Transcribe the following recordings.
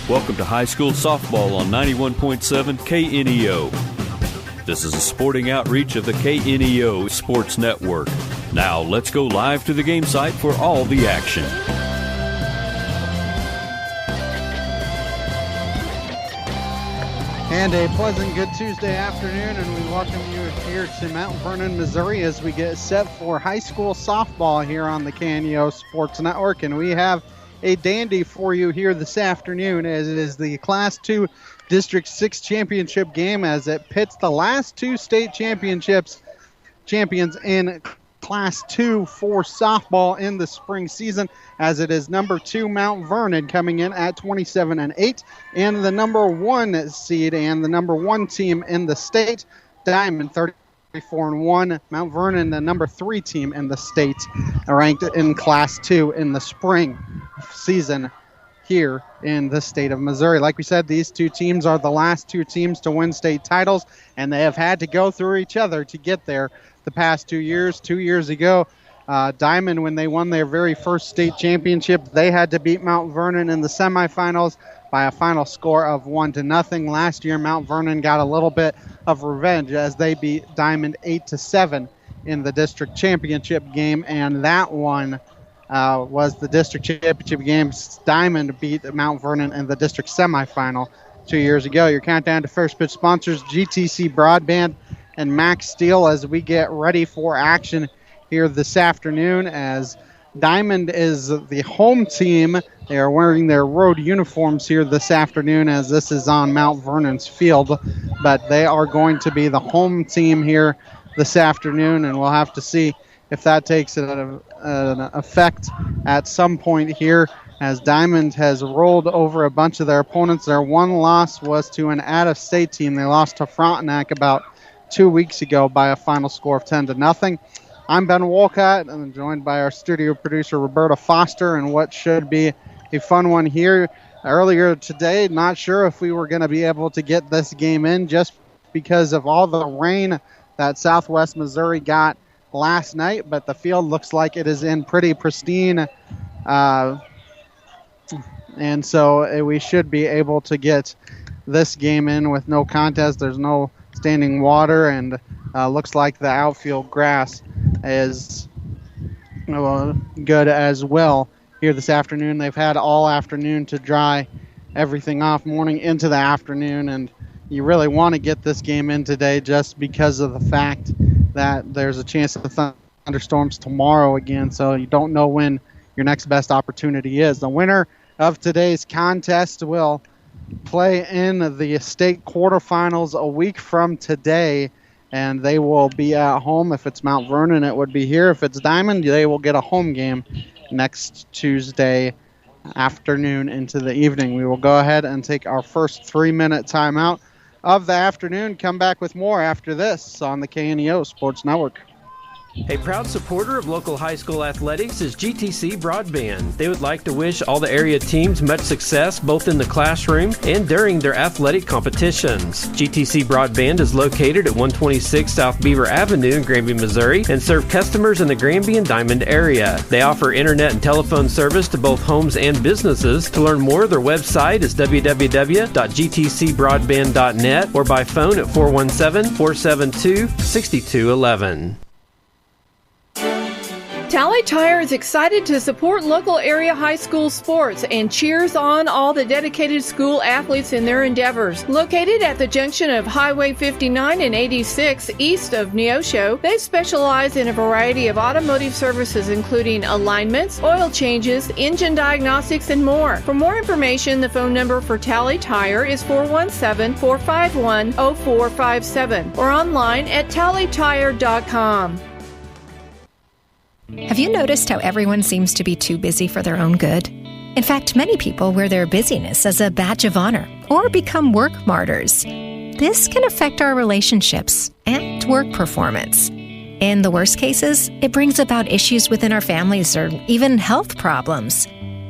Welcome to high school softball on 91.7 KNEO. This is a sporting outreach of the KNEO Sports Network. Now let's go live to the game site for all the action. And a pleasant good Tuesday afternoon, and we welcome you here to Mount Vernon, Missouri, as we get set for high school softball here on the KNEO Sports Network. And we have a dandy for you here this afternoon, as it is the Class 2 District 6 championship game, as it pits the last two state champions in Class 2 for softball in the spring season, as it is number 2 Mount Vernon coming in at 27-8, and the number 1 seed and the number 1 team in the state, Diamond, 34-1. Mount Vernon, the number 3 team in the state, ranked in Class 2 in the spring season here in the state of Missouri. Like we said, these two teams are the last two teams to win state titles, and they have had to go through each other to get there the past 2 years. 2 years ago, Diamond, when they won their very first state championship, they had to beat Mount Vernon in the semifinals by a final score of 1-0. Last year, Mount Vernon got a little bit of revenge as they beat Diamond 8-7 in the district championship game, and that one was the district championship game. Diamond beat Mount Vernon in the district semifinal 2 years ago. Your countdown to first pitch sponsors, GTC Broadband and Max Steel, as we get ready for action here this afternoon, as Diamond is the home team. They are wearing their road uniforms here this afternoon, as this is on Mount Vernon's field, but they are going to be the home team here this afternoon, and we'll have to see if that takes an effect at some point here, as Diamond has rolled over a bunch of their opponents. Their one loss was to an out-of-state team. They lost to Frontenac about 2 weeks ago by a final score of 10-0. I'm Ben Wolcott, and I'm joined by our studio producer, Roberta Foster, and what should be a fun one here. Earlier today, not sure if we were going to be able to get this game in just because of all the rain that Southwest Missouri got last night, but the field looks like it is in pretty pristine, and so we should be able to get this game in with no contest. There's no standing water, and looks like the outfield grass is good as well here this afternoon. They've had all afternoon to dry everything off, morning into the afternoon, and you really want to get this game in today just because of the fact that there's a chance of thunderstorms tomorrow again, so you don't know when your next best opportunity is. The winner of today's contest will play in the state quarterfinals a week from today, and they will be at home. If it's Mount Vernon, it would be here. If it's Diamond, they will get a home game next Tuesday afternoon into the evening. We will go ahead and take our first 3-minute timeout of the afternoon. Come back with more after this on the KNEO Sports Network. A proud supporter of local high school athletics is GTC Broadband. They would like to wish all the area teams much success both in the classroom and during their athletic competitions. GTC Broadband is located at 126 South Beaver Avenue in Granby, Missouri, and serve customers in the Granby and Diamond area. They offer internet and telephone service to both homes and businesses. To learn more, their website is www.gtcbroadband.net or by phone at 417-472-6211. Tally Tire is excited to support local area high school sports and cheers on all the dedicated school athletes in their endeavors. Located at the junction of Highway 59 and 86 east of Neosho, they specialize in a variety of automotive services including alignments, oil changes, engine diagnostics, and more. For more information, the phone number for Tally Tire is 417-451-0457 or online at tallytire.com. Have you noticed how everyone seems to be too busy for their own good? In fact, many people wear their busyness as a badge of honor or become work martyrs. This can affect our relationships and work performance. In the worst cases, it brings about issues within our families or even health problems.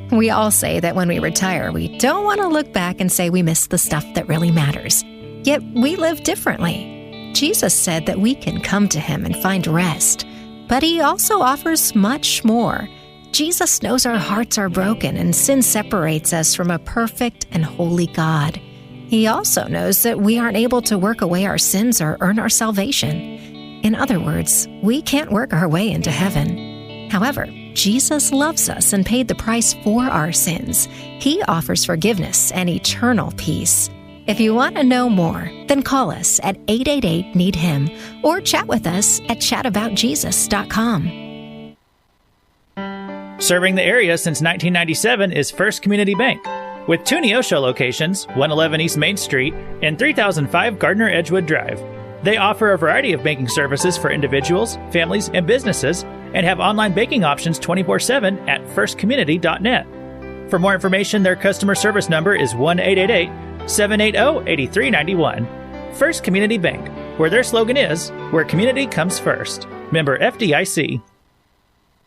We all say that when we retire, we don't want to look back and say we missed the stuff that really matters. Yet we live differently. Jesus said that we can come to Him and find rest. But He also offers much more. Jesus knows our hearts are broken and sin separates us from a perfect and holy God. He also knows that we aren't able to work away our sins or earn our salvation. In other words, we can't work our way into heaven. However, Jesus loves us and paid the price for our sins. He offers forgiveness and eternal peace. If you want to know more, then call us at 888-NEED-HIM or chat with us at chataboutjesus.com. Serving the area since 1997 is First Community Bank. With 2 Neosho locations, 111 East Main Street and 3005 Gardner Edgewood Drive. They offer a variety of banking services for individuals, families, and businesses, and have online banking options 24/7 at firstcommunity.net. For more information, their customer service number is 1-888-780-8391. First Community Bank, where their slogan is, where community comes first. Member FDIC.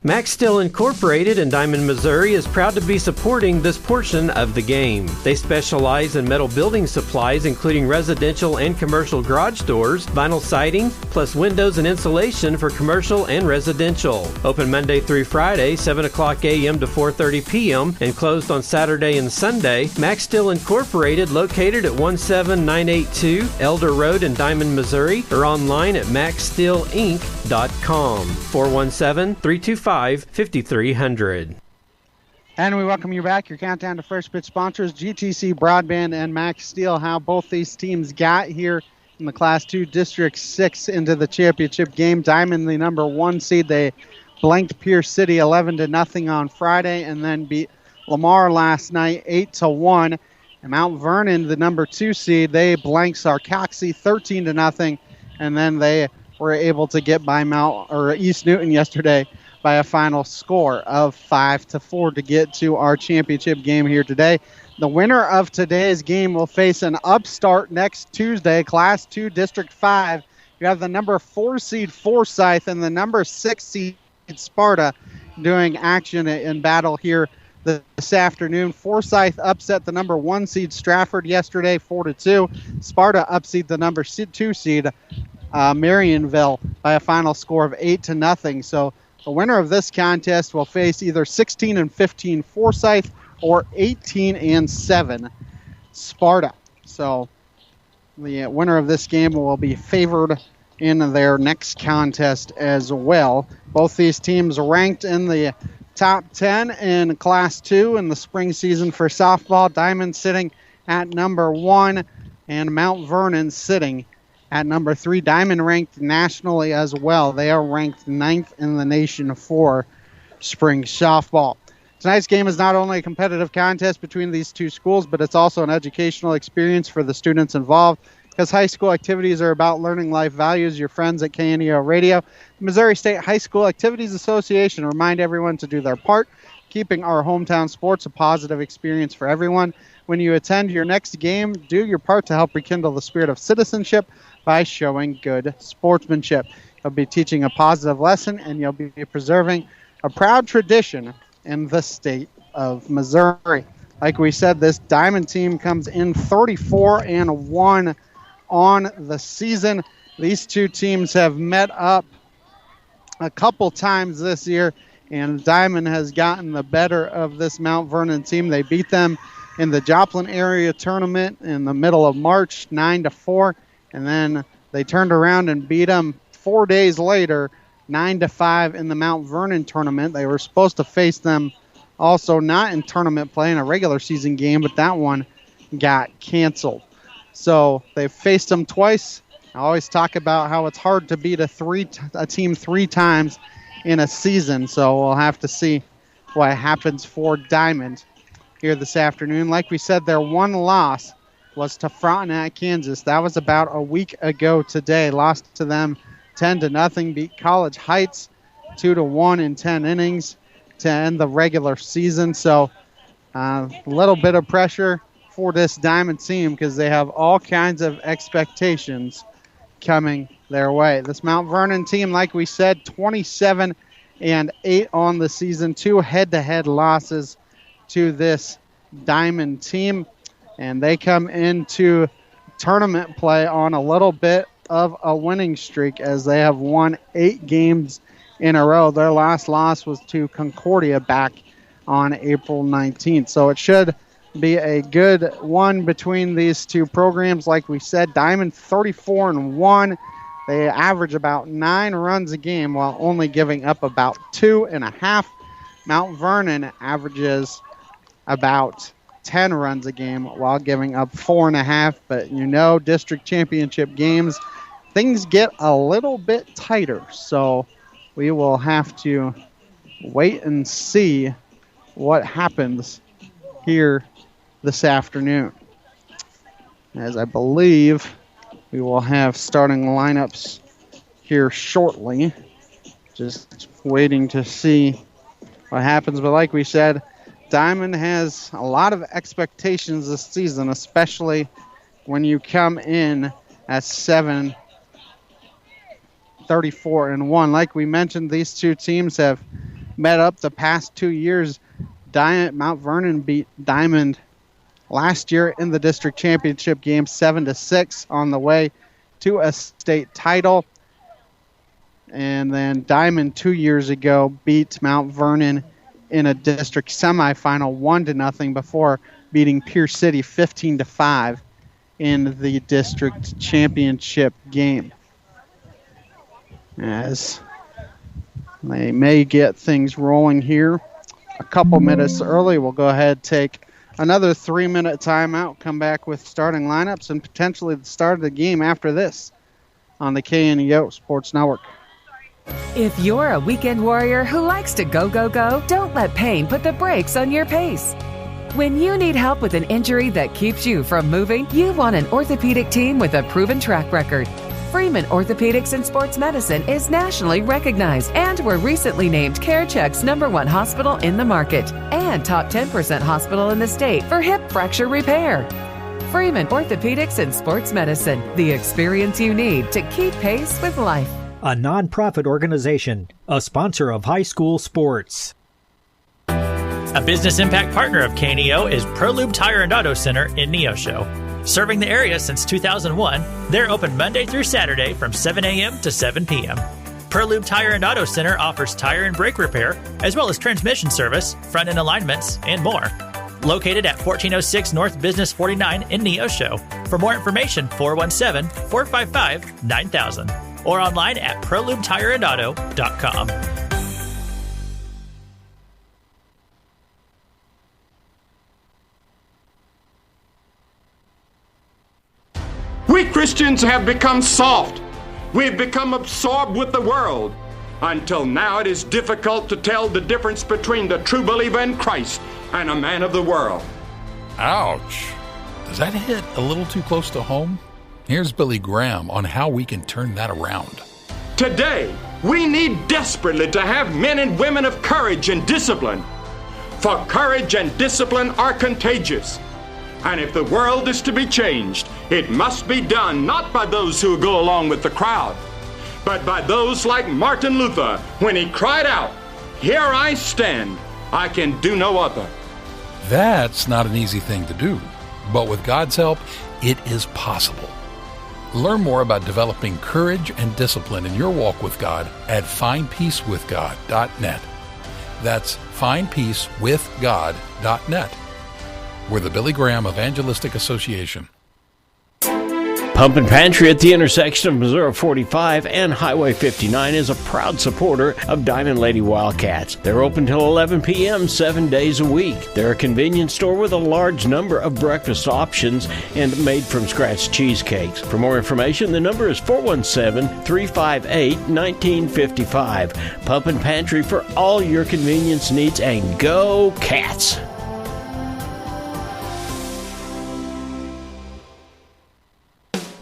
Max Steel Incorporated in Diamond, Missouri is proud to be supporting this portion of the game. They specialize in metal building supplies, including residential and commercial garage doors, vinyl siding, plus windows and insulation for commercial and residential. Open Monday through Friday, 7 o'clock a.m. to 4:30 p.m. and closed on Saturday and Sunday. Max Steel Incorporated, located at 17982 Elder Road in Diamond, Missouri, or online at maxsteelinc.com. 417-325-5300. And we welcome you back. Your countdown to first pitch sponsors, GTC Broadband and Max Steel. How both these teams got here in the Class 2 District 6 into the championship game. Diamond, the number 1 seed, they blanked Pierce City 11-0 on Friday and then beat Lamar last night 8-1. And Mount Vernon, the number 2 seed, they blanked Sarcoxy 13-0, and then they were able to get by East Newton yesterday by a final score of 5-4 to get to our championship game here today. The winner of today's game will face an upstart next Tuesday, Class 2 District 5. You have the number 4 seed Forsyth and the number 6 seed Sparta doing action in battle here this afternoon. Forsyth upset the number 1 seed Stratford yesterday 4-2. Sparta upset the number 2 seed Marionville by a final score of 8-0. So the winner of this contest will face either 16-15 Forsyth or 18-7 Sparta. So the winner of this game will be favored in their next contest as well. Both these teams ranked in the top 10 in Class 2 in the spring season for softball. Diamond sitting at number 1 and Mount Vernon sitting at number 3. Diamond ranked nationally as well. They are ranked 9th in the nation for spring softball. Tonight's game is not only a competitive contest between these two schools, but it's also an educational experience for the students involved, because high school activities are about learning life values. Your friends at KNEO Radio, the Missouri State High School Activities Association, remind everyone to do their part, keeping our hometown sports a positive experience for everyone. When you attend your next game, do your part to help rekindle the spirit of citizenship by showing good sportsmanship. You'll be teaching a positive lesson, and you'll be preserving a proud tradition in the state of Missouri. Like we said, this Diamond team comes in 34-1 on the season. These two teams have met up a couple times this year, and Diamond has gotten the better of this Mount Vernon team. They beat them in the Joplin area tournament in the middle of March, 9-4. And then they turned around and beat them 4 days later, 9-5 in the Mount Vernon tournament. They were supposed to face them also not in tournament play in a regular season game, but that one got canceled. So they've faced them twice. I always talk about how it's hard to beat a team 3 times in a season. So we'll have to see what happens for Diamond here this afternoon. Like we said, their one loss was to Frontenac, Kansas. That was about a week ago today. Lost to them 10-0. Beat College Heights 2-1 in 10 innings to end the regular season. So a little bit of pressure for this Diamond team because they have all kinds of expectations coming their way. This Mount Vernon team, like we said, 27-8 on the season. 2 head-to-head losses to this Diamond team. And they come into tournament play on a little bit of a winning streak as they have won 8 games in a row. Their last loss was to Concordia back on April 19th. So it should be a good one between these two programs. Like we said, Diamond 34-1. They average about 9 runs a game while only giving up about 2.5. Mount Vernon averages about 10 runs a game while giving up 4.5. But you know, district championship games, things get a little bit tighter. So we will have to wait and see what happens here this afternoon, as I believe we will have starting lineups here shortly. Just waiting to see what happens. But like we said, Diamond has a lot of expectations this season, especially when you come in at 7-34-1. Like we mentioned, these two teams have met up the past 2 years. Mount Vernon beat Diamond last year in the district championship game 7-6 on the way to a state title. And then Diamond 2 years ago beat Mount Vernon in a district semifinal 1-0 before beating Pierce City 15-5 in the district championship game. As they may get things rolling here a couple minutes early, we'll go ahead and take another 3-minute timeout, come back with starting lineups and potentially the start of the game after this on the KNEO Sports Network. If you're a weekend warrior who likes to go, go, go, don't let pain put the brakes on your pace. When you need help with an injury that keeps you from moving, you want an orthopedic team with a proven track record. Freeman Orthopedics and Sports Medicine is nationally recognized and were recently named CareCheck's #1 hospital in the market and top 10% hospital in the state for hip fracture repair. Freeman Orthopedics and Sports Medicine, the experience you need to keep pace with life. A nonprofit organization, a sponsor of high school sports. A business impact partner of KNEO is ProLube Tire and Auto Center in Neosho. Serving the area since 2001, they're open Monday through Saturday from 7 a.m. to 7 p.m. ProLube Tire and Auto Center offers tire and brake repair, as well as transmission service, front-end alignments, and more. Located at 1406 North Business 49 in Neosho. For more information, 417-455-9000 or online at ProLubeTireandAuto.com. We Christians have become soft. We've become absorbed with the world. Until now, it is difficult to tell the difference between the true believer in Christ and a man of the world. Ouch. Does that hit a little too close to home? Here's Billy Graham on how we can turn that around. Today, we need desperately to have men and women of courage and discipline. For courage and discipline are contagious. And if the world is to be changed, it must be done not by those who go along with the crowd, but by those like Martin Luther when he cried out, "Here I stand, I can do no other." That's not an easy thing to do, but with God's help, it is possible. Learn more about developing courage and discipline in your walk with God at findpeacewithgod.net. That's findpeacewithgod.net. We're the Billy Graham Evangelistic Association. Pump and Pantry at the intersection of Missouri 45 and Highway 59 is a proud supporter of Diamond Lady Wildcats. They're open till 11 p.m. 7 days a week. They're a convenience store with a large number of breakfast options and made-from-scratch cheesecakes. For more information, the number is 417-358-1955. Pump and Pantry for all your convenience needs, and go Cats!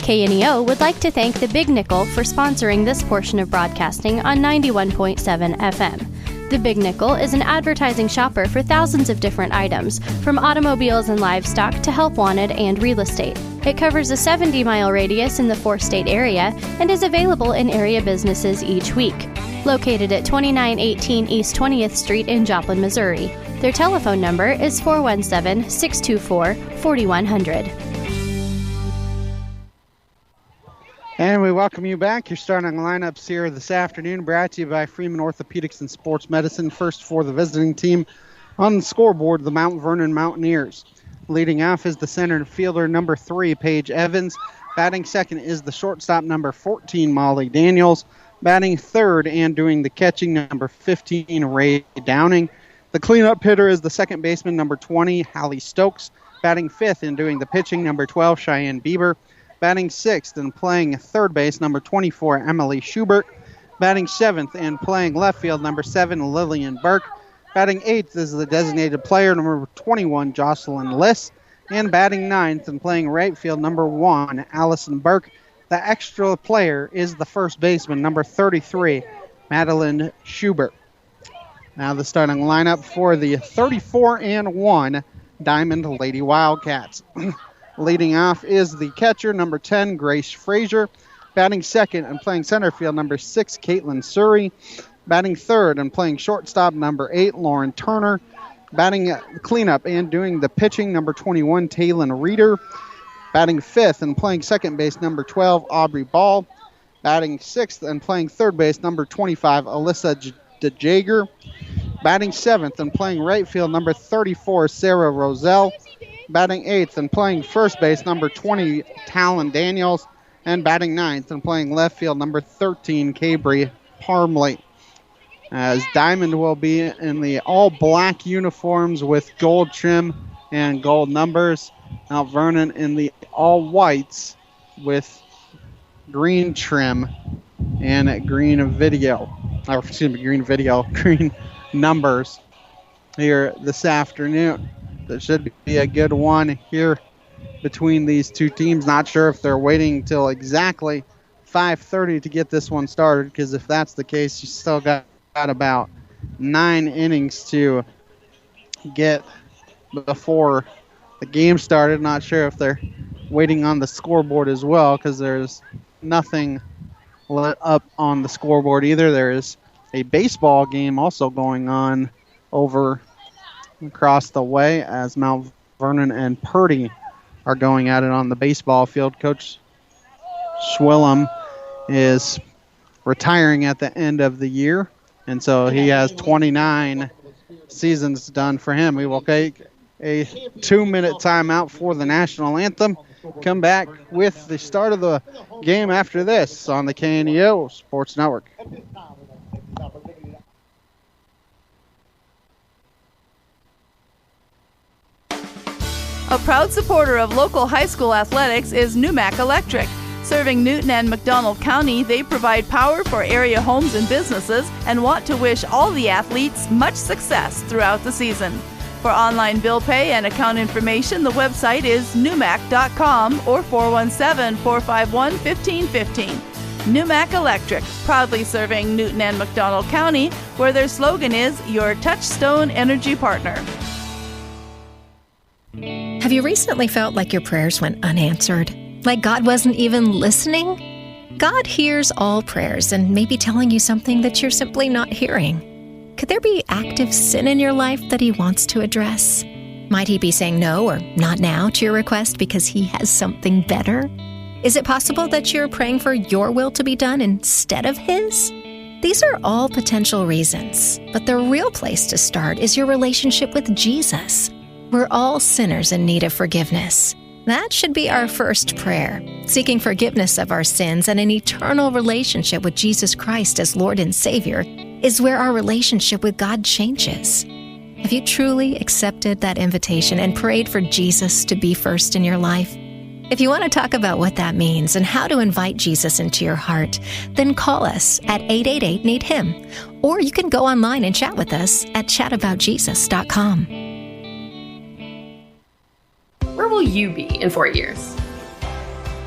KNEO would like to thank the Big Nickel for sponsoring this portion of broadcasting on 91.7 FM. The Big Nickel is an advertising shopper for thousands of different items, from automobiles and livestock to help wanted and real estate. It covers a 70-mile radius in the 4-state area and is available in area businesses each week. Located at 2918 East 20th Street in Joplin, Missouri. Their telephone number is 417-624-4100. And we welcome you back. Your starting lineups here this afternoon brought to you by Freeman Orthopedics and Sports Medicine. First for the visiting team on the scoreboard, the Mount Vernon Mountaineers. Leading off is the center fielder, number 3, Paige Evans. Batting second is the shortstop, number 14, Molly Daniels. Batting third and doing the catching, number 15, Ray Downing. The cleanup hitter is the second baseman, number 20, Hallie Stokes. Batting fifth and doing the pitching, number 12, Cheyenne Bieber. Batting sixth and playing third base, number 24, Emily Schubert. Batting seventh and playing left field, number 7, Lillian Burke. Batting eighth is the designated player, number 21, Jocelyn Liss. And batting ninth and playing right field, number 1, Allison Burke. The extra player is the first baseman, number 33, Madeline Schubert. Now the starting lineup for the 34-1 Diamond Lady Wildcats. Leading off is the catcher, number 10, Grace Frazier. Batting second and playing center field, number 6, Caitlin Surrey. Batting third and playing shortstop, number 8, Lauren Turner. Batting cleanup and doing the pitching, number 21, Taylon Reeder. Batting fifth and playing second base, number 12, Aubrey Ball. Batting sixth and playing third base, number 25, Alyssa DeJager. Batting seventh and playing right field, number 34, Sarah Roselle. Batting eighth and playing first base, number 20, Talon Daniels. And batting ninth and playing left field, number 13, Cabry Parmley. As Diamond will be in the all-black uniforms with gold trim and gold numbers. Mount Vernon in the all-whites with green trim and green numbers here this afternoon. There should be a good one here between these two teams. Not sure if they're waiting till exactly 5:30 to get this one started, because if that's the case, you still got about 9 innings to get before the game started. Not sure if they're waiting on the scoreboard as well, because there's nothing lit up on the scoreboard either. There is a baseball game also going on over across the way as Mount Vernon and Purdy are going at it on the baseball field. Coach Schwillem is retiring at the end of the year, and so he has 29 seasons done for him. We will take a 2-minute timeout for the national anthem. Come back with the start of the game after this on the KNEO Sports Network. A proud supporter of local high school athletics is Numac Electric. Serving Newton and McDonald County, they provide power for area homes and businesses and want to wish all the athletes much success throughout the season. For online bill pay and account information, the website is numac.com or 417-451-1515. Numac Electric, proudly serving Newton and McDonald County, where their slogan is your touchstone energy partner. Have you recently felt like your prayers went unanswered? Like God wasn't even listening? God hears all prayers and may be telling you something that you're simply not hearing. Could there be active sin in your life that He wants to address? Might He be saying no or not now to your request because He has something better? Is it possible that you're praying for your will to be done instead of His? These are all potential reasons, but the real place to start is your relationship with Jesus. We're all sinners in need of forgiveness. That should be our first prayer, seeking forgiveness of our sins and an eternal relationship with Jesus Christ as Lord and Savior is where our relationship with God changes. Have you truly accepted that invitation and prayed for Jesus to be first in your life? If you want to talk about what that means and how to invite Jesus into your heart, then call us at 888-NEED-HIM, or you can go online and chat with us at chataboutjesus.com. Where will you be in 4 years?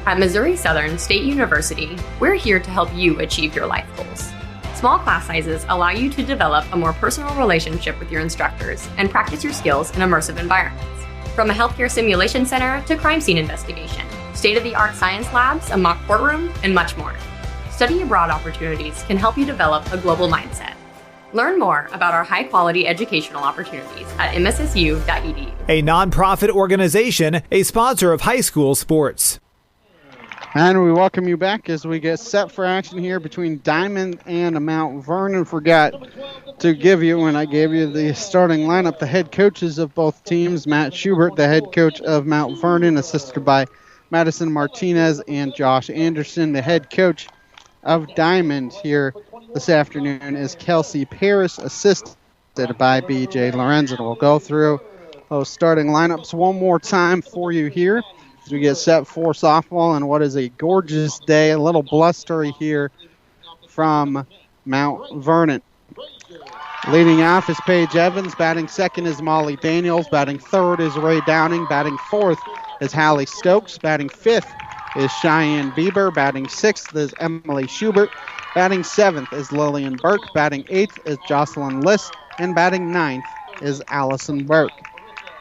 At Missouri Southern State University, we're here to help you achieve your life goals. Small class sizes allow you to develop a more personal relationship with your instructors and practice your skills in immersive environments. From a healthcare simulation center to crime scene investigation, state-of-the-art science labs, a mock courtroom, and much more. Study abroad opportunities can help you develop a global mindset. Learn more about our high-quality educational opportunities at mssu.edu. A nonprofit organization, a sponsor of high school sports. And we welcome you back as we get set for action here between Diamond and Mount Vernon. Forgot to give you, when I gave you the starting lineup, the head coaches of both teams. Matt Schubert, the head coach of Mount Vernon, assisted by Madison Martinez and Josh Anderson. The head coach of Diamond here this afternoon is Kelsey Paris, assisted by B.J. Lorenzen. We'll go through those starting lineups one more time for you here as we get set for softball and what is a gorgeous day, a little blustery here from Mount Vernon. Leading off is Paige Evans. Batting second is Molly Daniels. Batting third is Ray Downing. Batting fourth is Hallie Stokes. Batting fifth is Cheyenne Bieber. Batting sixth is Emily Schubert. Batting seventh is Lillian Burke. Batting eighth is Jocelyn List. And batting ninth is Allison Burke.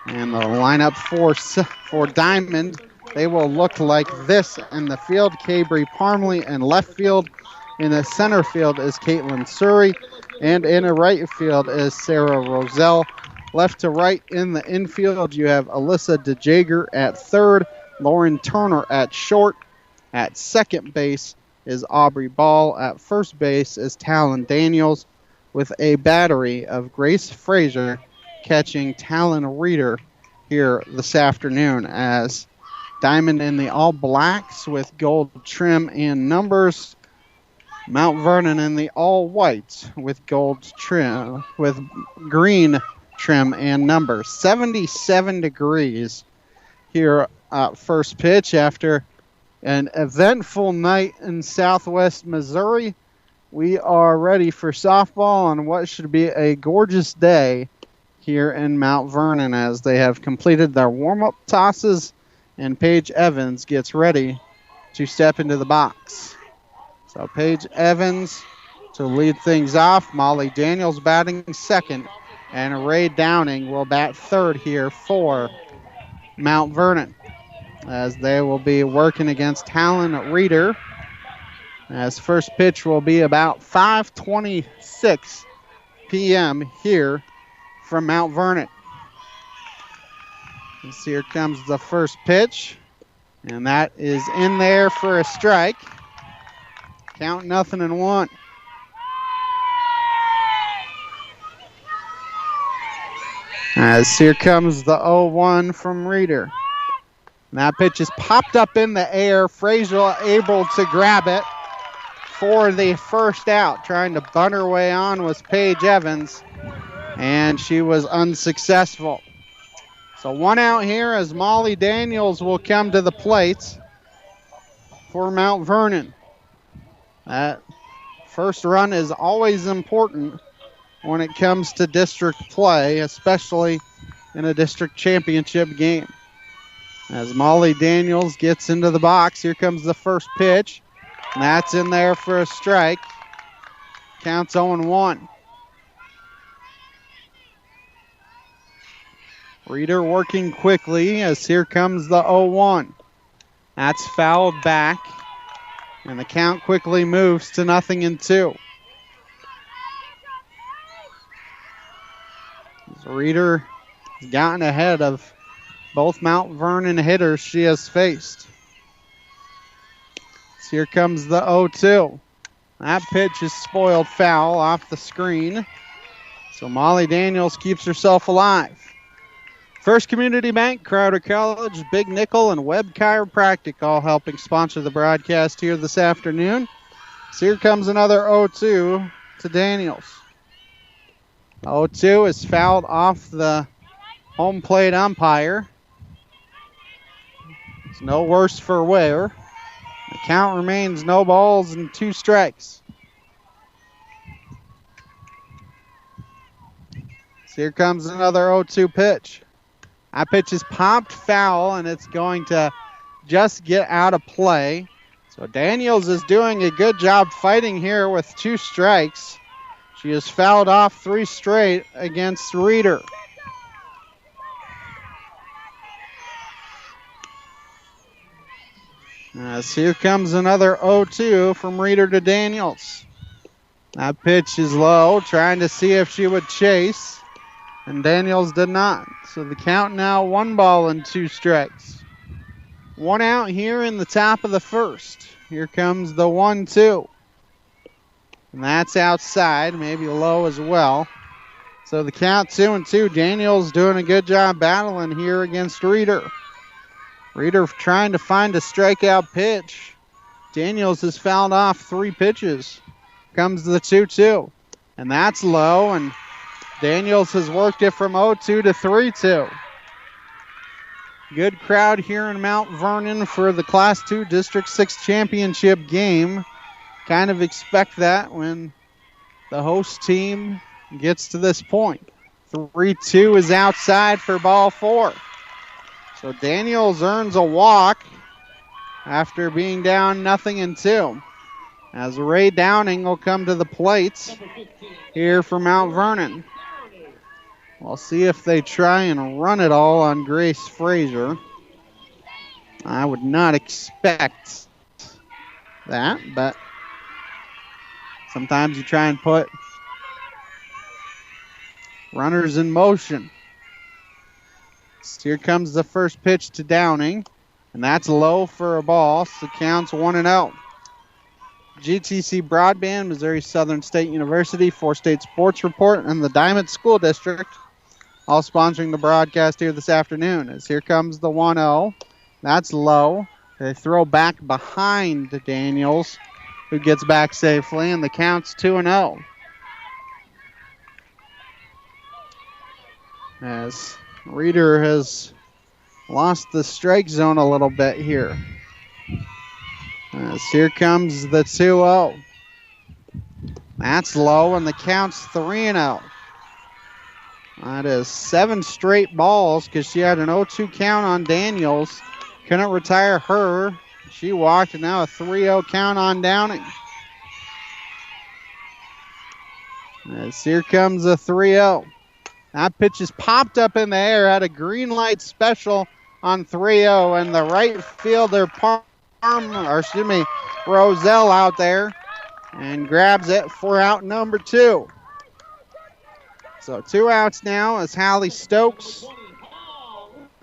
And the lineup for Diamond, they will look like this in the field. Cabry Parmley in left field. In the center field is Caitlin Surrey. And in the right field is Sarah Roselle. Left to right in the infield, you have Alyssa DeJager at third. Lauren Turner at short. At second base is Aubrey Ball. At first base is Talon Daniels, with a battery of Grace Frazier catching Talon Reeder here this afternoon, as Diamond in the all blacks with gold trim and numbers. Mount Vernon in the all whites with gold trim, with green trim and numbers. 77 degrees here at first pitch after an eventful night in southwest Missouri. We are ready for softball on what should be a gorgeous day here in Mount Vernon as they have completed their warm-up tosses and Paige Evans gets ready to step into the box. So Paige Evans to lead things off. Molly Daniels batting second, and Ray Downing will bat third here for Mount Vernon, as they will be working against Talon Reeder. As first pitch will be about 5:26 p.m. here from Mount Vernon. As here comes the first pitch, and that is in there for a strike. Count 0-1. As here comes the 0-1 from Reeder. And that pitch is popped up in the air. Frazier able to grab it for the first out. Trying to bunt her way on was Paige Evans, and she was unsuccessful. So one out here as Molly Daniels will come to the plate for Mount Vernon. That first run is always important when it comes to district play, especially in a district championship game. As Molly Daniels gets into the box, here comes the first pitch. And that's in there for a strike. Counts 0-1. Reeder working quickly as here comes the 0-1. That's fouled back. And the count quickly moves to 0-2. Reeder has gotten ahead of both Mount Vernon hitters she has faced. So here comes the 0-2. That pitch is spoiled foul off the screen. So Molly Daniels keeps herself alive. First Community Bank, Crowder College, Big Nickel, and Webb Chiropractic all helping sponsor the broadcast here this afternoon. So here comes another 0-2 to Daniels. 0-2 is fouled off the home plate umpire. It's no worse for wear. The count remains no balls and 2 strikes. So here comes another 0-2 pitch. That pitch is popped foul, and it's going to just get out of play. So Daniels is doing a good job fighting here with 2 strikes. She has fouled off 3 straight against Reeder. As here comes another 0-2 from Reeder to Daniels. That pitch is low, trying to see if she would chase, and Daniels did not. So the count now 1 ball and 2 strikes. One out here in the top of the first. Here comes the 1-2. And that's outside, maybe low as well. So the count 2-2. Daniels doing a good job battling here against Reeder. Reeder trying to find a strikeout pitch. Daniels has fouled off 3 pitches. Comes the 2-2. And that's low, and Daniels has worked it from 0-2 to 3-2. Good crowd here in Mount Vernon for the Class 2 District 6 championship game. Kind of expect that when the host team gets to this point. 3-2 is outside for ball 4. So Daniels earns a walk after being down 0-2. As Ray Downing will come to the plate here for Mount Vernon. We'll see if they try and run it all on Grace Frazier. I would not expect that, but sometimes you try and put runners in motion. So here comes the first pitch to Downing, and that's low for a ball, so counts 1-0. GTC Broadband, Missouri Southern State University, 4-State Sports Report, and the Diamond School District all sponsoring the broadcast here this afternoon. As here comes the 1-0. That's low. They throw back behind Daniels, who gets back safely, and the count's 2-0. As Reeder has lost the strike zone a little bit here. As here comes the 2-0. That's low, and the count's 3-0. That is 7 straight balls because she had an 0-2 count on Daniels. Couldn't retire her. She walked, and now a 3-0 count on Downing. As here comes a 3-0. That pitch is popped up in the air, had a green light special on 3-0, and the right fielder Roselle out there and grabs it for out number 2. So 2 outs now as Hallie Stokes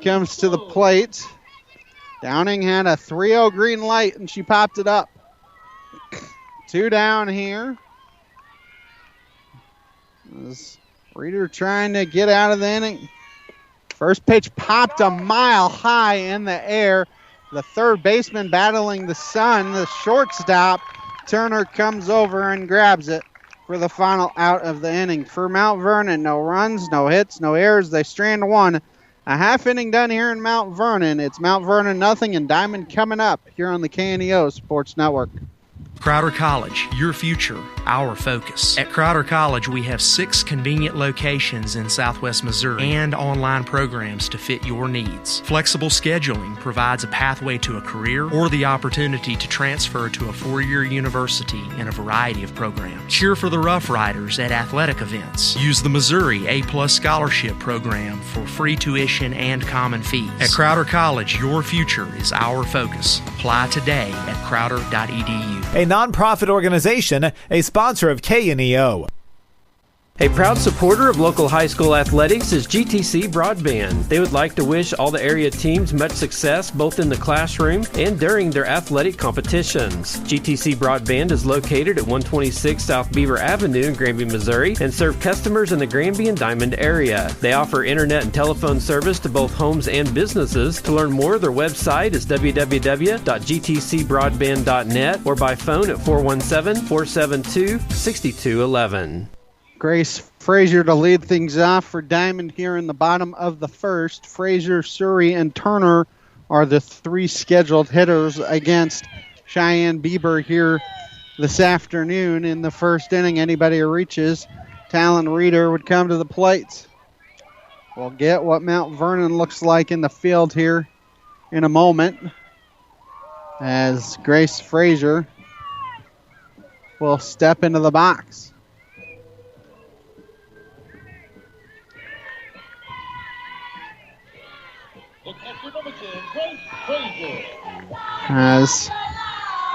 comes to the plate. Downing had a 3-0 green light and she popped it up. 2 down here. As Reeder trying to get out of the inning. First pitch popped a mile high in the air. The third baseman battling the sun. The shortstop, Turner, comes over and grabs it for the final out of the inning. For Mount Vernon, no runs, no hits, no errors. They strand 1. A half inning done here in Mount Vernon. It's Mount Vernon nothing and Diamond coming up here on the KNEO Sports Network. Crowder College, your future, our focus. At Crowder College, we have 6 convenient locations in Southwest Missouri and online programs to fit your needs. Flexible scheduling provides a pathway to a career or the opportunity to transfer to a 4-year university in a variety of programs. Cheer for the Rough Riders at athletic events. Use the Missouri A+ Scholarship Program for free tuition and common fees. At Crowder College, your future is our focus. Apply today at crowder.edu. A nonprofit organization, a sponsor of KNEO. A proud supporter of local high school athletics is GTC Broadband. They would like to wish all the area teams much success both in the classroom and during their athletic competitions. GTC Broadband is located at 126 South Beaver Avenue in Granby, Missouri, and serve customers in the Granby and Diamond area. They offer internet and telephone service to both homes and businesses. To learn more, their website is www.gtcbroadband.net or by phone at 417-472-6211. Grace Frazier to lead things off for Diamond here in the bottom of the first. Frazier, Surrey, and Turner are the 3 scheduled hitters against Cheyenne Bieber here this afternoon. In the first inning, anybody who reaches Talon Reeder would come to the plate. We'll get what Mount Vernon looks like in the field here in a moment as Grace Frazier will step into the box. As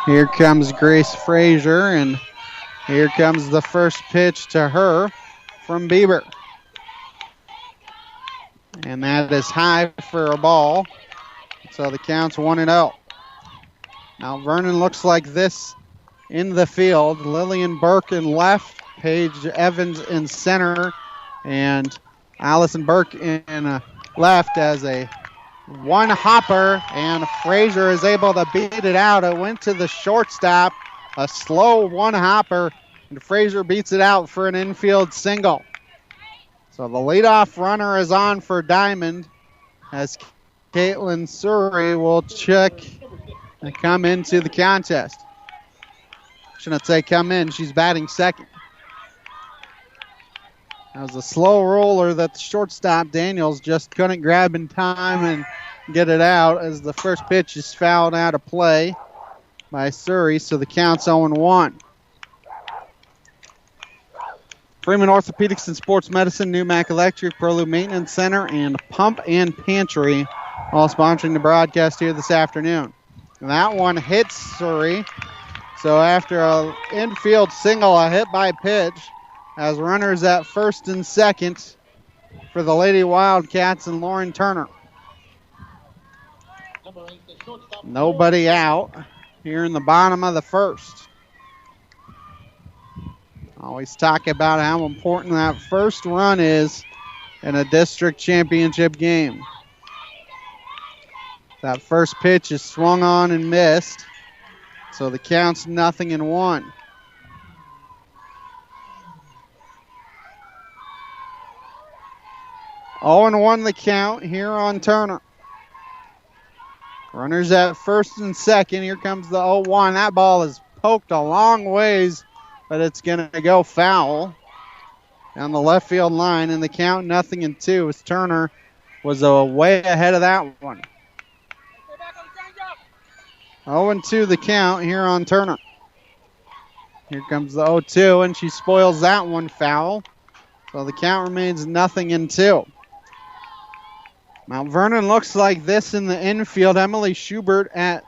here comes Grace Frazier, and here comes the first pitch to her from Bieber. And that is high for a ball. So the count's 1-0. Now Vernon looks like this in the field. Lillian Burke in left, Paige Evans in center, and Allison Burke in left as a one hopper, and Frazier is able to beat it out. It went to the shortstop, a slow one hopper, and Frazier beats it out for an infield single. So the leadoff runner is on for Diamond as Caitlin Surrey will check and come into the contest. Shouldn't say come in, she's batting second. That was a slow roller that the shortstop Daniels just couldn't grab in time and get it out as the first pitch is fouled out of play by Surrey, so the count's 0-1. Freeman Orthopedics and Sports Medicine, Newmac Electric, Prelude Maintenance Center, and Pump and Pantry all sponsoring the broadcast here this afternoon. And that one hits Surrey. So after an infield single, a hit by pitch, as runners at first and second for the Lady Wildcats and Lauren Turner. Nobody out here in the bottom of the first. Always talk about how important that first run is in a district championship game. That first pitch is swung on and missed, so the count's 0-1. 0-1 the count here on Turner. Runners at first and second. Here comes the 0-1. That ball is poked a long ways, but it's going to go foul down the left field line, and the count 0-2 as Turner was way ahead of that one. 0-2 the count here on Turner. Here comes the 0-2, and she spoils that one foul. So the count remains 0-2. Mount Vernon looks like this in the infield. Emily Schubert at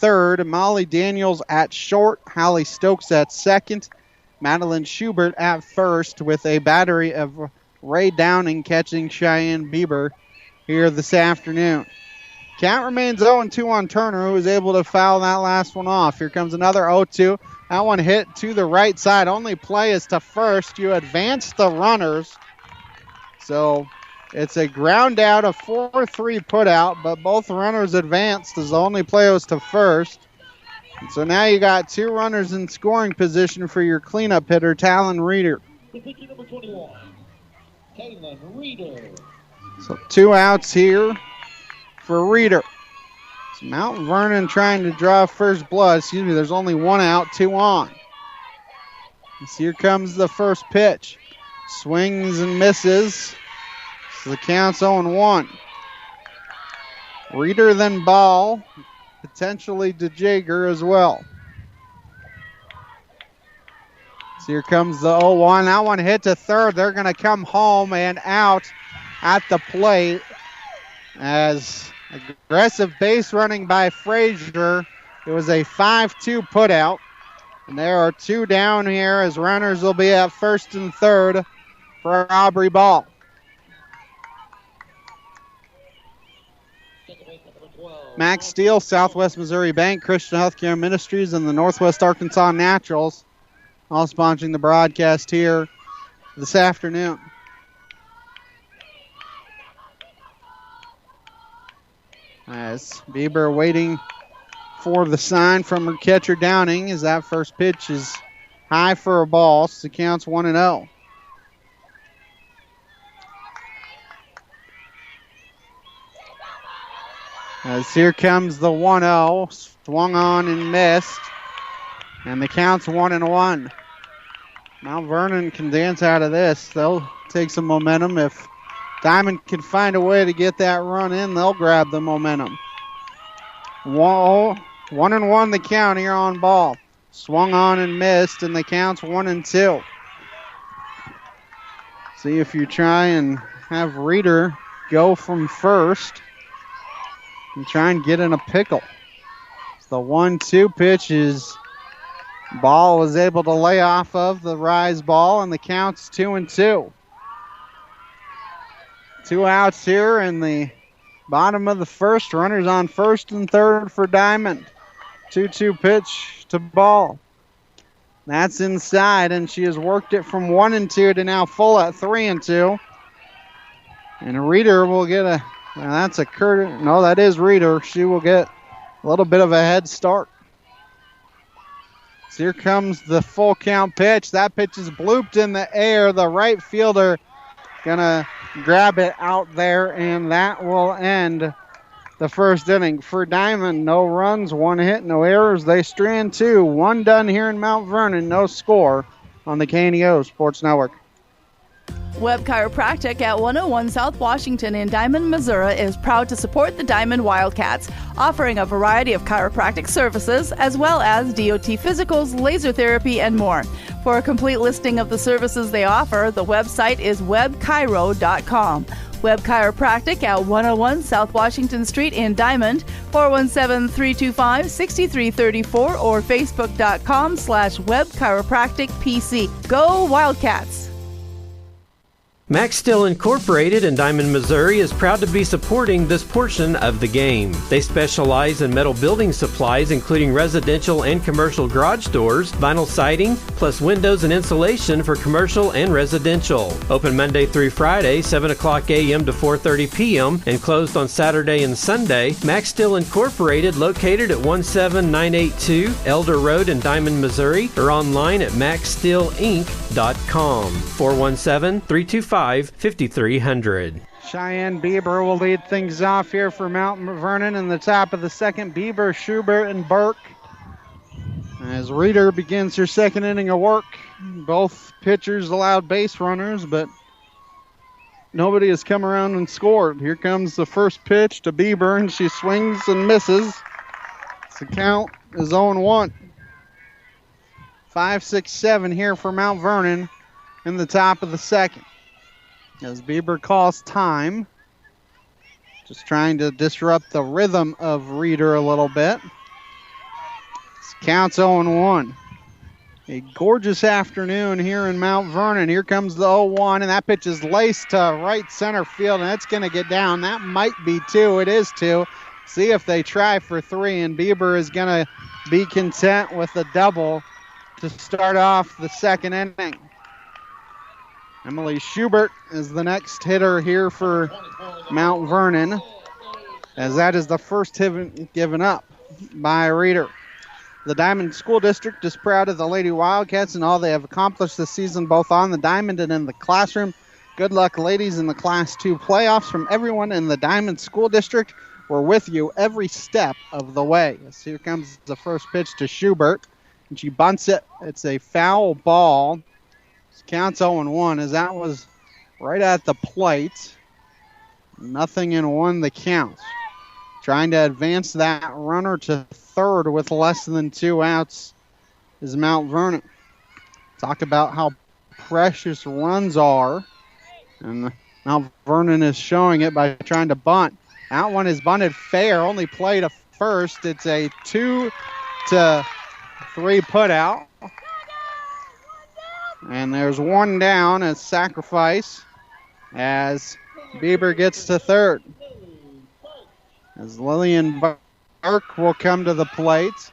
third, Molly Daniels at short, Holly Stokes at second, Madeline Schubert at first, with a battery of Ray Downing catching Cheyenne Bieber here this afternoon. Count remains 0-2 on Turner, who was able to foul that last one off. Here comes another 0-2. That one hit to the right side. Only play is to first. You advance the runners. So it's a ground out, a 4-3 put out, but both runners advanced as the only play was to first. And so now you got two runners in scoring position for your cleanup hitter, Talon Reeder. So 2 outs here for Reeder. So Mount Vernon trying to draw first blood. Excuse me, there's only 1 out, 2 on. And so here comes the first pitch. Swings and misses. So the count's 0-1. Reeder then ball, potentially to Jager as well. So here comes the 0-1. That one hit to third. They're going to come home and out at the plate as aggressive base running by Frazier. It was a 5-2 put out. And there are 2 down here as runners will be at first and third for Aubrey Ball. Max Steele, Southwest Missouri Bank, Christian Healthcare Ministries, and the Northwest Arkansas Naturals all sponsoring the broadcast here this afternoon. As Bieber waiting for the sign from her catcher Downing as that first pitch is high for a ball, so the count's 1-0. As here comes the 1-0, swung on and missed, and the count's 1-1. Mount Vernon can dance out of this. They'll take some momentum. If Diamond can find a way to get that run in, they'll grab the momentum. 1-1 the count here on ball. Swung on and missed, and the count's 1-2. See if you try and have Reeder go from first and try and get in a pickle. The 1-2 pitch is Ball was able to lay off of the rise ball, and the count's 2-2. 2 outs here in the Bottom of the first. Runners on first and third for Diamond. 2-2 pitch to ball. That's inside, and she has worked it from 1-2 to now full at 3-2. And Reeder will get that's a Curtis. No, that is Reeder. She will get a little bit of a head start. So here comes the full count pitch. That pitch is blooped in the air. The right fielder gonna grab it out there, and that will end the first inning. For Diamond, no runs, 1 hit, no errors. They strand 2. 1 done here in Mount Vernon. No score on the KNEO Sports Network. Webb Chiropractic at 101 South Washington in Diamond, Missouri is proud to support the Diamond Wildcats, offering a variety of chiropractic services as well as DOT physicals, laser therapy, and more. For a complete listing of the services they offer, the website is webchiro.com. Webb Chiropractic at 101 South Washington Street in Diamond, 417-325-6334 or facebook.com/Webb Chiropractic PC. Go Wildcats! Max Steel Incorporated in Diamond, Missouri is proud to be supporting this portion of the game. They specialize in metal building supplies including residential and commercial garage doors, vinyl siding, plus windows and insulation for commercial and residential. Open Monday through Friday, 7 o'clock a.m. to 4:30 p.m. and closed on Saturday and Sunday. Max Steel Incorporated located at 17982 Elder Road in Diamond, Missouri, or online at maxsteelinc.com. 417-325-5300. Cheyenne Bieber will lead things off here for Mount Vernon in the top of the second. Bieber, Schubert, and Burke. As Reeder begins her second inning of work. Both pitchers allowed base runners, but nobody has come around and scored. Here comes the first pitch to Bieber, and she swings and misses. The count is 0-1. 5-6-7 here for Mount Vernon in the top of the second. As Bieber calls time. Just trying to disrupt the rhythm of Reeder a little bit. This counts 0-1. A gorgeous afternoon here in Mount Vernon. Here comes the 0-1, and that pitch is laced to right center field, and it's going to get down. That might be 2. It is 2. See if they try for 3, and Bieber is going to be content with a double to start off the second inning. Emily Schubert is the next hitter here for Mount Vernon, as that is the first hit given up by Reeder. The Diamond School District is proud of the Lady Wildcats and all they have accomplished this season, both on the diamond and in the classroom. Good luck, ladies, in the Class 2 playoffs. From everyone in the Diamond School District, we're with you every step of the way. As here comes the first pitch to Schubert, and she bunts it. It's a foul ball. Counts 0-1 as that was right at the plate. 0-1 the count. Trying to advance that runner to third with less than 2 outs is Mount Vernon. Talk about how precious runs are. And Mount Vernon is showing it by trying to bunt. That one is bunted fair, only play to first. It's a 2-3 put out. And there's 1 down as sacrifice as Bieber gets to third. As Lillian Burke will come to the plate.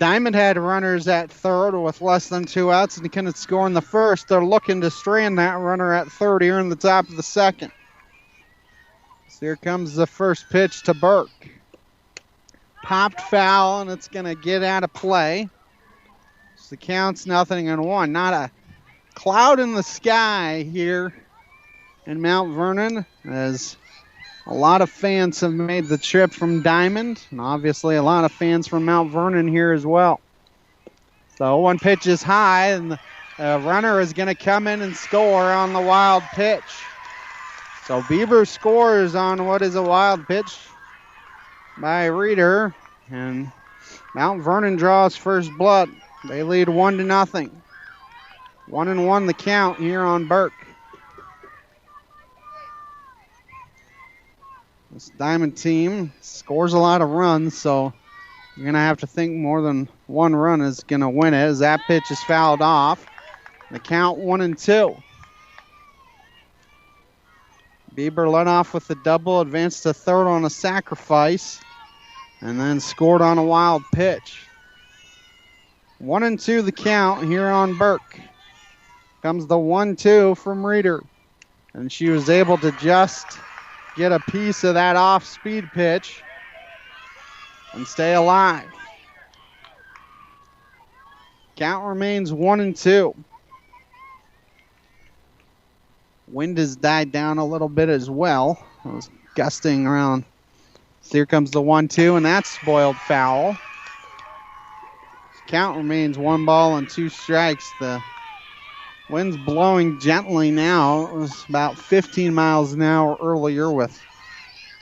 Diamond had runners at third with less than 2 outs and couldn't score in the first. They're looking to strand that runner at third here in the top of the second. So here comes the first pitch to Burke. Popped foul, and it's going to get out of play. The count's 0-1. Not a cloud in the sky here in Mount Vernon, as a lot of fans have made the trip from Diamond, and obviously a lot of fans from Mount Vernon here as well. So 1 pitch is high, and the runner is going to come in and score on the wild pitch. So Bieber scores on what is a wild pitch by Reeder, and Mount Vernon draws first blood. They lead 1-0. 1-1 the count here on Burke. This Diamond team scores a lot of runs, so you're going to have to think more than 1 run is going to win it, as that pitch is fouled off. The count 1-2. Bieber led off with the double, advanced to third on a sacrifice, and then scored on a wild pitch. 1-2 the count here on Burke. Comes the 1-2 from Reeder. And she was able to just get a piece of that off-speed pitch and stay alive. Count remains 1-2. Wind has died down a little bit as well. It was gusting around. So here comes the 1-2, and that's spoiled foul. Count remains 1-2 strikes. The wind's blowing gently now. It was about 15 miles an hour earlier with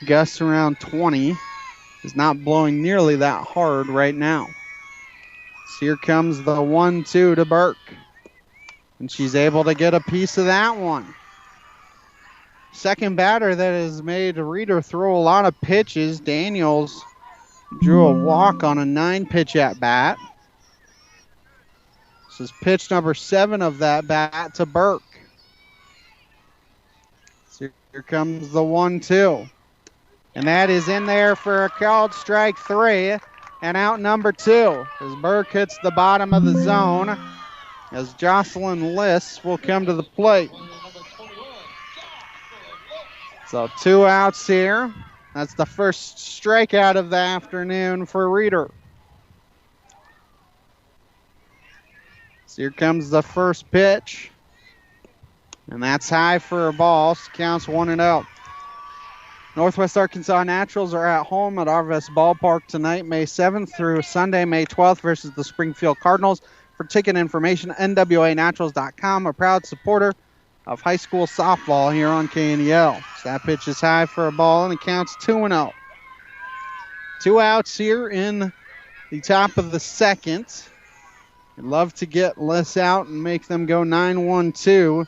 gusts around 20. It's not blowing nearly that hard right now. So here comes the 1-2 to Burke. And she's able to get a piece of that one. Second batter that has made Reeder throw a lot of pitches. Daniels drew a walk on a 9-pitch at bat. This is pitch number 7 of that bat to Burke. So here comes the 1-2. And that is in there for a called strike 3 and out number 2 as Burke hits the bottom of the zone as Jocelyn Liss will come to the plate. So 2 outs here. That's the first strikeout of the afternoon for Reeder. So here comes the first pitch. And that's high for a ball. So counts 1-0. Northwest Arkansas Naturals are at home at Arvest Ballpark tonight, May 7th through Sunday, May 12th versus the Springfield Cardinals. For ticket information, nwanaturals.com, a proud supporter of high school softball here on KNEL. So that pitch is high for a ball, and it counts 2-0. 2 outs here in the top of the second. I'd love to get Liss out and make them go 9-1-2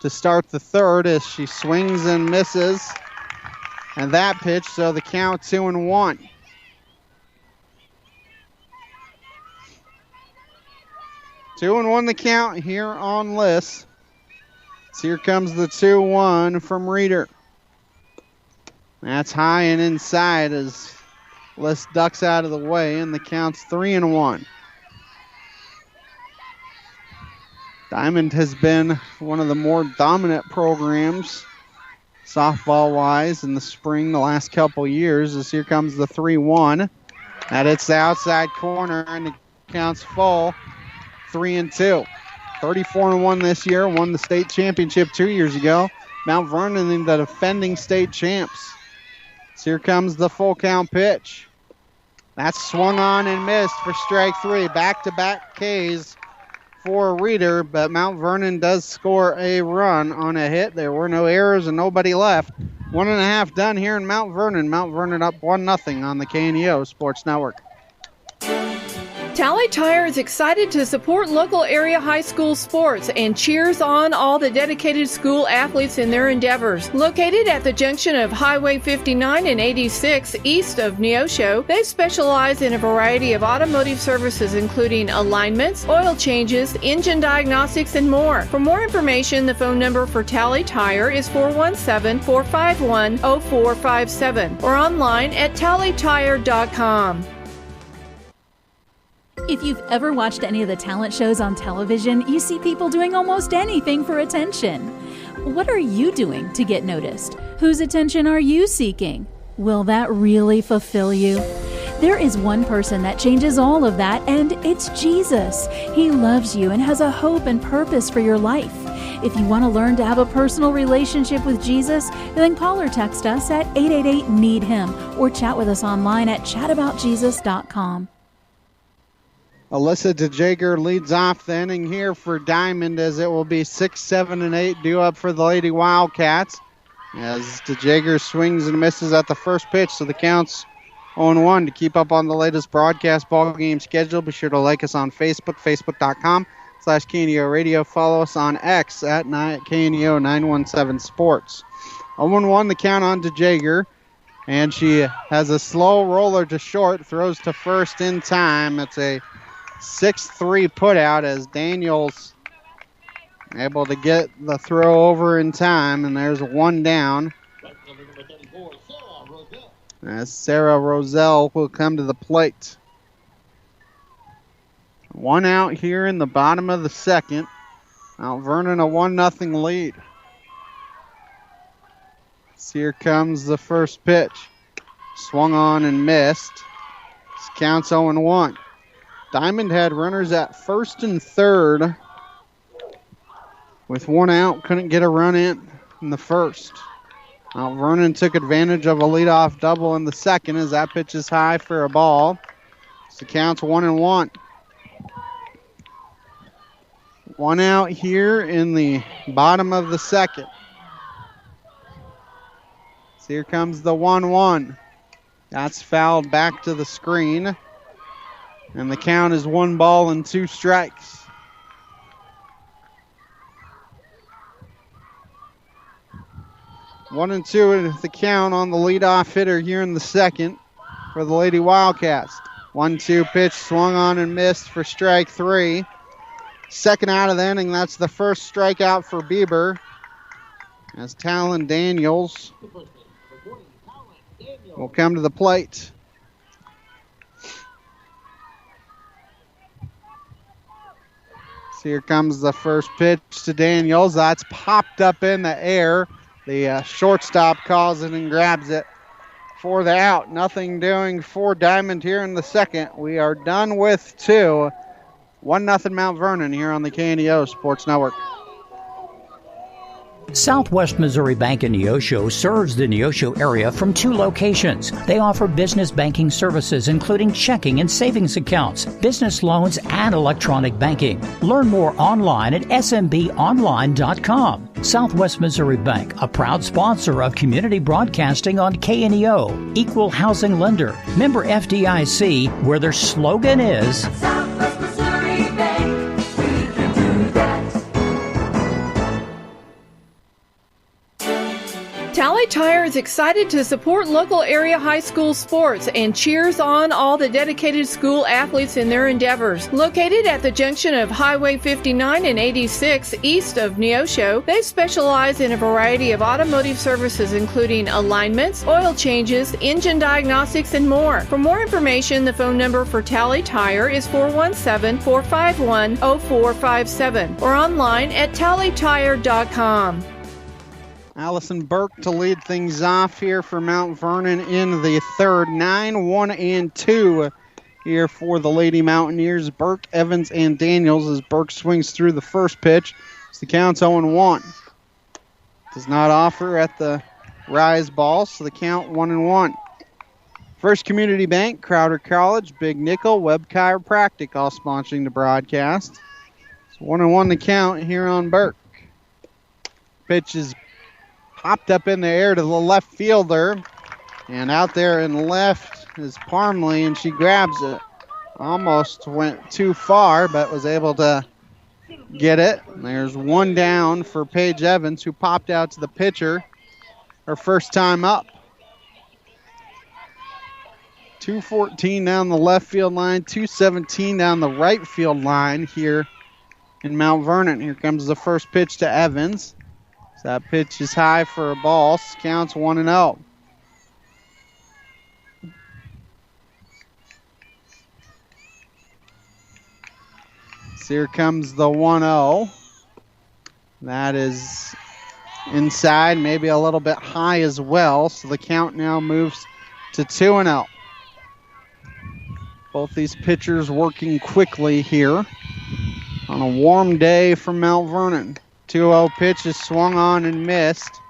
to start the third as she swings and misses. And that pitch, so the count 2-1. Two and 1 the count here on Liss. So here comes the 2-1 from Reeder. That's high and inside as Liss ducks out of the way, and the count's 3-1. Diamond has been one of the more dominant programs softball-wise in the spring the last couple years as here comes the 3-1. That hits the outside corner, and the count's full, 3-2. 34-1 this year, won the state championship 2 years ago. Mount Vernon, the defending state champs. So here comes the full count pitch. That's swung on and missed for strike 3. Back-to-back Ks for Reeder, but Mount Vernon does score a run on a hit. There were no errors and nobody left. 1.5 done here in Mount Vernon. Mount Vernon up 1-0 on the KNEO Sports Network. Tally Tire is excited to support local area high school sports and cheers on all the dedicated school athletes in their endeavors. Located at the junction of Highway 59 and 86 east of Neosho, they specialize in a variety of automotive services including alignments, oil changes, engine diagnostics, and more. For more information, the phone number for Tally Tire is 417-451-0457 or online at tallytire.com. If you've ever watched any of the talent shows on television, you see people doing almost anything for attention. What are you doing to get noticed? Whose attention are you seeking? Will that really fulfill you? There is one person that changes all of that, and it's Jesus. He loves you and has a hope and purpose for your life. If you want to learn to have a personal relationship with Jesus, then call or text us at 888-NEED-HIM or chat with us online at chataboutjesus.com. Alyssa DeJager leads off the inning here for Diamond as it will be 6, 7, and 8 due up for the Lady Wildcats as DeJager swings and misses at the first pitch, so the count's 0-1. To keep up on the latest broadcast ball game schedule, be sure to like us on Facebook, facebook.com/KNEO Radio. Follow us on X at KNEO 917 Sports. 0-1 the count on DeJager, and she has a slow roller to short, throws to first in time. It's a 6-3 put out as Daniels Able to get the throw over in time, and there's one down. As Sarah Roselle will come to the plate. One out here in the bottom of the second. Mount Vernon a 1-0 lead. So here comes the first pitch. Swung on and missed. This counts 0-1. Diamond had runners at first and third. With one out, couldn't get a run in the first. Mount Vernon took advantage of a leadoff double in the second as that pitch is high for a ball. So the count's 1-1. One out here in the bottom of the second. So here comes the 1-1. That's fouled back to the screen. And the count is 1-2 strikes. 1-2 at the count on the leadoff hitter here in the second for the Lady Wildcats. 1-2 pitch swung on and missed for strike three. Second out of the inning, that's the first strikeout for Bieber. As Talon Daniels will come to the plate. So here comes the first pitch to Daniels. That's popped up in the air. The shortstop calls it and grabs it for the out. Nothing doing for Diamond here in the second. We are done with two. 1-0 Mount Vernon here on the KNEO Sports Network. Southwest Missouri Bank in Neosho serves the Neosho area from two locations. They offer business banking services including checking and savings accounts, business loans, and electronic banking. Learn more online at smbonline.com. Southwest Missouri Bank, a proud sponsor of community broadcasting on KNEO, equal housing lender, member FDIC, where their slogan is Southwest Missouri Bank, we can do that. Tally Tire is excited to support local area high school sports and cheers on all the dedicated school athletes in their endeavors. Located at the junction of Highway 59 and 86 east of Neosho, they specialize in a variety of automotive services including alignments, oil changes, engine diagnostics, and more. For more information, the phone number for Tally Tire is 417-451-0457 or online at tallytire.com. Allison Burke to lead things off here for Mount Vernon in the third. 9-1-2 here for the Lady Mountaineers. Burke, Evans, and Daniels as Burke swings through the first pitch. So the count's 0-1. Does not offer at the rise ball, so the count 1-1. First Community Bank, Crowder College, Big Nickel, Webb Chiropractic all sponsoring the broadcast. It's 1-1 the count here on Burke. Pitch is popped up in the air to the left fielder. And out there in left is Parmley, and she grabs it. Almost went too far, but was able to get it. And there's one down for Paige Evans, who popped out to the pitcher her first time up. 214 down the left field line, 217 down the right field line here in Mount Vernon. Here comes the first pitch to Evans. So that pitch is high for a ball. Counts 1-0. So here comes the 1-0. That is inside, maybe a little bit high as well. So the count now moves to 2-0. Both these pitchers working quickly here on a warm day from Mount Vernon. 2-0 pitch is swung on and missed.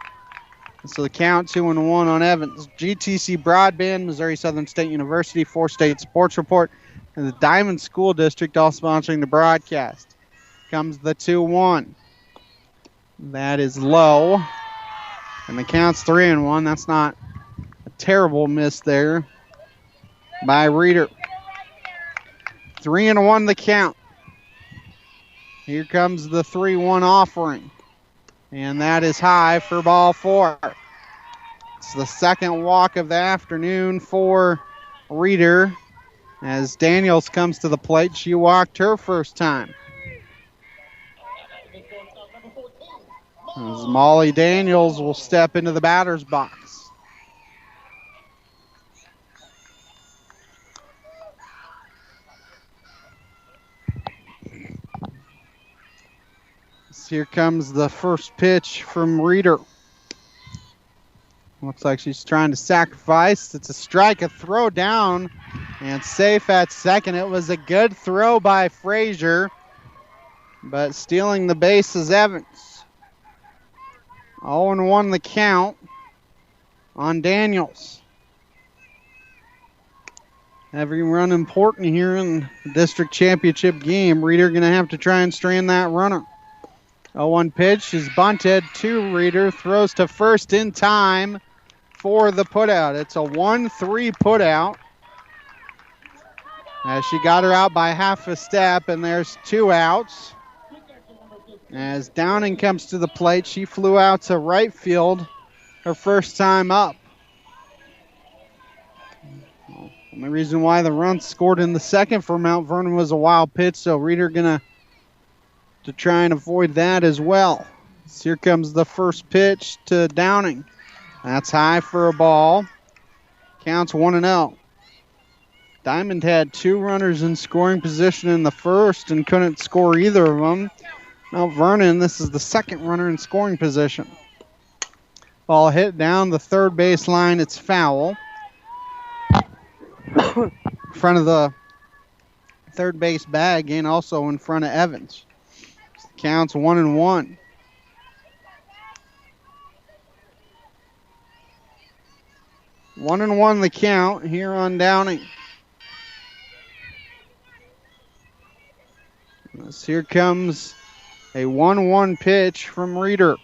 So the count 2-1 on Evans. GTC Broadband, Missouri Southern State University, 4-State Sports Report, and the Diamond School District all sponsoring the broadcast. Comes the 2-1. That is low. And the count's 3-1. That's not a terrible miss there by Reeder. 3-1 the count. Here comes the 3-1 offering. And that is high for ball four. It's the second walk of the afternoon for Reeder. As Daniels comes to the plate, she walked her first time. As Molly Daniels will step into the batter's box. Here comes the first pitch from Reeder. Looks like she's trying to sacrifice. It's a strike, a throw down, and safe at second. It was a good throw by Frazier, but stealing the base is Evans. 0-1 the count on Daniels. Every run important here in the district championship game. Reeder going to have to try and strand that runner. 0-1 pitch is bunted to Reeder. Throws to first in time for the putout. It's a 1-3 putout. As she got her out by half a step, and there's 2 outs. As Downing comes to the plate, she flew out to right field her first time up. The only reason why the run scored in the second for Mount Vernon was a wild pitch, so Reeder going to try and avoid that as well. So here comes the first pitch to Downing. That's high for a ball. Counts 1-0. Diamond had 2 runners in scoring position in the first and couldn't score either of them. Mount Vernon, this is the second runner in scoring position. Ball hit down the third base line. It's foul. In front of the third base bag and also in front of Evans. Counts 1-1. One and one the count here on Downing. As here comes a 1-1 pitch from Reeder.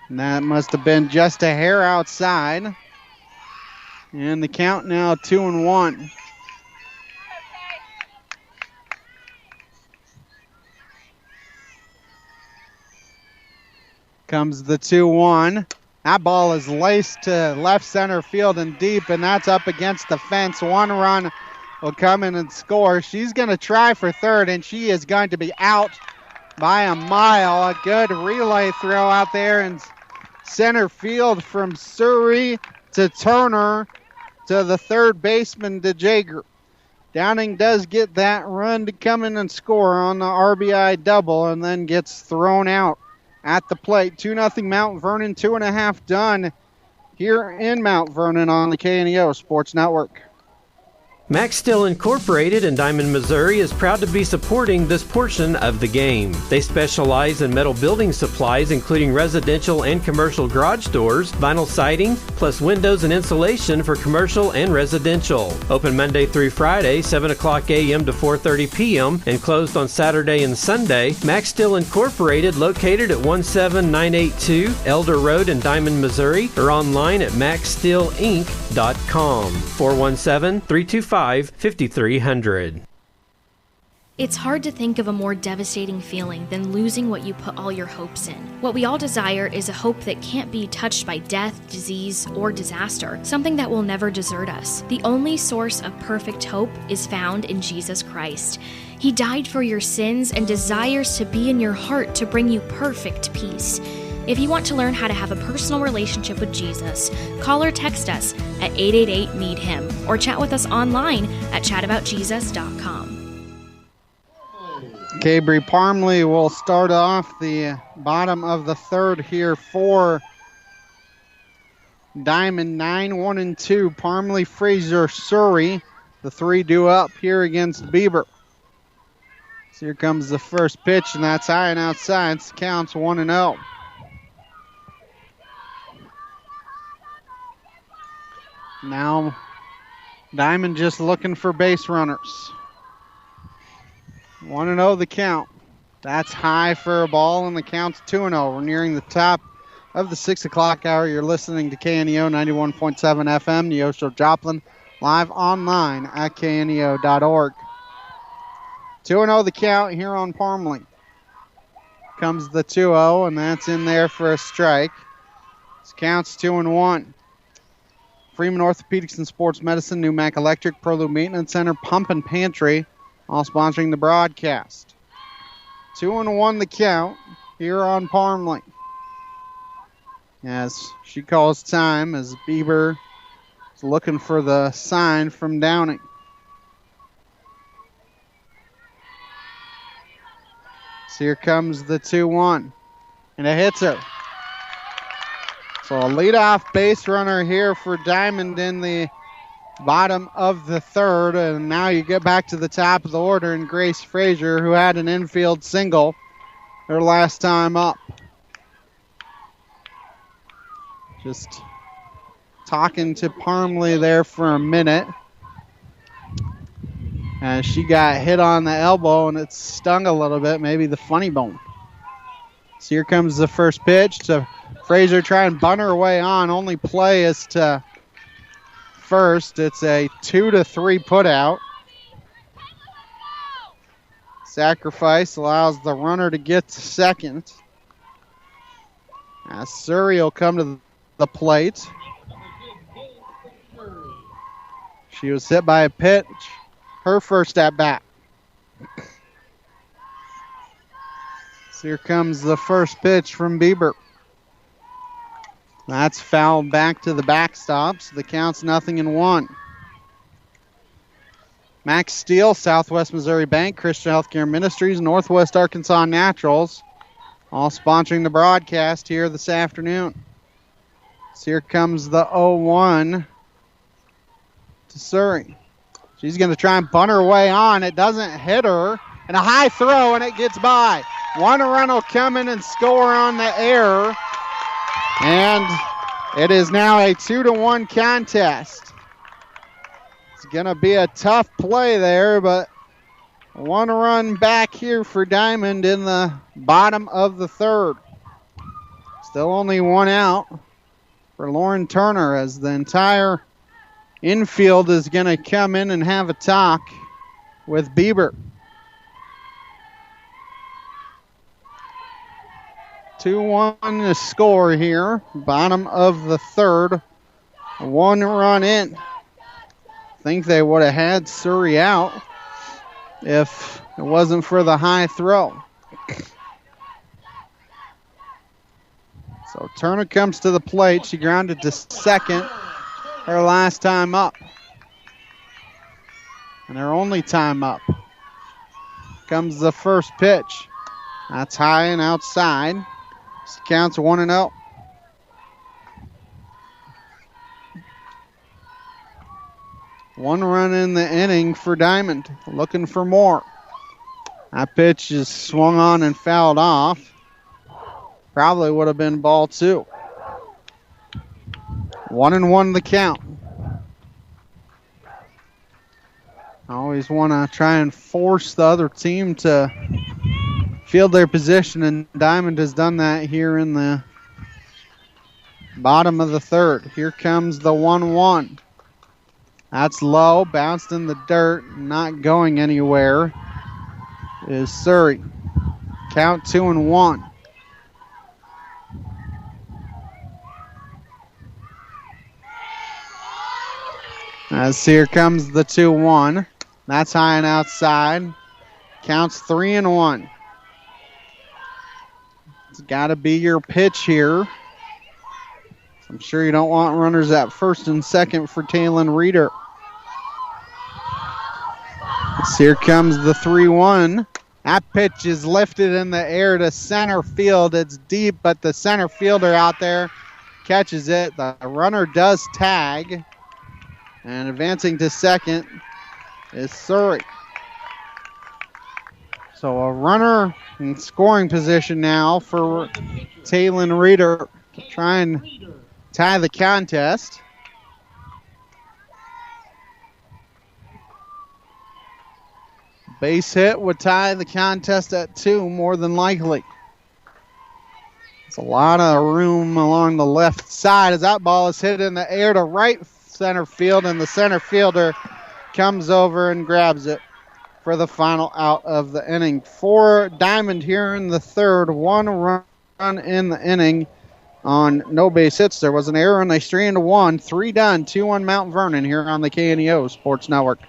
And that must have been just a hair outside. And the count now 2-1. Comes the 2-1. That ball is laced to left center field and deep, and that's up against the fence. 1 run will come in and score. She's going to try for third, and she is going to be out by a mile. A good relay throw out there in center field from Surrey to Turner to the third baseman to Jager. Downing does get that run to come in and score on the RBI double and then gets thrown out at the plate. 2-0 Mount Vernon, 2.5 done here in Mount Vernon on the KNEO Sports Network. Max Steel Incorporated in Diamond, Missouri is proud to be supporting this portion of the game. They specialize in metal building supplies including residential and commercial garage doors, vinyl siding, plus windows and insulation for commercial and residential. Open Monday through Friday, 7 o'clock a.m. to 4:30 p.m. and closed on Saturday and Sunday. Max Steel Incorporated located at 17982 Elder Road in Diamond, Missouri, or online at maxsteelinc.com. 417-325-5300. It's hard to think of a more devastating feeling than losing what you put all your hopes in. What we all desire is a hope that can't be touched by death, disease, or disaster, something that will never desert us. The only source of perfect hope is found in Jesus Christ. He died for your sins and desires to be in your heart to bring you perfect peace. If you want to learn how to have a personal relationship with Jesus, call or text us at 888-NEED-HIM or chat with us online at chataboutjesus.com. Cabry Parmley will start off the bottom of the third here for Diamond. 9-1-2. Parmley, Fraser, Surrey. The 3 due up here against Beaver. So here comes the first pitch, and that's high and outside. It counts 1-0. Now Diamond just looking for base runners. 1-0 the count. That's high for a ball, and the count's 2-0. We're nearing the top of the 6 o'clock hour. You're listening to KNEO 91.7 FM, Neosho Joplin, live online at kneo.org. 2-0 the count here on Parmley. Comes the 2-0, and that's in there for a strike. This counts 2-1. Freeman Orthopedics and Sports Medicine, New Mac Electric, Prolube Maintenance Center, Pump and Pantry, all sponsoring the broadcast. 2-1 the count here on Parmley. As she calls time as Bieber is looking for the sign from Downing. So here comes the 2-1. And it hits her. So a leadoff base runner here for Diamond in the bottom of the third. And now you get back to the top of the order and Grace Frazier, who had an infield single her last time up. Just talking to Parmley there for a minute. As she got hit on the elbow and it stung a little bit, maybe the funny bone. So here comes the first pitch to Frazier, try and bunt her way on. Only play is to first. It's a 2-3 put out. Sacrifice allows the runner to get to second. As Surrey will come to the plate. She was hit by a pitch. Her first at bat. So here comes the first pitch from Bieber. That's fouled back to the backstop. So the count's 0-1. Max Steele, Southwest Missouri Bank, Christian Healthcare Ministries, Northwest Arkansas Naturals, all sponsoring the broadcast here this afternoon. So here comes the 0-1 to Surrey. She's going to try and bunt her way on. It doesn't hit her. And a high throw, and it gets by. One run will come in and score on the air. And it is now a 2-1 contest. It's going to be a tough play there, but one run back here for Diamond in the bottom of the third. Still only one out for Lauren Turner as the entire infield is going to come in and have a talk with Bieber. 2-1 to score here. Bottom of the third. One run in. Think they would have had Surrey out if it wasn't for the high throw. So Turner comes to the plate. She grounded to second her last time up. And her only time up. Comes the first pitch. That's high and outside. So counts 1-0. One run in the inning for Diamond. Looking for more. That pitch is swung on and fouled off. Probably would have been ball two. 1-1 the count. Always want to try and force the other team to field their position, and Diamond has done that here in the bottom of the third. Here comes the 1-1. That's low, bounced in the dirt, not going anywhere is Surrey. Count 2-1. As here comes the 2-1. That's high and outside. Counts 3-1. It's got to be your pitch here. I'm sure you don't want runners at first and second for Taylon Reeder. So here comes the 3-1. That pitch is lifted in the air to center field. It's deep, but the center fielder out there catches it. The runner does tag. And advancing to second is Surrey. So a runner in scoring position now for Taylon Reeder to try and tie the contest. Base hit would tie the contest at 2, more than likely. It's a lot of room along the left side as that ball is hit in the air to right center field, and the center fielder comes over and grabs it for the final out of the inning. For Diamond here in the third, one run in the inning on no base hits. There was an error and they stranded one. 3 done, 2-1 Mount Vernon here on the KNEO Sports Network.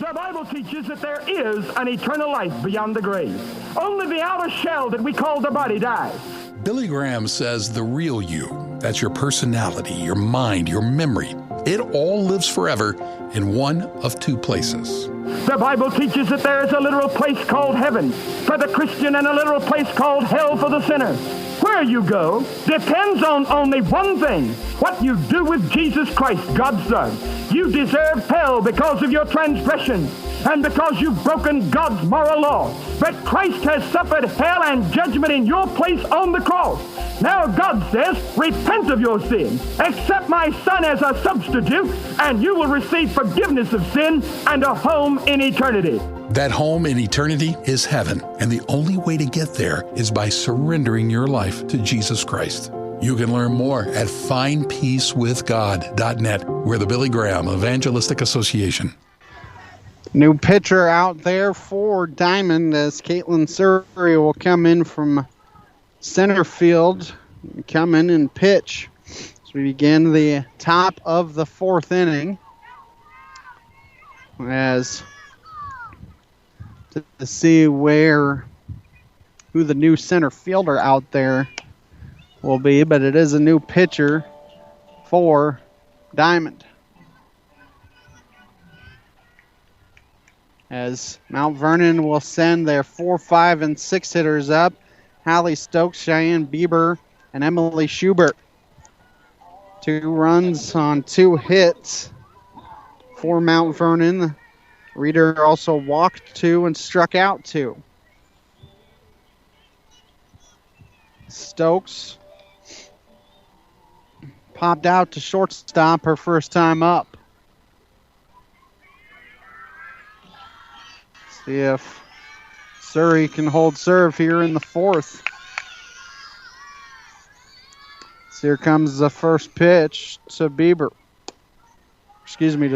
The Bible teaches that there is an eternal life beyond the grave. Only the outer shell that we call the body dies. Billy Graham says the real you, that's your personality, your mind, your memory, it all lives forever in one of two places. The Bible teaches that there is a literal place called heaven for the Christian and a literal place called hell for the sinner. Where you go depends on only one thing: what you do with Jesus Christ, God's Son. You deserve hell because of your transgression and because you've broken God's moral law. But Christ has suffered hell and judgment in your place on the cross. Now God says, repent of your sin, accept my Son as a substitute, and you will receive forgiveness of sin and a home in eternity. That home in eternity is heaven, and the only way to get there is by surrendering your life to Jesus Christ. You can learn more at findpeacewithgod.net. We're the Billy Graham Evangelistic Association. New pitcher out there for Diamond as Caitlin Surrey will come in from center field, come in and pitch. So we begin the top of the fourth inning as to see who the new center fielder out there will be, but it is a new pitcher for Diamond. As Mount Vernon will send their 4, 5, and 6 hitters up, Hallie Stokes, Cheyenne Bieber, and Emily Schubert. 2 runs on 2 hits for Mount Vernon. Reeder also walked 2 and struck out 2. Stokes popped out to shortstop her first time up. See if Surrey can hold serve here in the fourth. So here comes the first pitch to to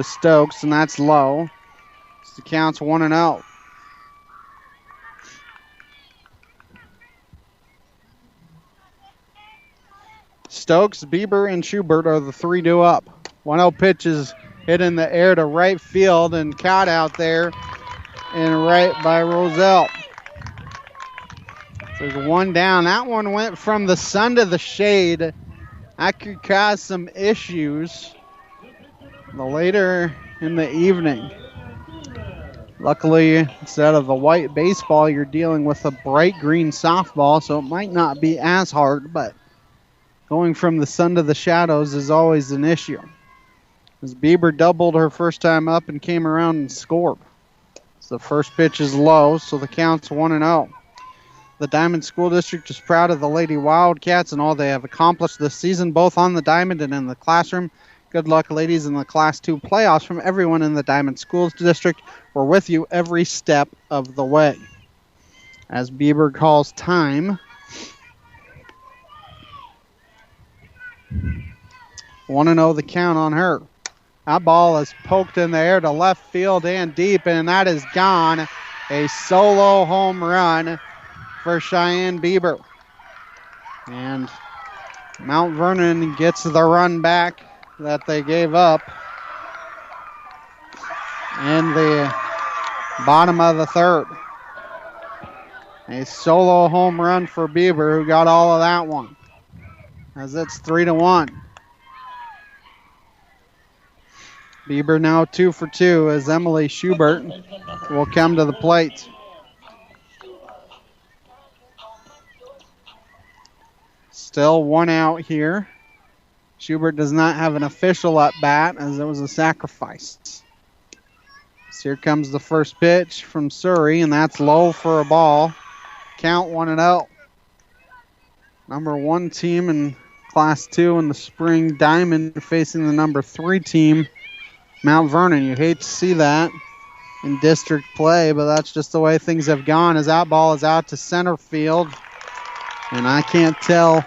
Stokes, and that's low. So the count's 1-0. Stokes, Bieber, and Schubert are the 3 due up. 1-0 pitch is hit in the air to right field and caught out there and right by Roselle. There's 1 down. That one went from the sun to the shade. That could cause some issues later in the evening. Luckily, instead of the white baseball, you're dealing with a bright green softball, so it might not be as hard, but going from the sun to the shadows is always an issue. As Bieber doubled her first time up and came around and scored. So the first pitch is low, so the count's 1-0. The Diamond School District is proud of the Lady Wildcats and all they have accomplished this season, both on the diamond and in the classroom. Good luck, ladies, in the Class 2 playoffs from everyone in the Diamond School District. We're with you every step of the way. As Bieber calls time. 1-0 the count on her. That ball is poked in the air to left field and deep, and that is gone. A solo home run for Cheyenne Bieber. And Mount Vernon gets the run back that they gave up in the bottom of the third. A solo home run for Bieber, who got all of that one, as it's 3-1. Bieber now 2 for 2 as Emily Schubert will come to the plate. Still 1 out here. Schubert does not have an official at bat as it was a sacrifice. So here comes the first pitch from Surrey, and that's low for a ball. Count 1-0. Number 1 team in Class 2 in the spring, Diamond, facing the number 3 team, Mount Vernon. You hate to see that in district play, but that's just the way things have gone, as that ball is out to center field. And I can't tell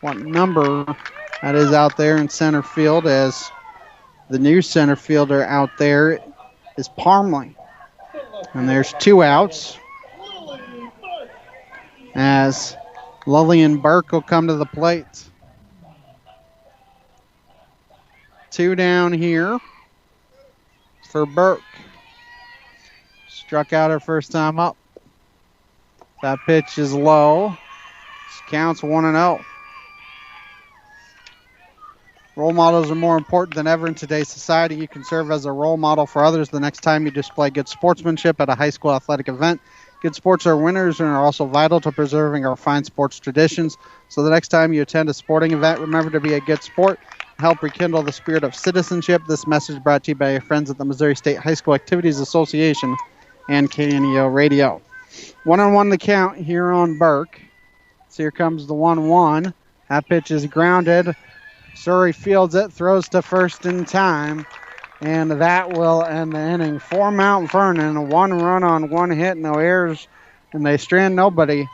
what number that is out there in center field, as the new center fielder out there is Parmley. And there's 2 outs, as Lillian Burke will come to the plate. 2 down here for Burke. Struck out her first time up. That pitch is low. She counts 1-0. Role models are more important than ever in today's society. You can serve as a role model for others the next time you display good sportsmanship at a high school athletic event. Good sports are winners and are also vital to preserving our fine sports traditions. So the next time you attend a sporting event, remember to be a good sport and help rekindle the spirit of citizenship. This message brought to you by your friends at the Missouri State High School Activities Association and KNEO Radio. 1-1 the count here on Burke. So here comes the 1-1. That pitch is grounded. Surrey fields it, throws to first in time, and that will end the inning. For Mount Vernon, 1 run on 1 hit, no errors, and they strand nobody.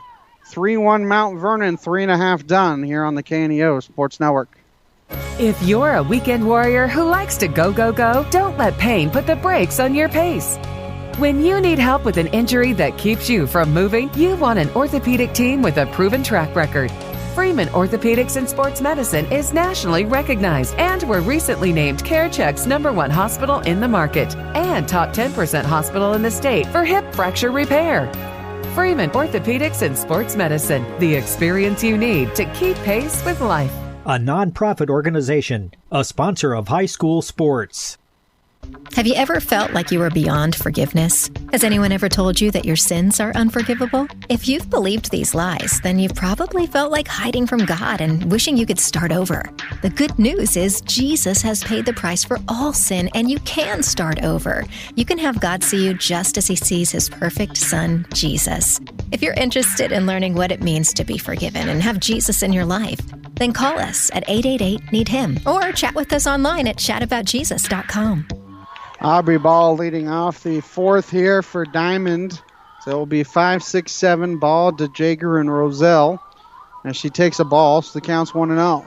3-1 Mount Vernon, 3.5 done here on the KNEO Sports Network. If you're a weekend warrior who likes to go, go, go, don't let pain put the brakes on your pace. When you need help with an injury that keeps you from moving, you want an orthopedic team with a proven track record. Freeman Orthopedics and Sports Medicine is nationally recognized and were recently named CareCheck's #1 hospital in the market and top 10% hospital in the state for hip fracture repair. Freeman Orthopedics and Sports Medicine, the experience you need to keep pace with life. A nonprofit organization, a sponsor of high school sports. Have you ever felt like you were beyond forgiveness? Has anyone ever told you that your sins are unforgivable? If you've believed these lies, then you've probably felt like hiding from God and wishing you could start over. The good news is Jesus has paid the price for all sin, and you can start over. You can have God see you just as he sees his perfect son, Jesus. If you're interested in learning what it means to be forgiven and have Jesus in your life, then call us at 888-NEED-HIM or chat with us online at chataboutjesus.com. Aubrey Ball leading off the fourth here for Diamond. So it will be 5-6-7 ball to Jager and Roselle. And she takes a ball, so the count's 1-0.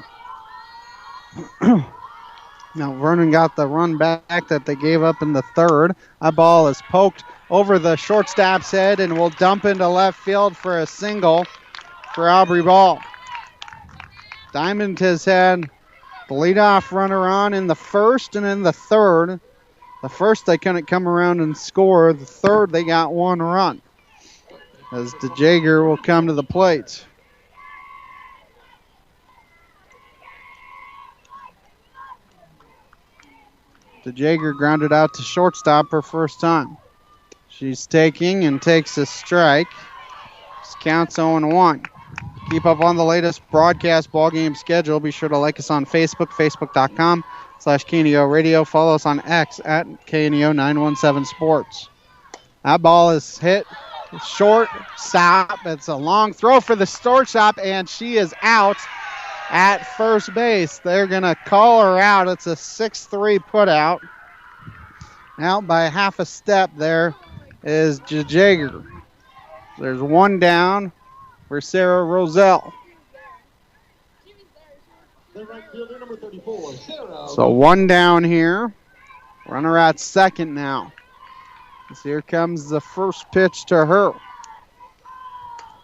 Now Vernon got the run back that they gave up in the third. That ball is poked over the shortstop's head and will dump into left field for a single for Aubrey Ball. Diamond has had the leadoff runner on in the first and in the third. The first, they couldn't come around and score. The third, they got 1 run. As DeJager will come to the plate. DeJager grounded out to shortstop her first time. She's taking and takes a strike. This counts 0-1. Keep up on the latest broadcast ballgame schedule. Be sure to like us on Facebook, facebook.com/KNEO Radio. Follow us on X at KNEO917 Sports. That ball is hit short, stop. It's a long throw for the shortstop, and she is out at first base. They're going to call her out. It's a 6-3 put out. Out by half a step there is Jager. There's 1 down for Sarah Roselle. So 1 down here. Runner at second now. As here comes the first pitch to her.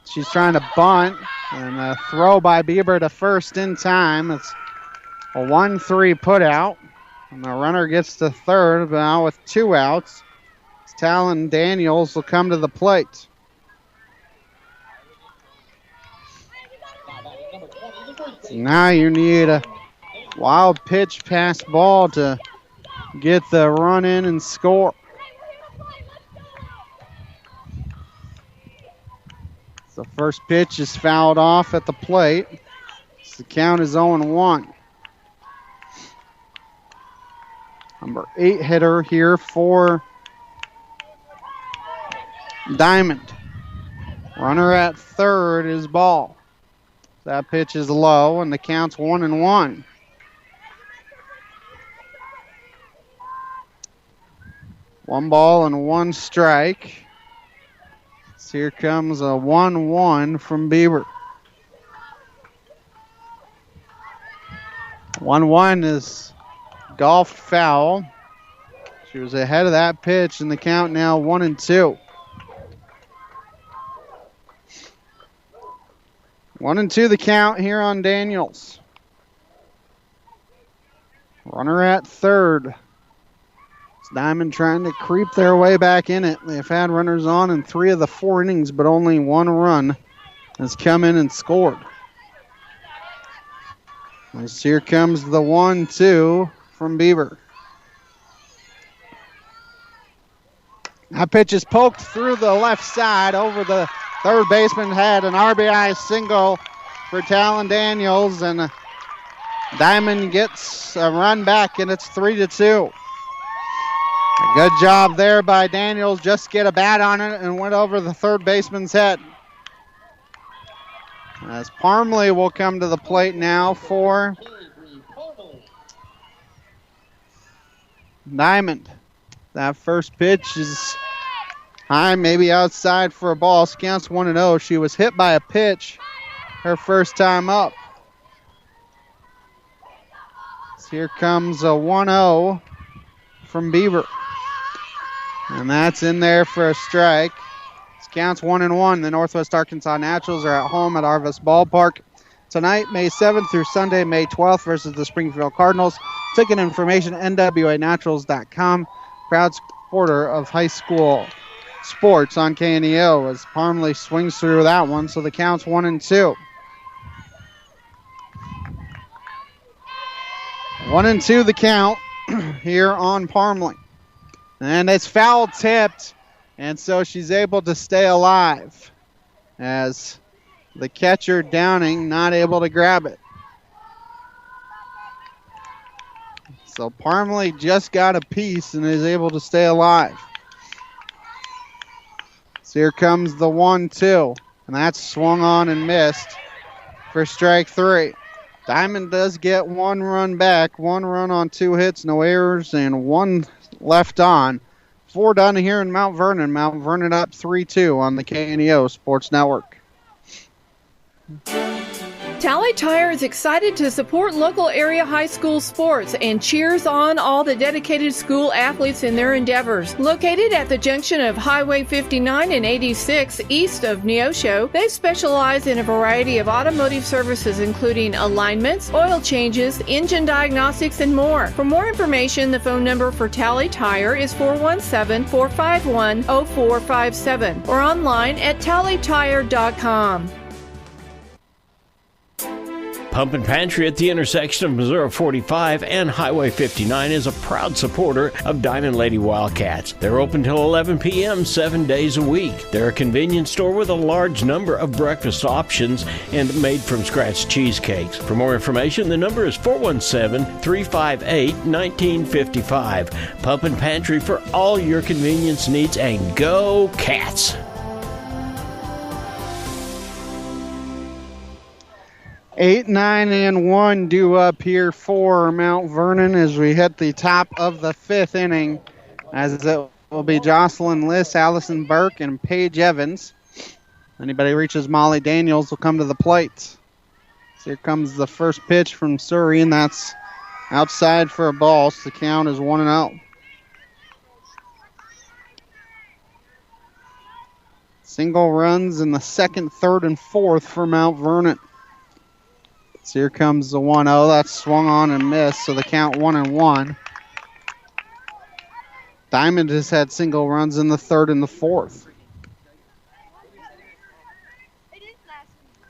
She's trying to bunt, and a throw by Bieber to first in time. It's a 1-3 put out. And the runner gets to third, but now with 2 outs. Talon Daniels will come to the plate. Now you need a wild pitch pass ball to get the run in and score. The first pitch is fouled off at the plate. So the count is 0-1. Number 8 hitter here for Diamond. Runner at third is Ball. That pitch is low, and the count's 1-1. One ball and 1 strike. So here comes a 1-1 from Bieber. 1-1 is golfed foul. She was ahead of that pitch, and the count now 1-2. 1-2 the count here on Daniels. Runner at third. Diamond trying to creep their way back in it. They've had runners on in 3 of the 4 innings, but only 1 run has come in and scored. As here comes the 1-2 from Beaver. That pitch is poked through the left side over the third baseman head. An RBI single for Talon Daniels, and Diamond gets a run back, and it's 3-2. A good job there by Daniels. Just get a bat on it and went over the third baseman's head. As Parmley will come to the plate now for Diamond. That first pitch is high, maybe outside for a ball. Counts 1-0. She was hit by a pitch her first time up. So here comes a 1-0 from Beaver. And that's in there for a strike. This counts 1-1. The Northwest Arkansas Naturals are at home at Arvis Ballpark tonight, May 7th through Sunday, May 12th versus the Springfield Cardinals. Ticket information, nwanaturals.com. Proud supporter of high school sports on KNEO as Parmley swings through that one. So the count's 1-2. 1-2 the count here on Parmley. And it's foul tipped, and so she's able to stay alive as the catcher Downing not able to grab it. So Parmley just got a piece and is able to stay alive. So here comes the 1-2, and that's swung on and missed for strike 3. Diamond does get 1 run back, 1 run on 2 hits, no errors, and 1 left on. 4 done here in Mount Vernon. Mount Vernon up 3-2 on the KNEO Sports Network. Tally Tire is excited to support local area high school sports and cheers on all the dedicated school athletes in their endeavors. Located at the junction of Highway 59 and 86 east of Neosho, they specialize in a variety of automotive services including alignments, oil changes, engine diagnostics, and more. For more information, the phone number for Tally Tire is 417-451-0457 or online at tallytire.com. Pump and Pantry at the intersection of Missouri 45 and Highway 59 is a proud supporter of Diamond Lady Wildcats. They're open till 11 p.m. 7 days a week. They're a convenience store with a large number of breakfast options and made-from-scratch cheesecakes. For more information, the number is 417-358-1955. Pump and Pantry for all your convenience needs, and go Cats! 8, 9, and 1 due up here for Mount Vernon as we hit the top of the 5th inning, as it will be Jocelyn Liss, Allison Burke, and Paige Evans. Anybody reaches Molly Daniels will come to the plate. So here comes the first pitch from Surrey, and that's outside for a ball. So the count is 1-0. Single runs in the 2nd, 3rd, and 4th for Mount Vernon. So here comes the 1-0. That's swung on and missed, so the count 1-1. Diamond has had single runs in the 3rd and the 4th.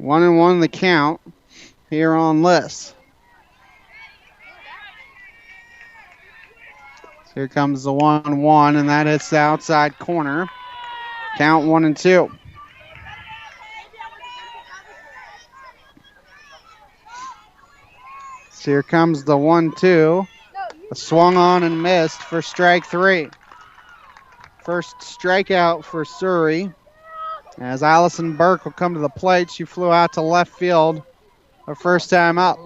1-1 the count here on Liss. So here comes the 1-1, and that hits the outside corner. Count 1-2. So here comes the 1-2. A swung on and missed for strike 3. First strikeout for Surrey. As Allison Burke will come to the plate, she flew out to left field her first time up.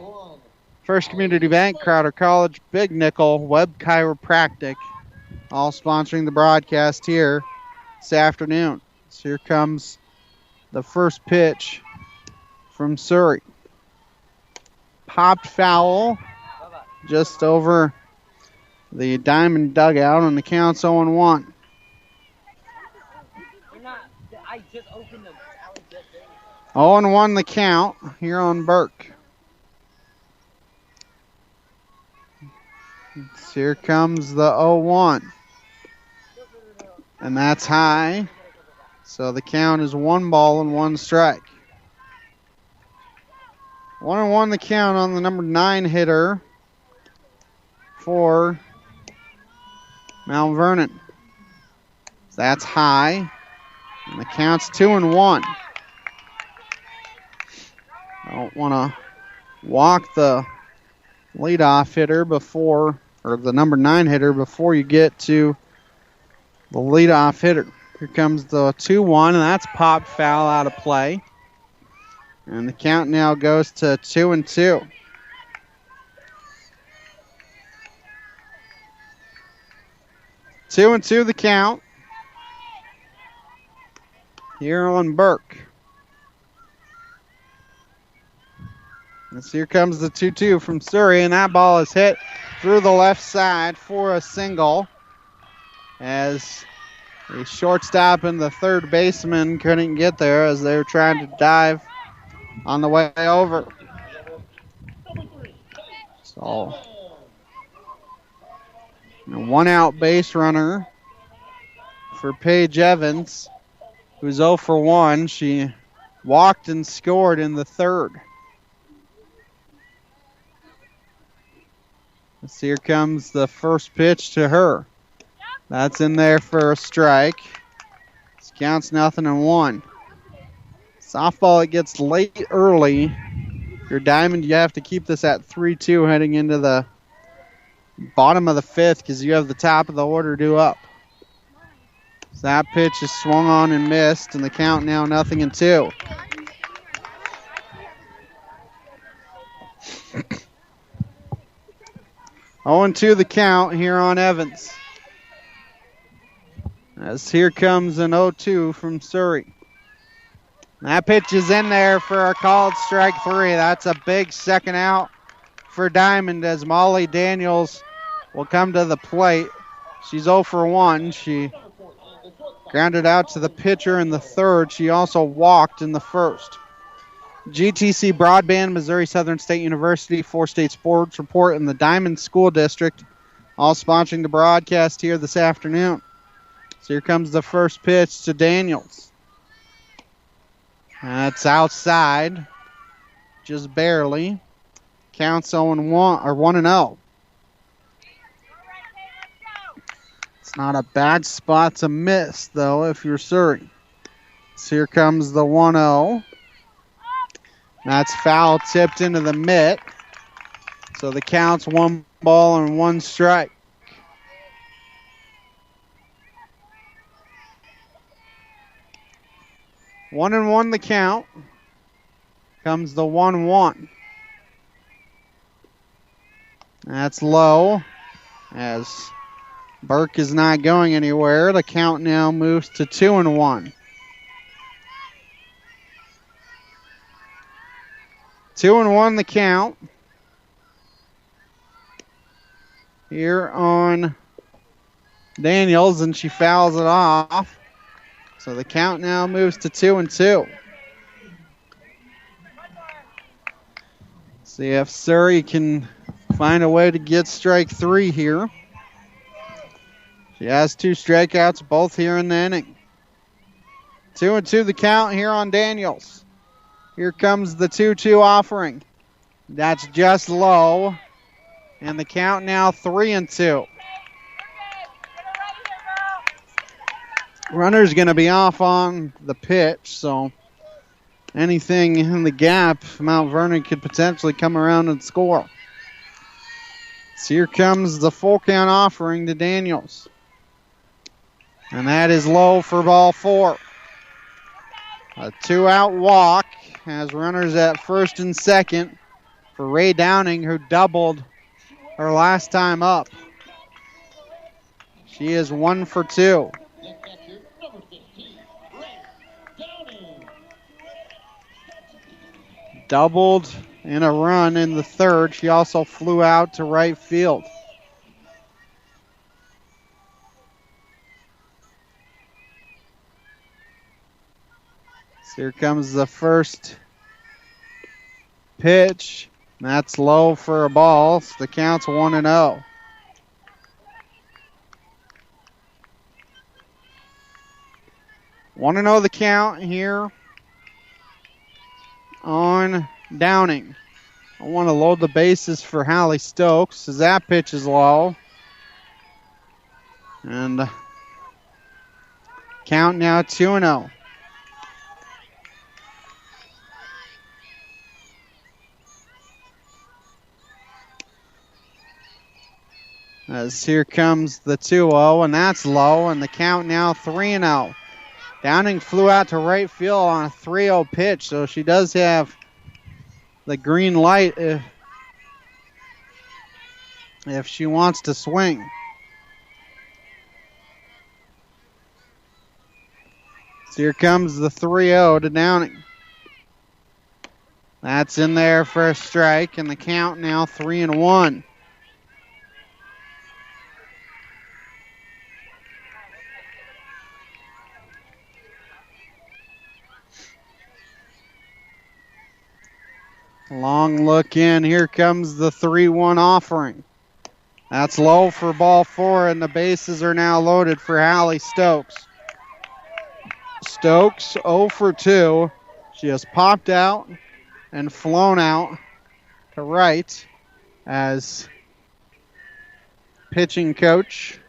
First Community Bank, Crowder College, Big Nickel, Webb Chiropractic, all sponsoring the broadcast here this afternoon. So here comes the first pitch from Surrey. Popped foul just over the Diamond dugout, and the count's 0-1. 0-1 the count here on Burke. So here comes the 0-1. And that's high. So the count is 1 ball and 1 strike. 1-1 the count on the number 9 hitter for Mount Vernon. That's high. And the count's 2-1. I don't want to walk the leadoff hitter before, or the number 9 hitter before you get to the leadoff hitter. Here comes the 2-1, and that's popped foul out of play. And the count now goes to 2-2. Two and two the count here on Burke. And so here comes the 2-2 from Surrey, and that ball is hit through the left side for a single, as the shortstop and the third baseman couldn't get there as they were trying to dive on the way over. So, a 1-out base runner for Paige Evans, who's 0 for 1. She walked and scored in the third. So here comes the first pitch to her. That's in there for a strike. This counts 0-1. Softball, it gets late early. If you're Diamond, you have to keep this at 3-2 heading into the bottom of the 5th because you have the top of the order due up. So that pitch is swung on and missed, and the count now 0-2. Oh, 2 the count here on Evans. As here comes an 0-2 from Surrey. That pitch is in there for a called strike 3. That's a big second out for Diamond as Molly Daniels will come to the plate. She's 0 for 1. She grounded out to the pitcher in the third. She also walked in the first. GTC Broadband, Missouri Southern State University, 4-State Sports Report, and the Diamond School District, all sponsoring the broadcast here this afternoon. So here comes the first pitch to Daniels. That's outside, just barely. Counts 0-1 or 1-0. It's not a bad spot to miss, though, if you're Surrey. So here comes the 1-0. That's foul tipped into the mitt. So the count's 1 ball and 1 strike. One and 1 the count. Comes the 1-1. That's low as Burke is not going anywhere. The count now moves to 2-1. 2-1 the count here on Daniels, and she fouls it off. So the count now moves to 2-2. See if Surrey can find a way to get strike 3 here. She has 2 strikeouts, both here in the inning. 2-2 the count here on Daniels. Here comes the 2-2 offering. That's just low. And the count now 3-2. Runner's going to be off on the pitch, so anything in the gap, Mount Vernon could potentially come around and score. So here comes the full count offering to Daniels. And that is low for ball 4. A 2-out walk has runners at first and second for Ray Downing, who doubled her last time up. She is 1 for 2. Doubled in a run in the third. She also flew out to right field. So here comes the first pitch. That's low for a ball. So the count's 1-0. 1-0 the count here on Downing. I want to load the bases for Hallie Stokes as that pitch is low. And count now 2-0. As here comes the 2-0, and that's low, and the count now 3-0. Downing flew out to right field on a 3-0 pitch, so she does have the green light if she wants to swing. So here comes the 3-0 to Downing. That's in there for a strike, and the count now 3-1. Long look in. Here comes the 3-1 offering. That's low for ball 4, and the bases are now loaded for Hallie Stokes. Stokes 0 for 2. She has popped out and flown out to right as pitching coach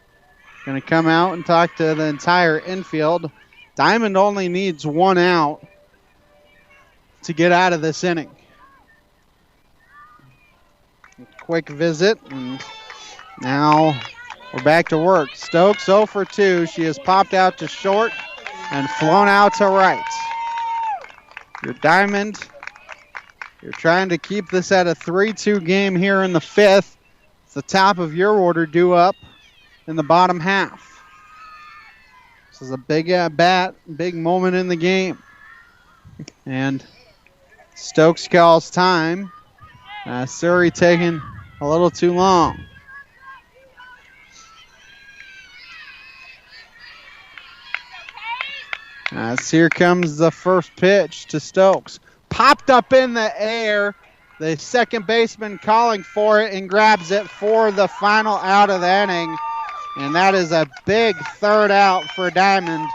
going to come out and talk to the entire infield. Diamond only needs 1 out to get out of this inning. Quick visit, and now we're back to work. Stokes 0 for 2. She has popped out to short and flown out to right. Your Diamond, you're trying to keep this at a 3-2 game here in the 5th. It's the top of your order due up in the bottom half. This is a big at-bat, big moment in the game. And Stokes calls time. Surrey taking a little too long. As here comes the first pitch to Stokes. Popped up in the air. The second baseman calling for it and grabs it for the final out of the inning. And that is a big third out for Diamond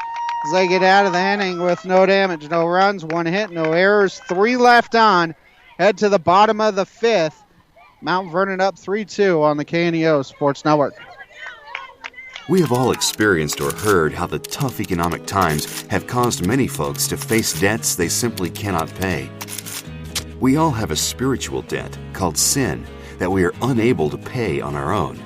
as they get out of the inning with no damage, no runs, 1 hit, no errors, 3 left on. Head to the bottom of the 5th. Mount Vernon up 3-2 on the KNEO Sports Network. We have all experienced or heard how the tough economic times have caused many folks to face debts they simply cannot pay. We all have a spiritual debt called sin that we are unable to pay on our own.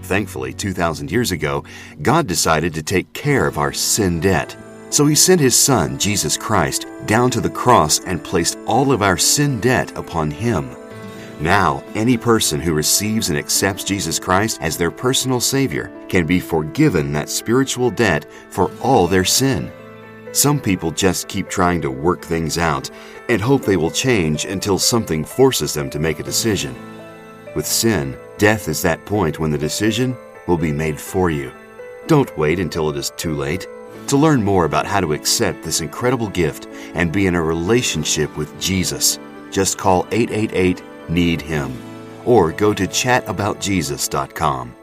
Thankfully, 2,000 years ago, God decided to take care of our sin debt. So He sent His Son, Jesus Christ, down to the cross and placed all of our sin debt upon Him. Now, any person who receives and accepts Jesus Christ as their personal Savior can be forgiven that spiritual debt for all their sin. Some people just keep trying to work things out and hope they will change until something forces them to make a decision. With sin, death is that point when the decision will be made for you. Don't wait until it is too late. To learn more about how to accept this incredible gift and be in a relationship with Jesus, just call 888-NEED-HIM or go to chataboutjesus.com.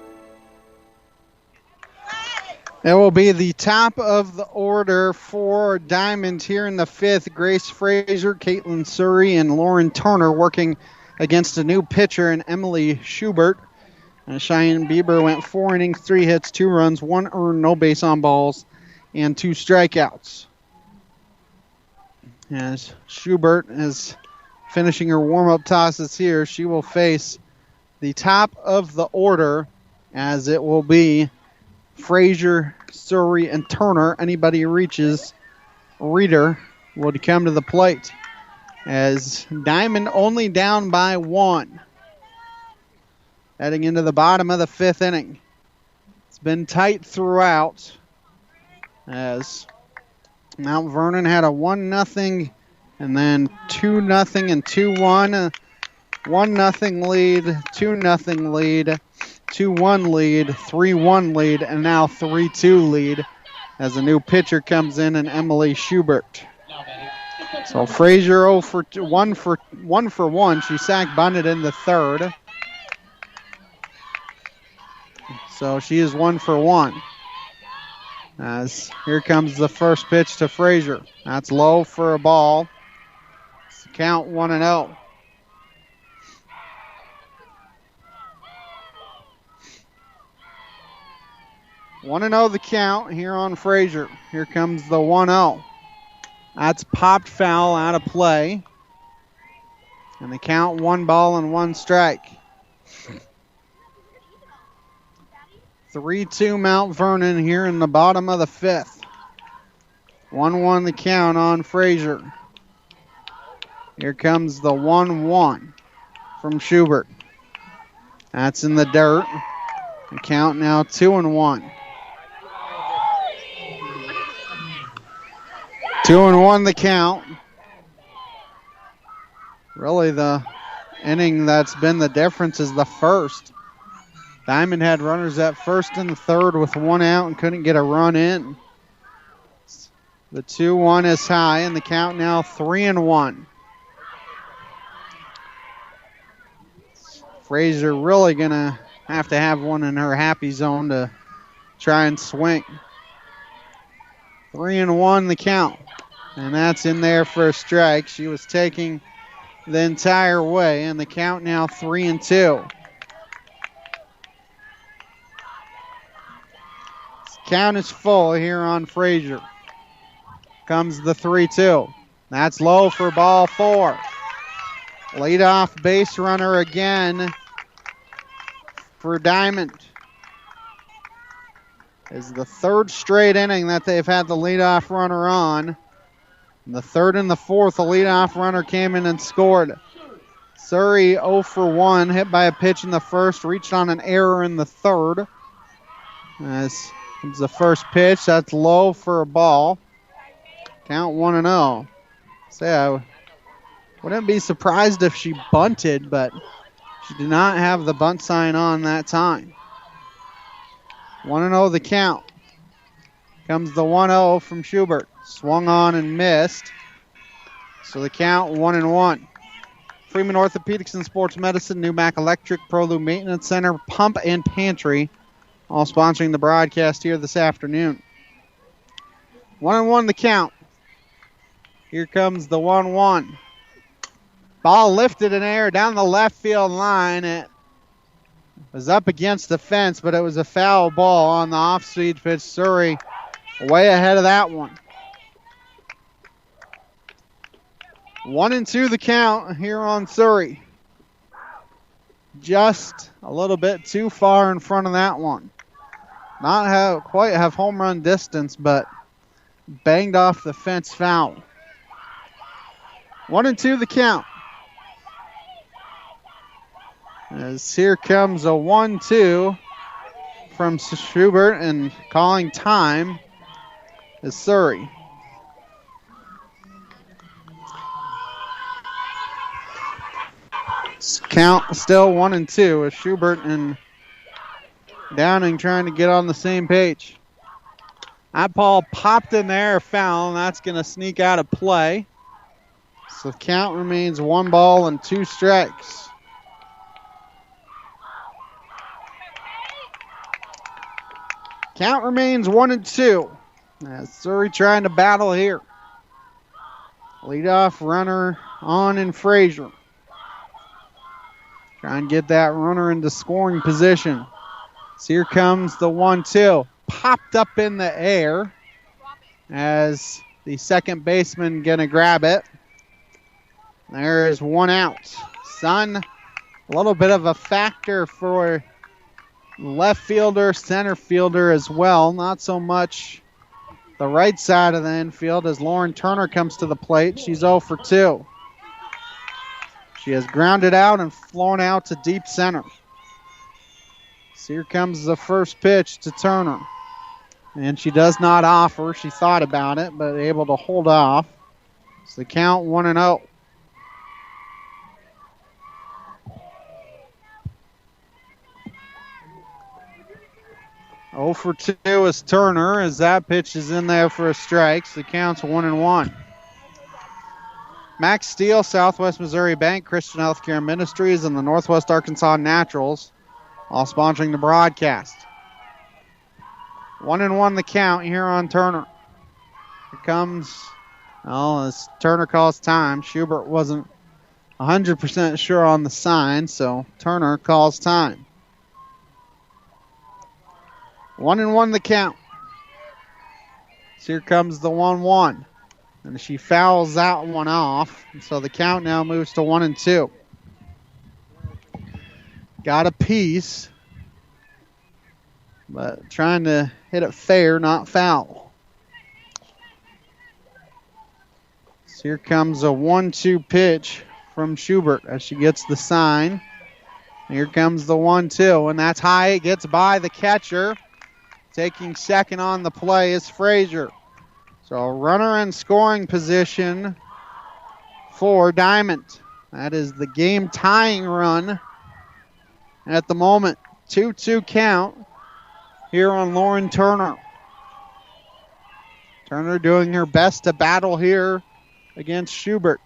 It will be the top of the order for Diamond here in the 5th. Grace Frazier, Caitlin Surrey, and Lauren Turner working against a new pitcher in Emily Schubert. Cheyenne Bieber went 4 innings, 3 hits, 2 runs, 1 earned, no base on balls, and 2 strikeouts. As Schubert is finishing her warm-up tosses here, she will face the top of the order, as it will be Frazier, Surrey, and Turner. Anybody who reaches Reeder will come to the plate, as Diamond only down by 1. Heading into the bottom of the 5th inning. It's been tight throughout, as Mount Vernon had a 1-0 and then 2-0 and 2-1. 1-0 lead, 2-0 lead, 2-1 lead, 3-1 lead, and now 3-2 lead as a new pitcher comes in, and Emily Schubert. So Frazier 1 for 1. She sack bunted in the 3rd. So she is 1 for 1. As here comes the first pitch to Frazier. That's low for a ball. It's count 1-0. One and 0 the count here on Frazier. Here comes the 1-0. That's popped foul out of play. And the count 1 ball and 1 strike. 3-2 Mount Vernon here in the bottom of the 5th. 1-1 the count on Frazier. Here comes the 1-1 from Schubert. That's in the dirt. The count now 2-1. 2-1 the count. Really the inning that's been the difference is the first. Diamond had runners at first and the third with 1 out and couldn't get a run in. The 2-1 is high and the count now 3-1. Frazier really gonna have to have one in her happy zone to try and swing. 3-1 the count. And that's in there for a strike. She was taking the entire way, and the count now 3-2. Count is full here on Frazier. Comes the 3-2. That's low for ball 4. Leadoff base runner again for Diamond. Is the third straight inning that they've had the leadoff runner on. In the third and the fourth, the leadoff runner came in and scored. Surrey 0 for 1, hit by a pitch in the first, reached on an error in the third. As comes the first pitch, that's low for a ball. Count 1-0. So I wouldn't be surprised if she bunted, but she did not have the bunt sign on that time. 1-0 the count. Comes the 1-0 from Schubert. Swung on and missed. So the count 1-1. Freeman Orthopedics and Sports Medicine, Newmac Electric, ProLu Maintenance Center, Pump and Pantry, all sponsoring the broadcast here this afternoon. 1-1 the count. Here comes the 1-1. Ball lifted in air down the left field line. It was up against the fence, but it was a foul ball on the off-speed pitch. Surrey way ahead of that one. 1-2 the count here on Surrey. Just a little bit too far in front of that one. Not quite have home run distance, but banged off the fence foul. 1-2 the count. As here comes a 1-2 from Schubert, and calling time is Surrey. Count still 1-2 with Schubert and Downing trying to get on the same page. That ball popped in there, foul, and that's going to sneak out of play. So the count remains 1 ball and 2 strikes. Count remains 1-2. As Surrey trying to battle here. Leadoff runner on in Frazier. Try and get that runner into scoring position. So here comes the 1-2. Popped up in the air as the second baseman going to grab it. There is 1 out. Sun, a little bit of a factor for left fielder, center fielder as well. Not so much the right side of the infield as Lauren Turner comes to the plate. She's 0 for 2. She has grounded out and flown out to deep center. So here comes the first pitch to Turner. And she does not offer. She thought about it, but able to hold off. So the count 1-0. Oh for 2 is Turner as that pitch is in there for a strike. So the count's 1-1. Max Steel, Southwest Missouri Bank, Christian Healthcare Ministries, and the Northwest Arkansas Naturals, all sponsoring the broadcast. 1-1 the count here on Turner. Here comes, as Turner calls time. Schubert wasn't 100% sure on the sign, so Turner calls time. 1-1 the count. So here comes the 1-1. And she fouls that one off. And so the count now moves to 1-2. Got a piece, but trying to hit it fair, not foul. So here comes a 1-2 pitch from Schubert as she gets the sign. Here comes the 1-2, and that's high. It gets by the catcher. Taking second on the play is Frazier. So a runner in scoring position for Diamond. That is the game tying run at the moment. 2-2 count here on Lauren Turner. Turner doing her best to battle here against Schubert.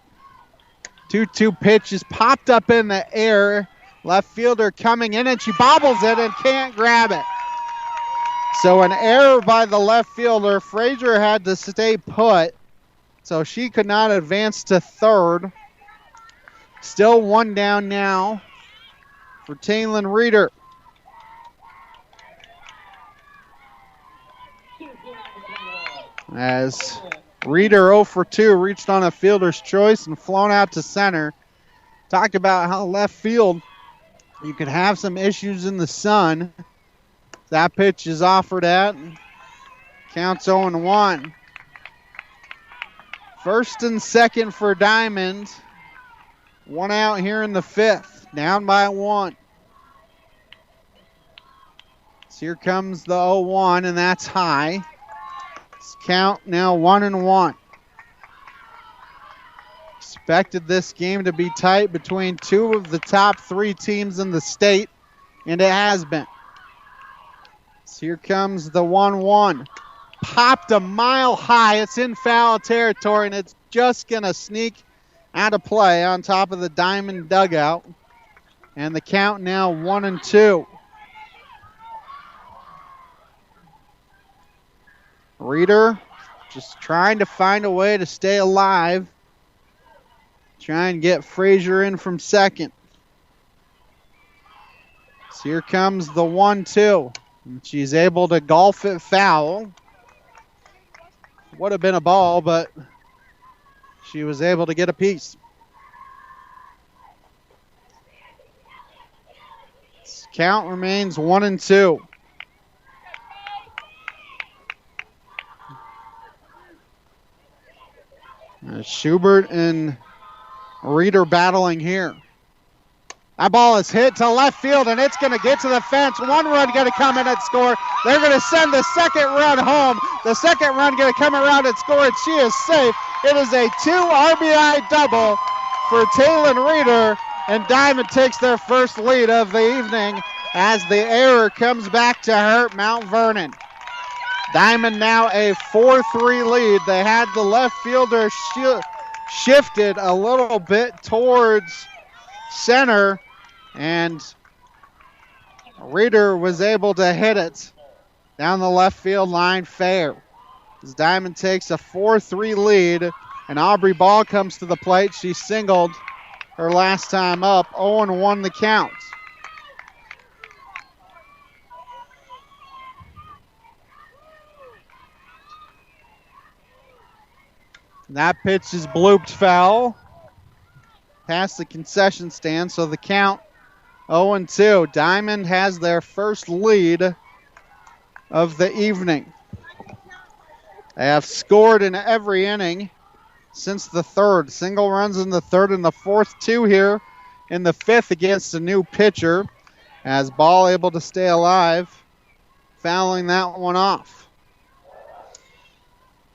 2-2 pitch is popped up in the air. Left fielder coming in, and she bobbles it and can't grab it. So an error by the left fielder. Frazier had to stay put, so she could not advance to third. Still one down now for Taylin Reeder. As Reeder 0 for 2 reached on a fielder's choice and flown out to center. Talked about how left field, you could have some issues in the sun. That pitch is offered at. Counts 0-1. First and second for Diamond. One out here in the fifth. Down by 1. So here comes the 0-1, and that's high. Count now 1-1. Expected this game to be tight between two of the top 3 teams in the state, and it has been. So here comes the 1-1. Popped a mile high. It's in foul territory, and it's just going to sneak out of play on top of the Diamond dugout. And the count now 1-2. Reeder just trying to find a way to stay alive. Try and get Frazier in from second. So here comes the 1-2. She's able to golf it foul. Would have been a ball, but she was able to get a piece. This count remains 1-2. Schubert and Reeder battling here. That ball is hit to left field, and it's going to get to the fence. One run going to come in and score. They're going to send the second run home. The second run going to come around and score, and she is safe. It is a 2 RBI double for Taylin Reeder, and Diamond takes their first lead of the evening as the error comes back to hurt Mount Vernon. Diamond now a 4-3 lead. They had the left fielder shifted a little bit towards center, and Reeder was able to hit it down the left field line fair. As Diamond takes a 4-3 lead, and Aubrey Ball comes to the plate. She singled her last time up. 0-1 the count. That pitch is blooped foul past the concession stand, so the count 0-2. Diamond has their first lead of the evening. They have scored in every inning since the third. Single runs in the third and the fourth, 2 here in the fifth against a new pitcher. As Ball able to stay alive, fouling that one off.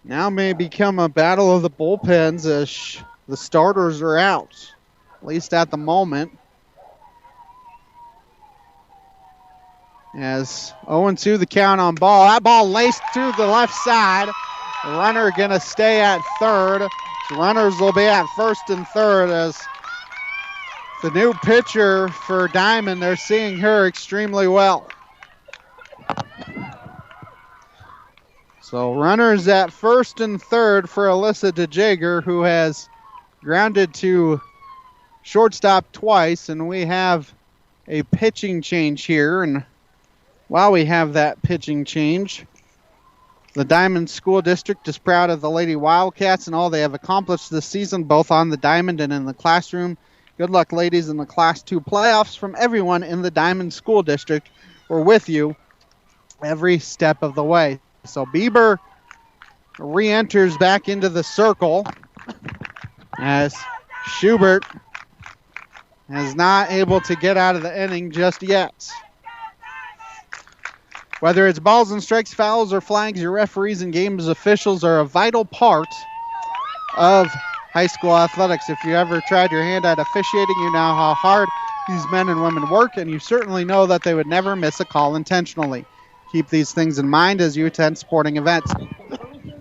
Now may become a battle of the bullpens as the starters are out, at least at the moment. As 0-2 the count on Ball. That ball laced through the left side. The runner going to stay at third. So runners will be at first and third as the new pitcher for Diamond, they're seeing her extremely well. So runners at first and third for Alyssa DeJager, who has grounded to shortstop twice, and we have a pitching change here. And while we have that pitching change, the Diamond School District is proud of the Lady Wildcats and all they have accomplished this season, both on the diamond and in the classroom. Good luck, ladies, in the Class 2 playoffs. From everyone in the Diamond School District, we're with you every step of the way. So Bieber re-enters back into the circle as Schubert is not able to get out of the inning just yet. Whether it's balls and strikes, fouls, or flags, your referees and games officials are a vital part of high school athletics. If you ever tried your hand at officiating, you know how hard these men and women work, and you certainly know that they would never miss a call intentionally. Keep these things in mind as you attend sporting events.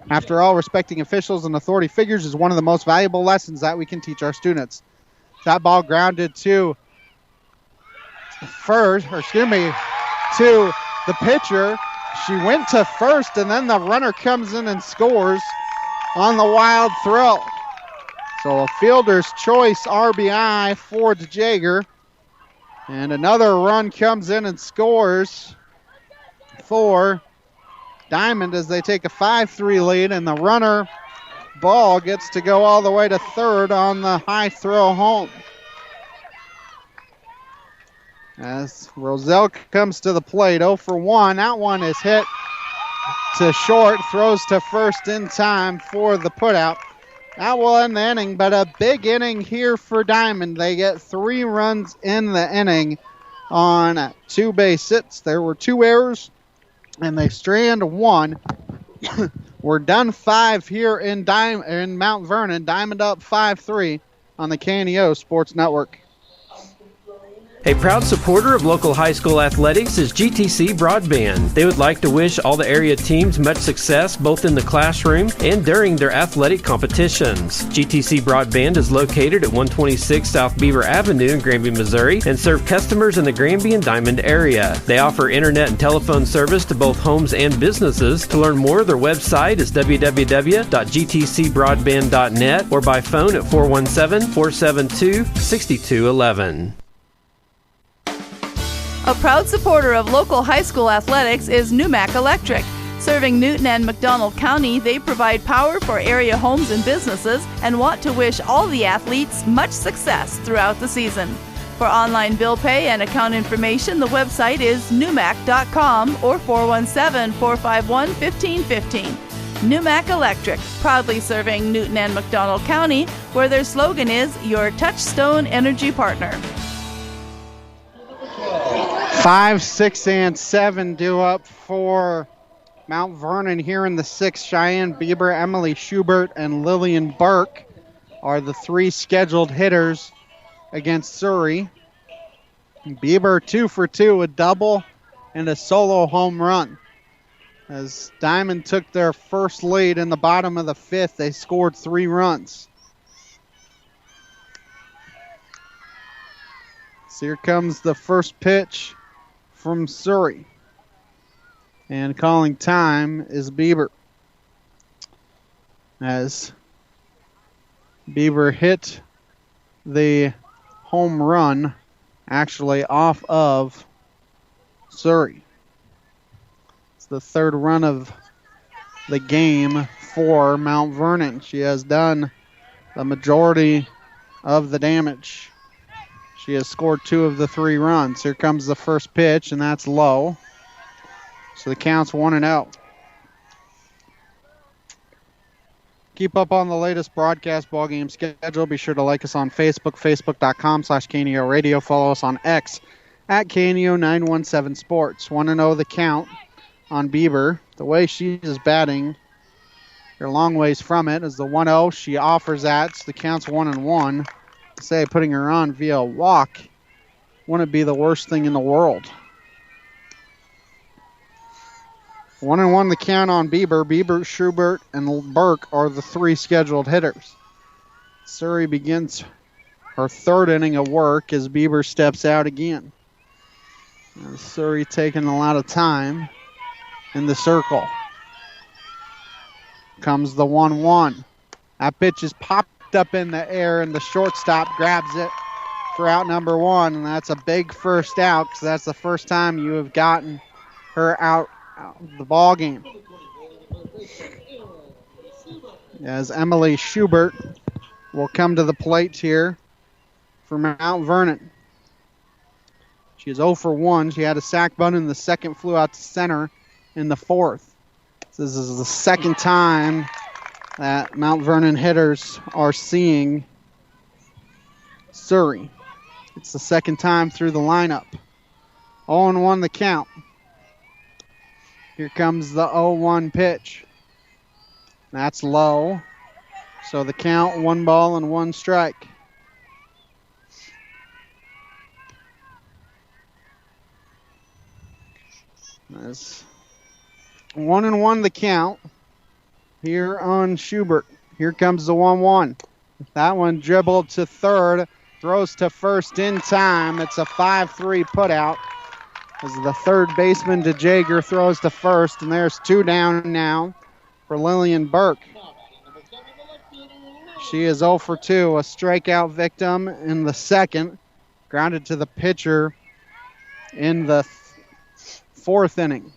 After all, respecting officials and authority figures is one of the most valuable lessons that we can teach our students. That ball grounded to the pitcher. She went to first, and then the runner comes in and scores on the wild throw. So a fielder's choice RBI for DeJager. And another run comes in and scores for Diamond as they take a 5-3 lead, and the runner ball gets to go all the way to third on the high throw home. As Roselle comes to the plate, 0 for 1. That one is hit to short, throws to first in time for the putout. That will end the inning, but a big inning here for Diamond. They get 3 runs in the inning on 2 base hits. There were 2 errors, and they strand 1. We're done 5 here in Mount Vernon. Diamond up 5-3 on the KNEO Sports Network. A proud supporter of local high school athletics is GTC Broadband. They would like to wish all the area teams much success both in the classroom and during their athletic competitions. GTC Broadband is located at 126 South Beaver Avenue in Granby, Missouri, and serve customers in the Granby and Diamond area. They offer internet and telephone service to both homes and businesses. To learn more, their website is www.gtcbroadband.net or by phone at 417-472-6211. A proud supporter of local high school athletics is Numac Electric. Serving Newton and McDonald County, they provide power for area homes and businesses and want to wish all the athletes much success throughout the season. For online bill pay and account information, the website is numac.com or 417-451-1515. Numac Electric, proudly serving Newton and McDonald County, where their slogan is your touchstone energy partner. 5, 6, and 7 due up for Mount Vernon here in the 6th. Cheyenne Bieber, Emily Schubert, and Lillian Burke are the 3 scheduled hitters against Surrey. Bieber 2 for 2, a double and a solo home run. As Diamond took their first lead in the bottom of the 5th, they scored 3 runs. So here comes the first pitch from Surrey. And calling time is Bieber. As Bieber hit the home run actually off of Surrey. It's the 3rd run of the game for Mount Vernon. She has done the majority of the damage. She has scored 2 of the 3 runs. Here comes the first pitch, and that's low. So the count's 1-0. Keep up on the latest broadcast ball game schedule. Be sure to like us on Facebook, facebook.com/KNEO Radio. Follow us on X at KNEO917 Sports. Want to know the count on Bieber? The way she is batting, you're a long ways from it, is the 1-0. She offers that, so the count's 1-1. Say putting her on via walk wouldn't be the worst thing in the world. 1-1 the count on Bieber. Bieber, Schubert, and Burke are the 3 scheduled hitters. Surrey begins her 3rd inning of work as Bieber steps out again. Surrey taking a lot of time in the circle. Comes the 1-1. That pitch is popped up in the air, and the shortstop grabs it for out number 1, and that's a big first out because that's the first time you have gotten her out of the ball game. As Emily Schubert will come to the plate here for Mount Vernon. She is 0 for 1. She had a sac bunt in the second, flew out to center in the fourth. This is the second time that Mount Vernon hitters are seeing Surrey. It's the second time through the lineup. 0-1 the count. Here comes the 0-1 pitch. That's low. So the count, 1 ball and 1 strike. That's 1-1 the count here on Schubert. Here comes the 1-1. That one dribbled to third, throws to first in time. It's a 5-3 putout as the third baseman DeJager throws to first, and there's 2 down now for Lillian Burke. She is 0 for 2, a strikeout victim in the second, grounded to the pitcher in the fourth inning.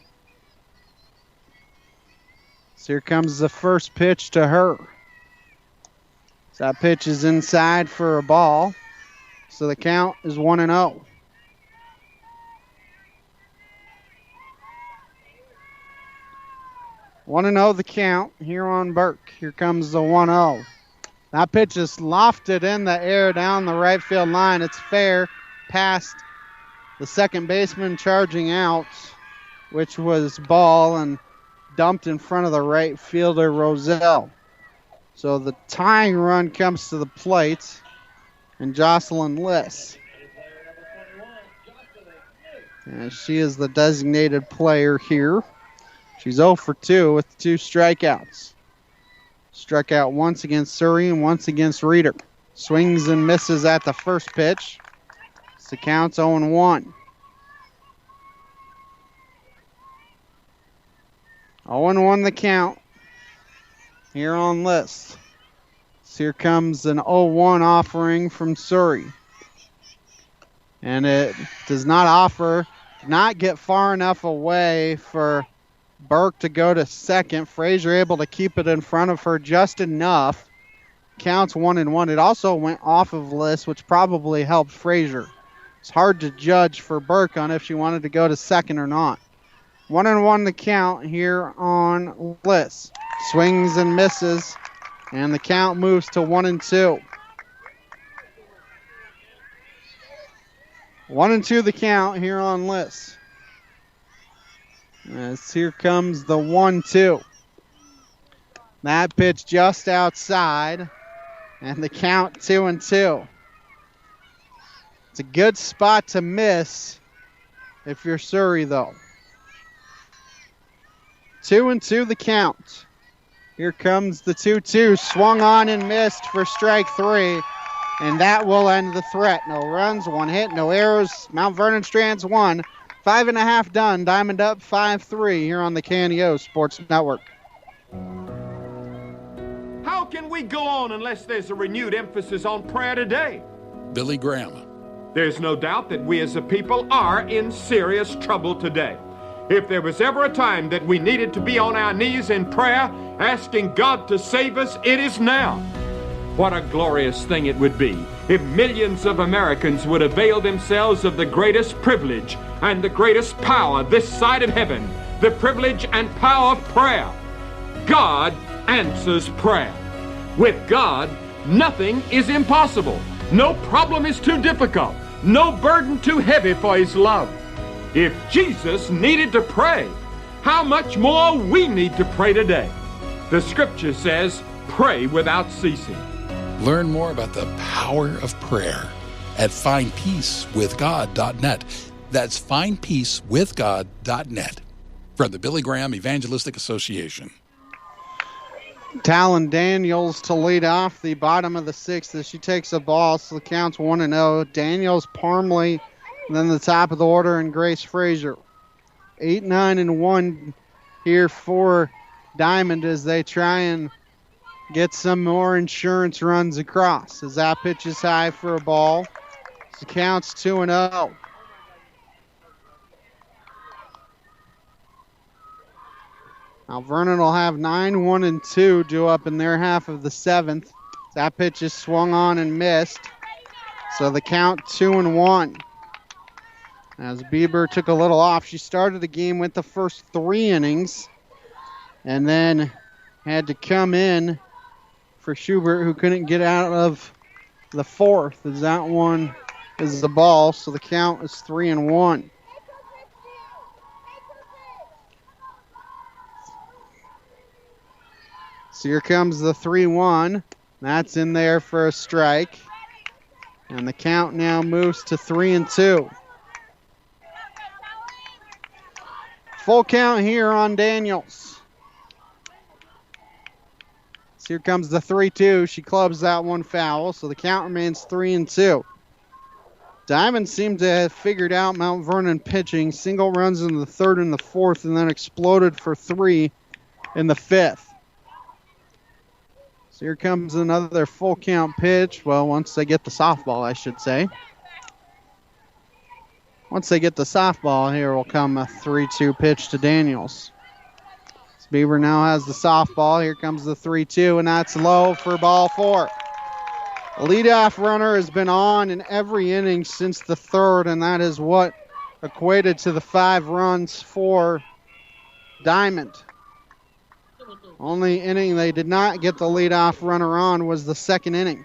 So here comes the first pitch to her. So that pitch is inside for a ball. So the count is 1-0. The count here on Burke. Here comes the 1-0. That pitch is lofted in the air down the right field line. It's fair past the second baseman charging out, which was ball, and dumped in front of the right fielder, Roselle. So the tying run comes to the plate, and Jocelyn Liss. And she is the designated player here. She's 0 for 2 with 2 strikeouts. Struck out once against Surrey and once against Reeder. Swings and misses at the first pitch. So count's 0-1. 0-1 the count here on Liss. So here comes an 0-1 offering from Surrey. And it does not get far enough away for Burke to go to second. Frazier able to keep it in front of her just enough. Counts 1-1. It also went off of Liss, which probably helped Frazier. It's hard to judge for Burke on if she wanted to go to second or not. 1-1 the count here on Liss. Swings and misses, and the count moves to 1-2. 1-2 the count here on Liss. As here comes the 1-2. That pitch just outside, and the count 2-2. It's a good spot to miss if you're Surrey, though. 2-2 the count. Here comes the 2-2. Swung on and missed for strike 3, and that will end the threat. No runs, 1 hit, no errors. Mount Vernon strands 1. 5.5 done. Diamond up 5-3 here on the KNEO Sports Network. How can we go on unless there's a renewed emphasis on prayer today? Billy Graham. There's no doubt that we as a people are in serious trouble today. If there was ever a time that we needed to be on our knees in prayer, asking God to save us, it is now. What a glorious thing it would be if millions of Americans would avail themselves of the greatest privilege and the greatest power this side of heaven, the privilege and power of prayer. God answers prayer. With God, nothing is impossible. No problem is too difficult. No burden too heavy for His love. If Jesus needed to pray, how much more we need to pray today. The scripture says, pray without ceasing. Learn more about the power of prayer at findpeacewithgod.net. That's findpeacewithgod.net. From the Billy Graham Evangelistic Association. Talon Daniels to lead off the bottom of the 6th as she takes a ball, so the count's 1-0. Daniels, Parmley, and then the top of the order, and Grace Frazier. 8, 9, and 1 here for Diamond as they try and get some more insurance runs across. As that pitch is high for a ball. The count's 2-0. Now Vernon will have 9-1-2 due up in their half of the seventh. That pitch is swung on and missed. So the count 2-1. As Bieber took a little off, she started the game with the first 3 innings and then had to come in for Schubert, who couldn't get out of the fourth, as that one is the ball. So the count is 3-1. So here comes the 3-1. That's in there for a strike. And the count now moves to 3-2. Full count here on Daniels. So here comes the 3-2. She clubs that one foul, so the count remains 3-2. Diamond seemed to have figured out Mount Vernon pitching. Single runs in the third and the fourth, and then exploded for 3 in the fifth. So here comes another full count pitch. Well, once they get the softball, I should say. Once they get the softball, here will come a 3-2 pitch to Daniels. So Beaver now has the softball. Here comes the 3-2, and that's low for ball 4. The leadoff runner has been on in every inning since the third, and that is what equated to the 5 runs for Diamond. Only inning they did not get the leadoff runner on was the second inning.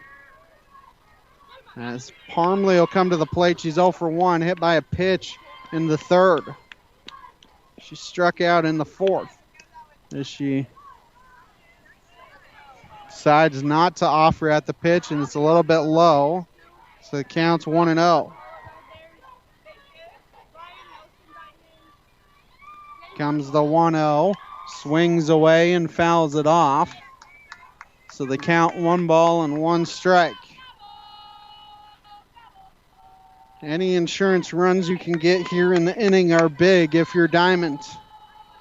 As Parmley will come to the plate, she's 0 for 1, hit by a pitch in the third. She struck out in the fourth as she decides not to offer at the pitch, and it's a little bit low, so the count's 1-0. Comes the 1-0. Swings away and fouls it off. So the count 1 ball and 1 strike. Any insurance runs you can get here in the inning are big if you're Diamond.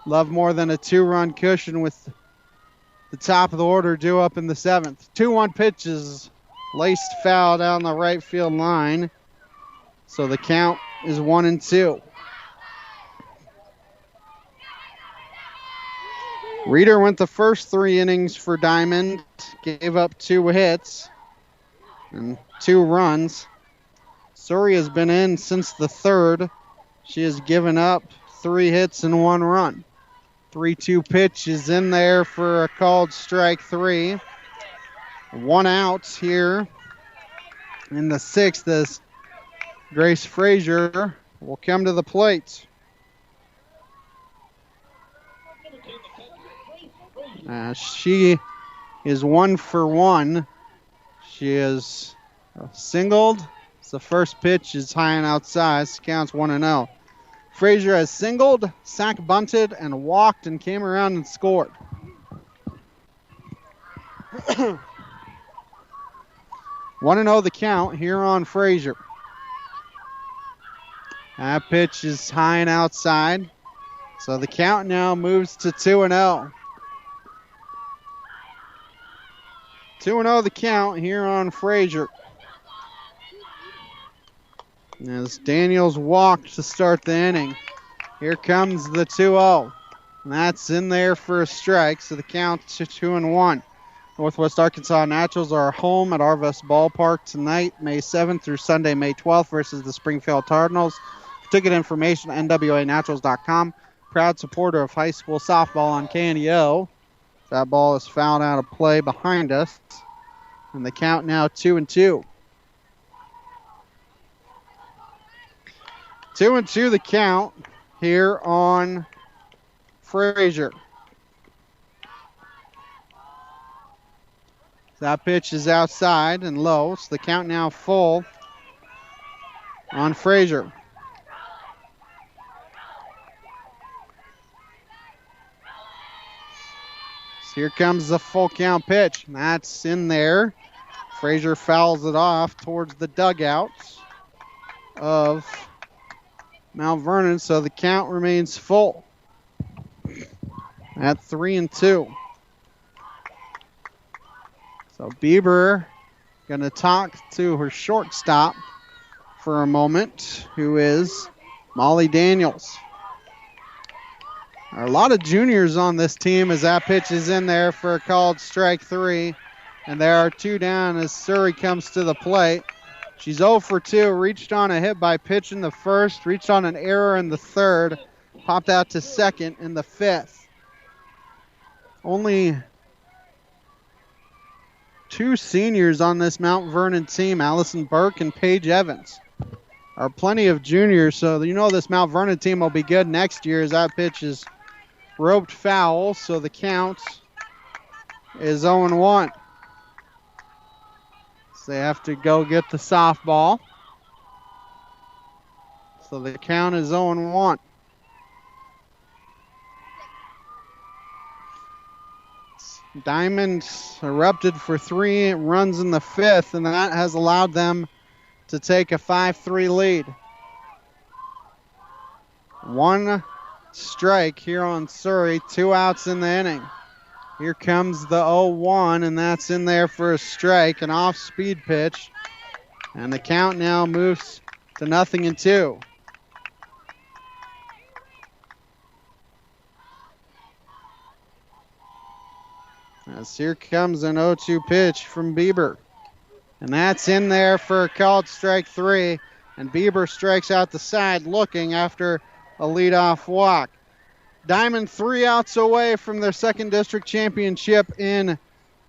Love more than a 2-run cushion with the top of the order due up in the seventh. 2-1 pitches, laced foul down the right field line. So the count is 1-2. Reeder went the first 3 innings for Diamond, gave up 2 hits and 2 runs. Surrey has been in since the third. She has given up 3 hits and 1 run. 3-2 pitch is in there for a called strike 3. 1 out here in the sixth as Grace Frazier will come to the plate. She is 1 for 1. She is singled. The first pitch is high and outside. Counts 1-0. Frazier has singled, sack bunted, and walked and came around and scored. One and 0 the count here on Frazier. That pitch is high and outside. So the count now moves to 2-0. 2-0 the count here on Frazier. As Daniels walked to start the inning. Here comes the 2-0. And that's in there for a strike, so the count to 2-1. Northwest Arkansas Naturals are home at Arvest Ballpark tonight, May 7th through Sunday, May 12th versus the Springfield Cardinals. For ticket information, nwanaturals.com. Proud supporter of high school softball on KNEO. That ball is fouled out of play behind us. And the count now 2-2. 2-2 the count here on Frazier. That pitch is outside and low, so the count now full on Frazier. So here comes the full count pitch. That's in there. Frazier fouls it off towards the dugout of Mount Vernon, so the count remains full. at 3-2. So Bieber going to talk to her shortstop for a moment, who is Molly Daniels. There are a lot of juniors on this team as that pitch is in there for a called strike 3. And there are 2 down as Surrey comes to the plate. She's 0 for 2, reached on a hit by pitch in the first, reached on an error in the third, popped out to second in the fifth. Only 2 seniors on this Mount Vernon team, Allison Burke and Paige Evans. There are plenty of juniors, so you know this Mount Vernon team will be good next year as that pitch is roped foul, so the count is 0-1. So they have to go get the softball. So the count is 0-1. Diamond erupted for 3 runs in the fifth, and that has allowed them to take a 5-3 lead. 1 strike here on Surrey, 2 outs in the inning. Here comes the 0-1, and that's in there for a strike, an off-speed pitch. And the count now moves to 0-2. As here comes an 0-2 pitch from Bieber. And that's in there for a called strike 3. And Bieber strikes out the side looking after a leadoff walk. Diamond 3 outs away from their second district championship in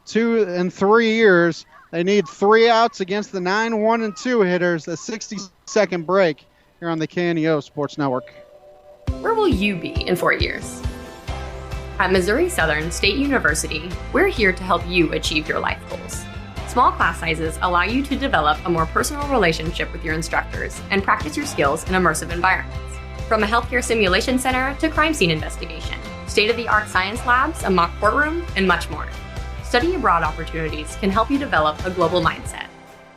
2 and 3 years. They need 3 outs against the 9-1-2 hitters. A 60-second break here on the KNEO Sports Network. Where will you be in 4 years? At Missouri Southern State University, we're here to help you achieve your life goals. Small class sizes allow you to develop a more personal relationship with your instructors and practice your skills in immersive environments. From a healthcare simulation center to crime scene investigation, state-of-the-art science labs, a mock courtroom, and much more. Study abroad opportunities can help you develop a global mindset.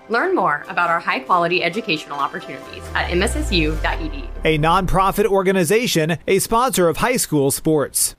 Learn more about our high-quality educational opportunities at mssu.edu. A nonprofit organization, a sponsor of high school sports.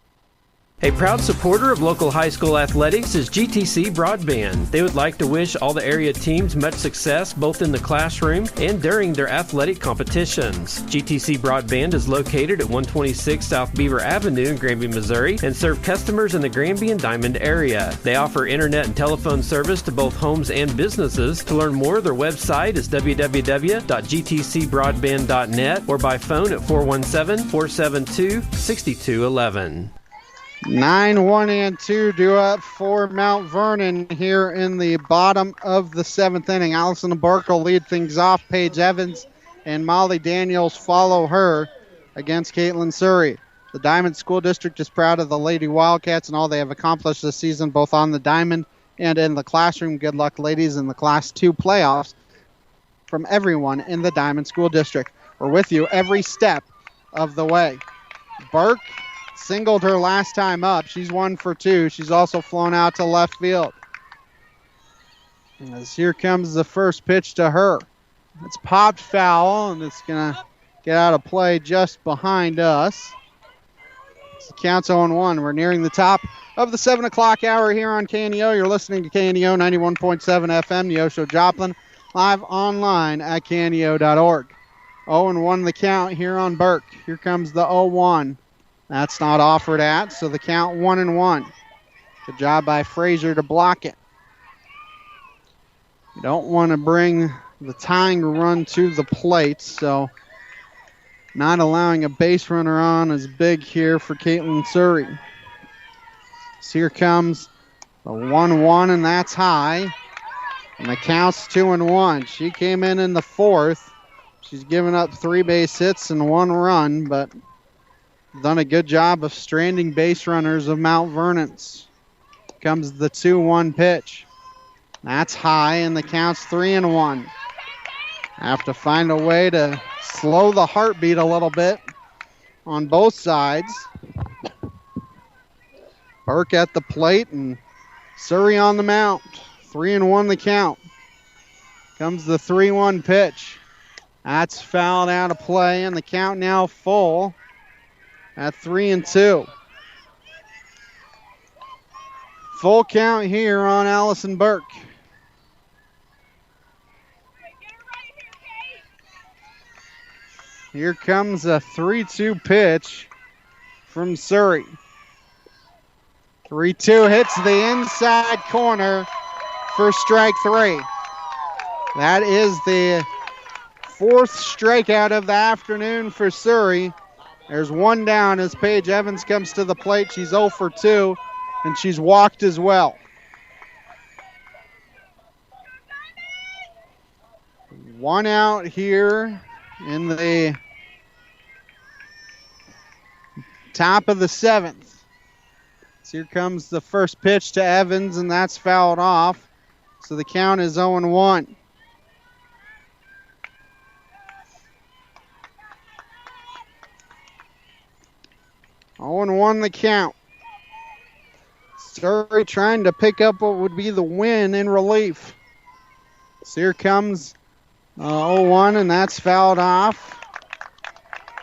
A proud supporter of local high school athletics is GTC Broadband. They would like to wish all the area teams much success both in the classroom and during their athletic competitions. GTC Broadband is located at 126 South Beaver Avenue in Granby, Missouri, and serve customers in the Granby and Diamond area. They offer internet and telephone service to both homes and businesses. To learn more, their website is www.gtcbroadband.net or by phone at 417-472-6211. 9-1-2 due up for Mount Vernon here in the bottom of the 7th inning. Allison Burke will lead things off. Paige Evans and Molly Daniels follow her against Caitlin Surrey. The Diamond School District is proud of the Lady Wildcats and all they have accomplished this season, both on the diamond and in the classroom. Good luck, ladies, in the Class 2 playoffs from everyone in the Diamond School District. We're with you every step of the way. Burke singled her last time up. She's 1 for 2. She's also flown out to left field. As here comes the first pitch to her. It's popped foul, and it's going to get out of play just behind us. The count's 0-1. We're nearing the top of the 7 o'clock hour here on KNEO. You're listening to KNEO 91.7 FM, Neosho Joplin, live online at kneo.org. 0-1 the count here on Burke. Here comes the 0-1. That's not offered at, so the count 1-1. Good job by Frazier to block it. You don't want to bring the tying run to the plate, so not allowing a base runner on is big here for Caitlin Surrey. So here comes the 1-1, and that's high. And the count's 2-1. She came in the 4th. She's given up 3 base hits and 1 run, but done a good job of stranding base runners of Mount Vernon's. Comes the 2-1 pitch. That's high, and the count's 3-1. Have to find a way to slow the heartbeat a little bit on both sides. Burke at the plate and Surrey on the mount. 3-1 the count. Comes the 3-1 pitch. That's fouled out of play, and the count now full at 3-2. Full count here on Allison Burke. Here comes a 3-2 pitch from Surrey. 3-2 hits the inside corner for strike 3. That is the 4th strikeout of the afternoon for Surrey. There's one down as Paige Evans comes to the plate. She's 0 for 2, and she's walked as well. One out here in the top of the 7th. So here comes the first pitch to Evans, and that's fouled off. So the count is 0-1. The count. Surrey trying to pick up what would be the win in relief. So here comes 0-1, and that's fouled off.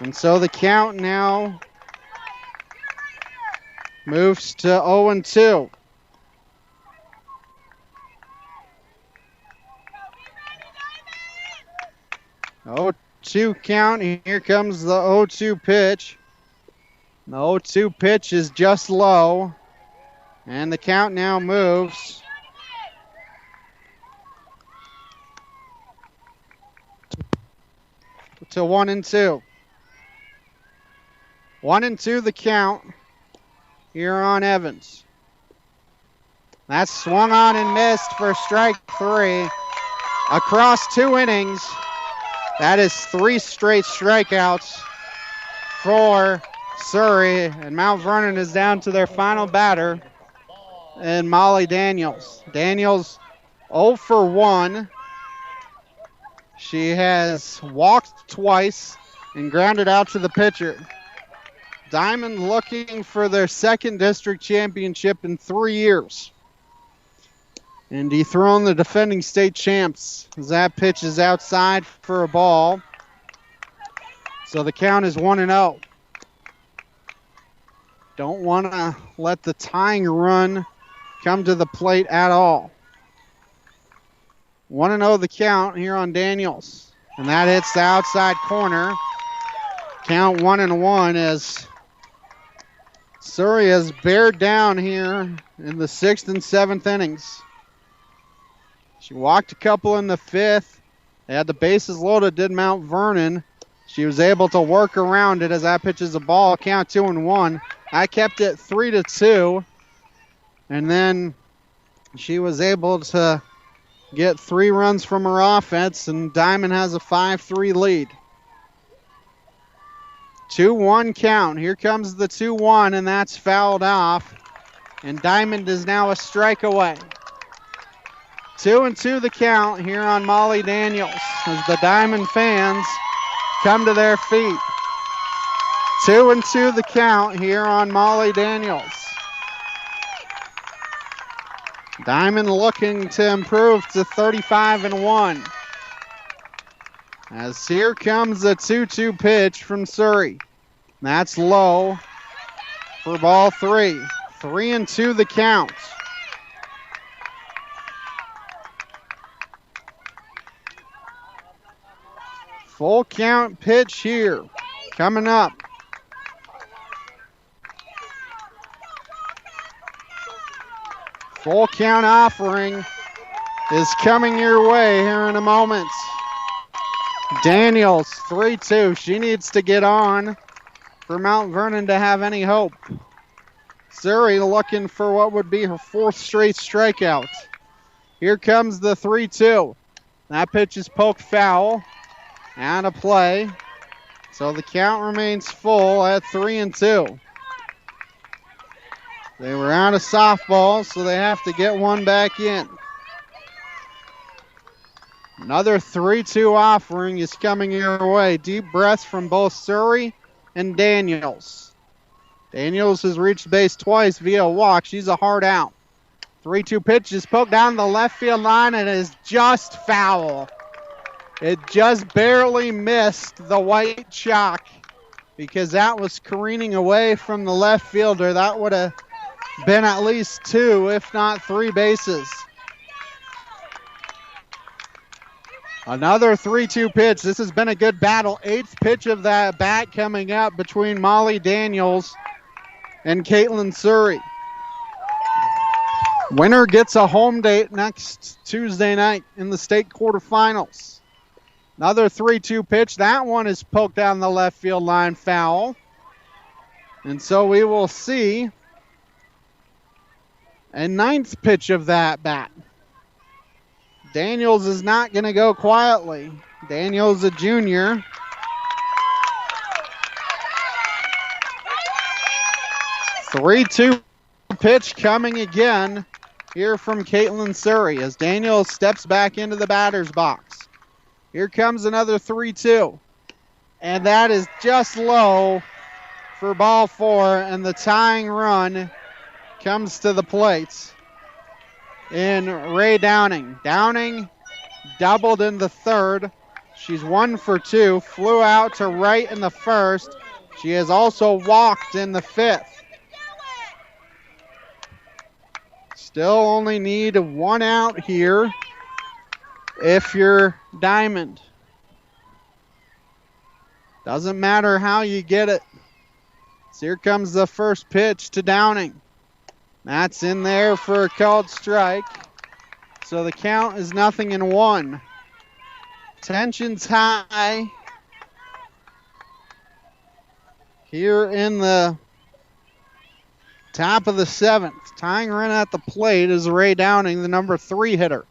And so the count now moves to 0-2. Oh, 2 count. Here comes the 0-2 pitch. The 0-2 pitch is just low. And the count now moves to 1-2. 1-2 the count here on Evans. That's swung on and missed for strike 3. Across 2 innings, that is 3 straight strikeouts for Surrey, and Mount Vernon is down to their final batter, and Molly Daniels. Daniels 0 for 1. She has walked twice and grounded out to the pitcher. Diamond looking for their 2nd district championship in 3 years. And dethroned the defending state champs as that pitch is outside for a ball. So the count is 1-0. Don't want to let the tying run come to the plate at all. 1-0 the count here on Daniels. And that hits the outside corner. Count 1-1 as Surrey has bared down here in the 6th and 7th innings. She walked a couple in the 5th. They had the bases loaded, did Mount Vernon. She was able to work around it as that pitch is a ball. Count 2-1. I kept it 3-2. And then she was able to get 3 runs from her offense, and Diamond has a 5-3 lead. 2-1 count. Here comes the 2-1, and that's fouled off. And Diamond is now a strike away. 2-2 the count here on Molly Daniels as the Diamond fans come to their feet. 2-2 the count here on Molly Daniels. Diamond looking to improve to 35-1. As here comes the 2-2 pitch from Surrey. That's low for ball 3. 3-2 the count. Full count pitch here coming up. Full count offering is coming your way here in a moment. Daniels, 3-2. She needs to get on for Mount Vernon to have any hope. Surrey looking for what would be her 4th straight strikeout. Here comes the 3-2. That pitch is poked foul. Out of play. So the count remains full at 3-2. They were out of softball, so they have to get one back in. Another 3-2 offering is coming your way. Deep breaths from both Surrey and Daniels. Daniels has reached base twice via walk. She's a hard out. 3-2 pitch is poked down the left field line and is just foul. It just barely missed the white chalk because that was careening away from the left fielder. That would have been at least 2, if not 3 bases. Another 3-2 pitch. This has been a good battle. 8th pitch of that bat coming up between Molly Daniels and Caitlin Surrey. Winner gets a home date next Tuesday night in the state quarterfinals. Another 3-2 pitch. That one is poked down the left field line, foul. And so we will see a 9th pitch of that bat. Daniels is not going to go quietly. Daniels, a junior. Three-two pitch coming again here from Caitlin Surrey as Daniels steps back into the batter's box. Here comes another 3-2. And that is just low for ball 4, and the tying run comes to the plate in Ray Downing. Downing doubled in the 3rd. She's 1 for 2, flew out to right in the 1st. She has also walked in the 5th. Still only need 1 out here if you're Diamond. Doesn't matter how you get it. So here comes the first pitch to Downing. That's in there for a called strike. So the count is 0-1. Tension's high here in the top of the 7th. Tying run at the plate is Ray Downing, the number 3 hitter.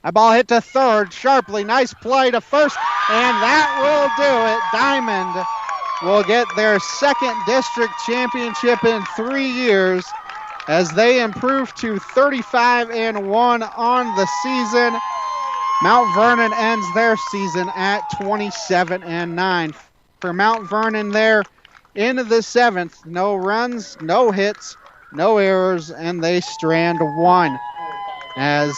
That ball hit to 3rd sharply. Nice play to 1st, and that will do it. Diamond will get their 2nd district championship in 3 years as they improve to 35-1 on the season. Mount Vernon ends their season at 27-9. For Mount Vernon there into the 7th, no runs, no hits, no errors, and they strand 1 as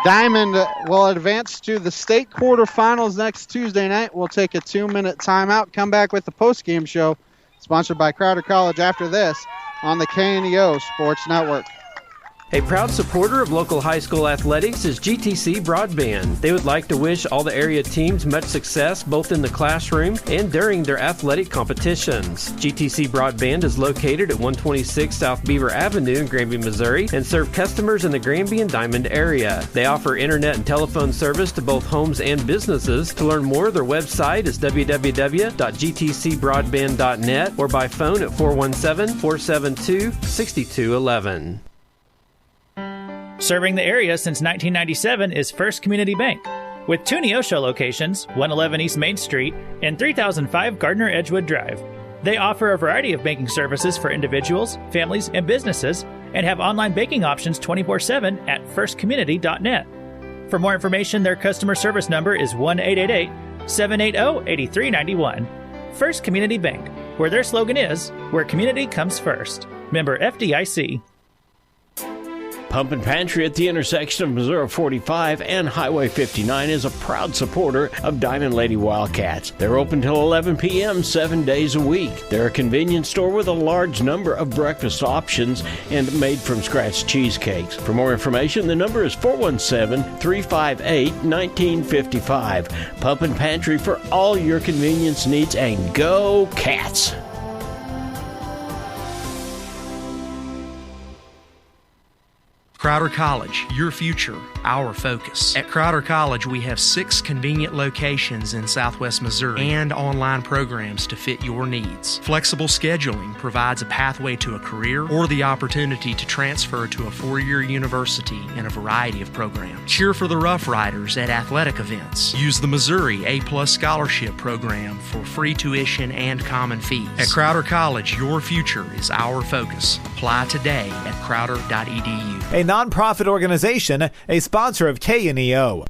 Diamond will advance to the state quarterfinals next Tuesday night. We'll take a 2-minute timeout, come back with the postgame show sponsored by Crowder College after this on the KNEO Sports Network. A proud supporter of local high school athletics is GTC Broadband. They would like to wish all the area teams much success both in the classroom and during their athletic competitions. GTC Broadband is located at 126 South Beaver Avenue in Granby, Missouri, and serve customers in the Granby and Diamond area. They offer internet and telephone service to both homes and businesses. To learn more, their website is www.gtcbroadband.net or by phone at 417-472-6211. Serving the area since 1997 is First Community Bank. With 2 Neosho locations, 111 East Main Street and 3005 Gardner Edgewood Drive. They offer a variety of banking services for individuals, families, and businesses, and have online banking options 24/7 at firstcommunity.net. For more information, their customer service number is 1-888-780-8391. First Community Bank, where their slogan is, where community comes first. Member FDIC. Pump and Pantry at the intersection of Missouri 45 and Highway 59 is a proud supporter of Diamond Lady Wildcats. They're open till 11 p.m. 7 days a week. They're a convenience store with a large number of breakfast options and made-from-scratch cheesecakes. For more information, the number is 417-358-1955. Pump and Pantry for all your convenience needs, and go Cats! Crowder College, your future, our focus. At Crowder College, we have 6 convenient locations in Southwest Missouri and online programs to fit your needs. Flexible scheduling provides a pathway to a career or the opportunity to transfer to a 4-year university in a variety of programs. Cheer for the Rough Riders at athletic events. Use the Missouri A+ Scholarship Program for free tuition and common fees. At Crowder College, your future is our focus. Apply today at crowder.edu. A nonprofit organization, a sponsor of KNEO.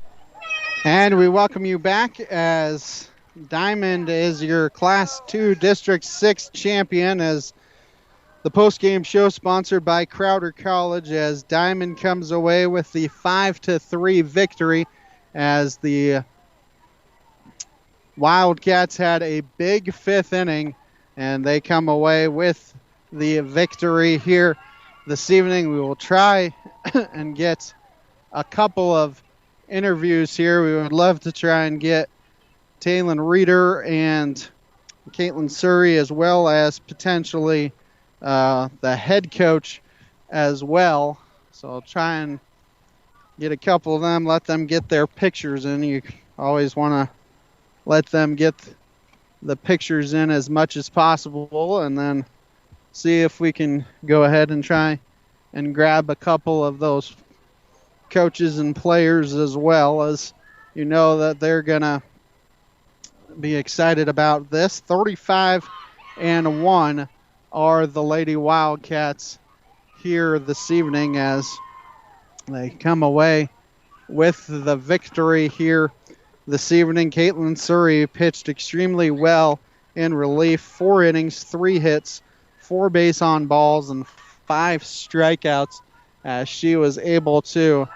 And we welcome you back as Diamond is your Class 2 District 6 champion, as the postgame show sponsored by Crowder College, as Diamond comes away with the 5-3 victory, as the Wildcats had a big 5th inning and they come away with the victory here this evening. We will try and get a couple of interviews here. We would love to try and get Taylon Reeder and Caitlin Surrey, as well as potentially the head coach as well. So I'll try and get a couple of them, let them get their pictures in. You always want to let them get the pictures in as much as possible, and then see if we can go ahead and try and grab a couple of those coaches and players, as well as you know that they're going to be excited about this. 35-1 are the Lady Wildcats here this evening as they come away with the victory here this evening. Caitlin Surrey pitched extremely well in relief. 4 innings, 3 hits, 4 base on balls, and 5 strikeouts as she was able to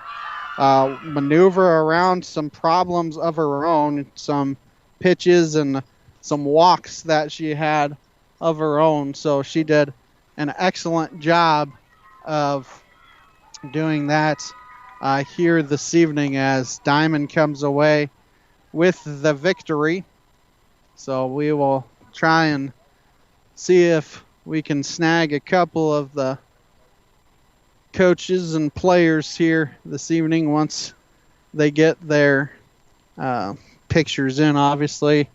maneuver around some problems of her own, some pitches and some walks that she had of her own. So she did an excellent job of doing that here this evening as Diamond comes away with the victory. So we will try and see if we can snag a couple of the coaches and players here this evening once they get their pictures in. Obviously,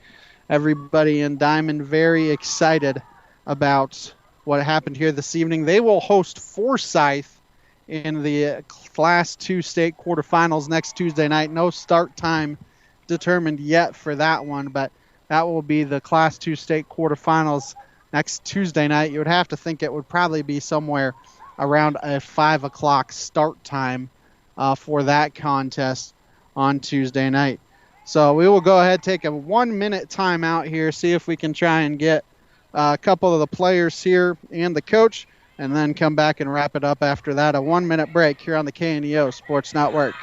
everybody in Diamond very excited about what happened here this evening. They will host Forsyth in the Class 2 state quarterfinals next Tuesday night. No start time determined yet for that one, but that will be the Class 2 state quarterfinals next Tuesday night. You would have to think it would probably be somewhere around a 5 o'clock start time for that contest on Tuesday night. So we will go ahead, take a 1-minute timeout here, see if we can try and get a couple of the players here and the coach, and then come back and wrap it up after that. A 1-minute break here on the KNEO Sports Network.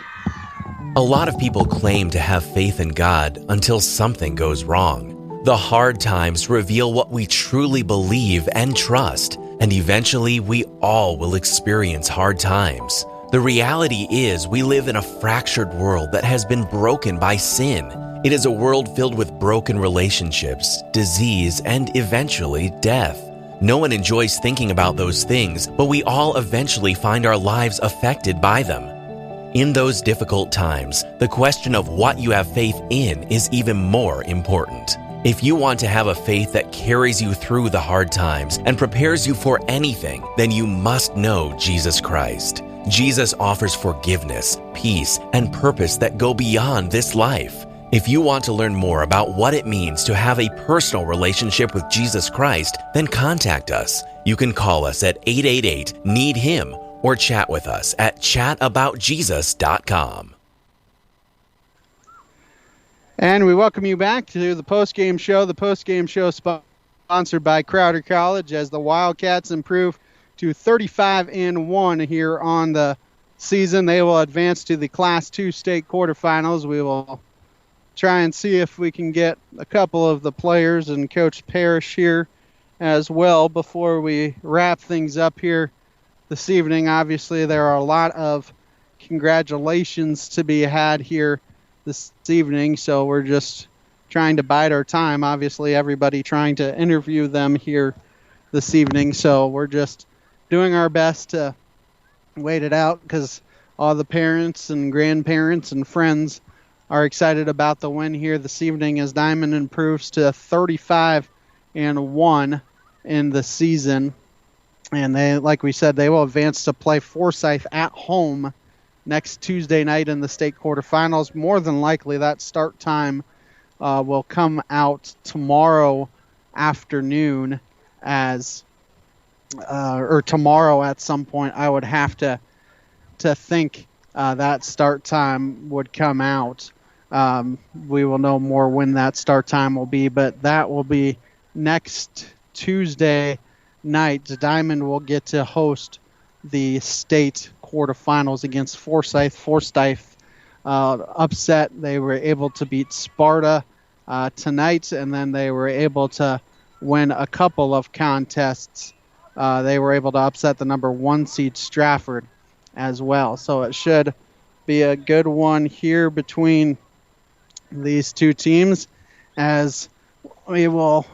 A lot of people claim to have faith in God until something goes wrong. The hard times reveal what we truly believe and trust, and eventually we all will experience hard times. The reality is we live in a fractured world that has been broken by sin. It is a world filled with broken relationships, disease, and eventually death. No one enjoys thinking about those things, but we all eventually find our lives affected by them. In those difficult times, the question of what you have faith in is even more important. If you want to have a faith that carries you through the hard times and prepares you for anything, then you must know Jesus Christ. Jesus offers forgiveness, peace, and purpose that go beyond this life. If you want to learn more about what it means to have a personal relationship with Jesus Christ, then contact us. You can call us at 888-NEED-HIM or chat with us at chataboutjesus.com. And we welcome you back to the postgame show. The postgame show sponsored by Crowder College as the Wildcats improve to 35-1 here on the season. They will advance to the Class 2 state quarterfinals. We will try and see if we can get a couple of the players and Coach Parrish here as well before we wrap things up here this evening. Obviously, there are a lot of congratulations to be had here this evening, so we're just trying to bide our time. Obviously, everybody trying to interview them here this evening, so we're just doing our best to wait it out because all the parents and grandparents and friends are excited about the win here this evening as Diamond improves to 35-1 in the season. And they, like we said, they will advance to play Forsyth at home next Tuesday night in the state quarterfinals. More than likely that start time will come out tomorrow afternoon or tomorrow at some point. I would have to think that start time would come out. We will know more when that start time will be, but that will be next Tuesday night. Diamond will get to host the state quarterfinals against Forsyth. Forsyth upset. They were able to beat Sparta tonight, and then they were able to win a couple of contests they were able to upset the number 1 seed Stratford as well. So it should be a good one here between these two teams, as we will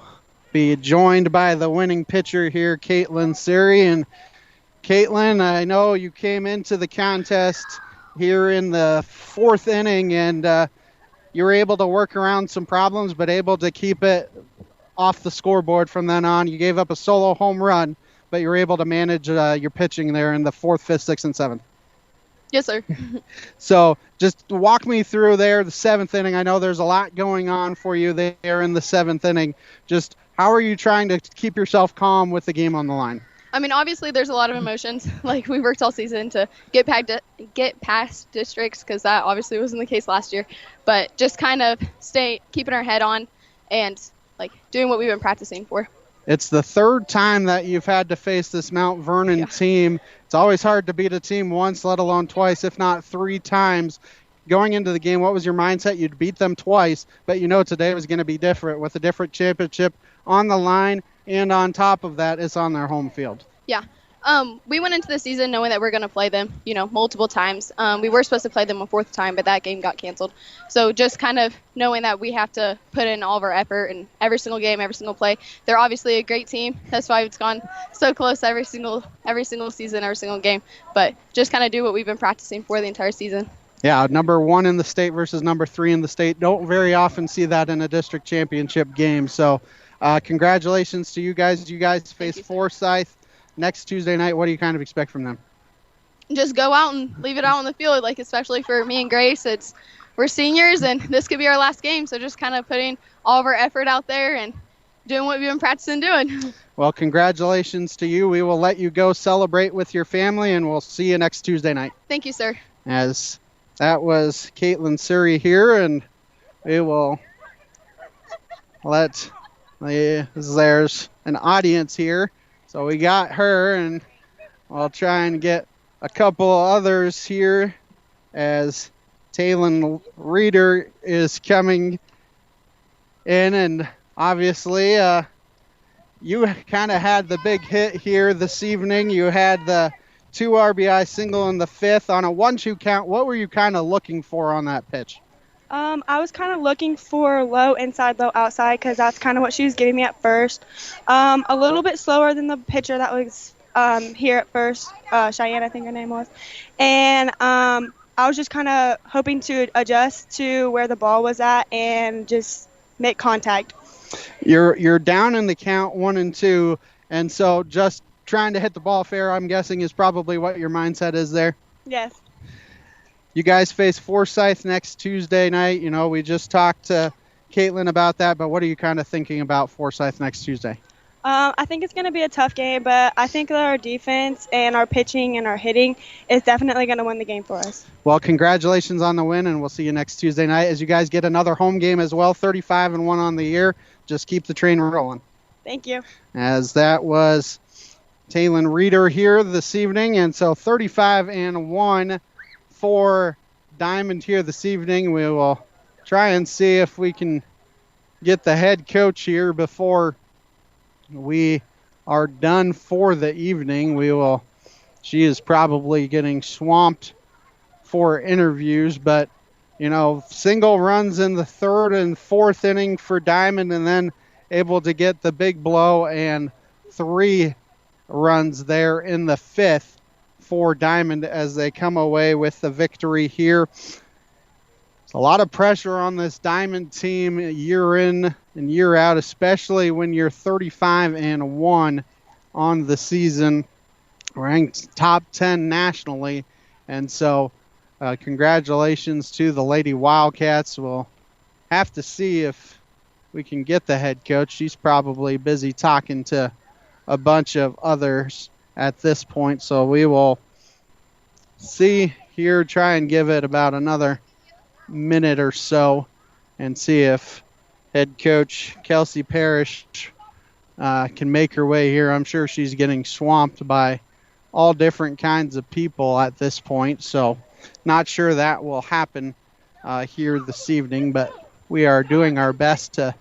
be joined by the winning pitcher here, Caitlin Siri. And Caitlin, I know you came into the contest here in the 4th inning, and you were able to work around some problems, but able to keep it off the scoreboard from then on. You gave up a solo home run, but you were able to manage your pitching there in the 4th, 5th, 6th, and 7th. Yes, sir. So just walk me through there, the 7th inning. I know there's a lot going on for you there in the 7th inning. Just how are you trying to keep yourself calm with the game on the line? I mean, obviously there's a lot of emotions. Like, we worked all season to get past districts, because that obviously wasn't the case last year. But just kind of keeping our head on and, like, doing what we've been practicing for. It's the 3rd time that you've had to face this Mount Vernon team. It's always hard to beat a team once, let alone twice, if not 3 times. Going into the game, what was your mindset? You'd beat them twice, but you know today was going to be different with a different championship on the line, and on top of that, it's on their home field. Yeah. We went into the season knowing that we're going to play them, multiple times. We were supposed to play them a 4th time, but that game got canceled. So just kind of knowing that we have to put in all of our effort in every single game, every single play. They're obviously a great team. That's why it's gone so close every single season, every single game. But just kind of do what we've been practicing for the entire season. Yeah, number 1 in the state versus number 3 in the state. Don't very often see that in a district championship game. So congratulations to you guys. You guys face Forsyth next Tuesday night. What do you kind of expect from them? Just go out and leave it out on the field, like, especially for me and Grace. We're seniors, and this could be our last game, so just kind of putting all of our effort out there and doing what we've been practicing doing. Well, congratulations to you. We will let you go celebrate with your family, and we'll see you next Tuesday night. Thank you, sir. As that was Caitlin Suri here, and we will there's an audience here. So we got her, and I'll try and get a couple others here as Taylon Reeder is coming in. And obviously, you kind of had the big hit here this evening. You had the 2 RBI single in the 5th on a 1-2 count. What were you kind of looking for on that pitch? I was kind of looking for low inside, low outside, because that's kind of what she was giving me at first. A little bit slower than the pitcher that was here at first, Cheyenne, I think her name was. And I was just kind of hoping to adjust to where the ball was at and just make contact. You're down in the count 1-2, and so just trying to hit the ball fair, I'm guessing, is probably what your mindset is there? Yes. You guys face Forsyth next Tuesday night. We just talked to Caitlin about that, but what are you kind of thinking about Forsyth next Tuesday? I think it's going to be a tough game, but I think that our defense and our pitching and our hitting is definitely going to win the game for us. Well, congratulations on the win, and we'll see you next Tuesday night as you guys get another home game as well, 35-1 on the year. Just keep the train rolling. Thank you. As that was Taylon Reeder here this evening, and so 35-1 for Diamond here this evening. We will try and see if we can get the head coach here before we are done for the evening. She is probably getting swamped for interviews, but single runs in the 3rd and 4th inning for Diamond, and then able to get the big blow and 3 runs there in the 5th for Diamond as they come away with the victory here. It's a lot of pressure on this Diamond team year in and year out, especially when you're 35-1 on the season, ranked top 10 nationally. And so congratulations to the Lady Wildcats. We'll have to see if we can get the head coach. She's probably busy talking to a bunch of others at this point, so we will see here, try and give it about another minute or so and see if head coach Kelsey Parrish can make her way here. I'm sure she's getting swamped by all different kinds of people at this point, so not sure that will happen here this evening, but we are doing our best to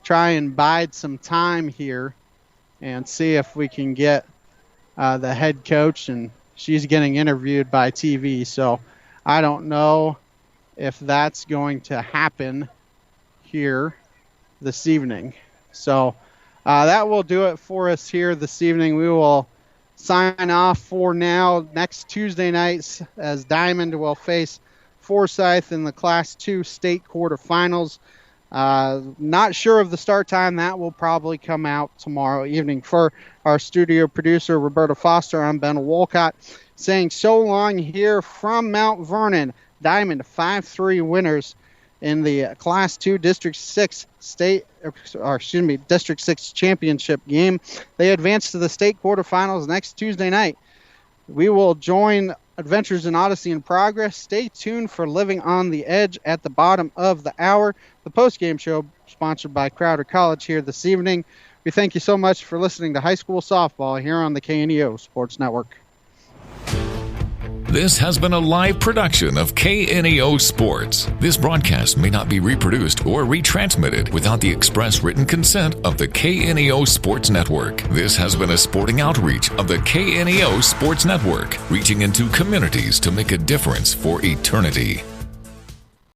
try and bide some time here and see if we can get the head coach, and she's getting interviewed by TV. So I don't know if that's going to happen here this evening. So that will do it for us here this evening. We will sign off for now. Next Tuesday nights, as Diamond will face Forsyth in the Class 2 state quarterfinals. Not sure of the start time. That will probably come out tomorrow evening. For our studio producer, Roberta Foster, I'm Ben Wolcott, saying so long here from Mount Vernon. Diamond 5-3 winners in the Class 2 District 6 District 6 championship game. They advance to the state quarterfinals next Tuesday night. We will join Adventures in Odyssey in Progress. Stay tuned for Living on the Edge at the bottom of the hour. The post-game show sponsored by Crowder College here this evening. We thank you so much for listening to High School Softball here on the KNEO Sports Network. This has been a live production of KNEO Sports. This broadcast may not be reproduced or retransmitted without the express written consent of the KNEO Sports Network. This has been a sporting outreach of the KNEO Sports Network, reaching into communities to make a difference for eternity.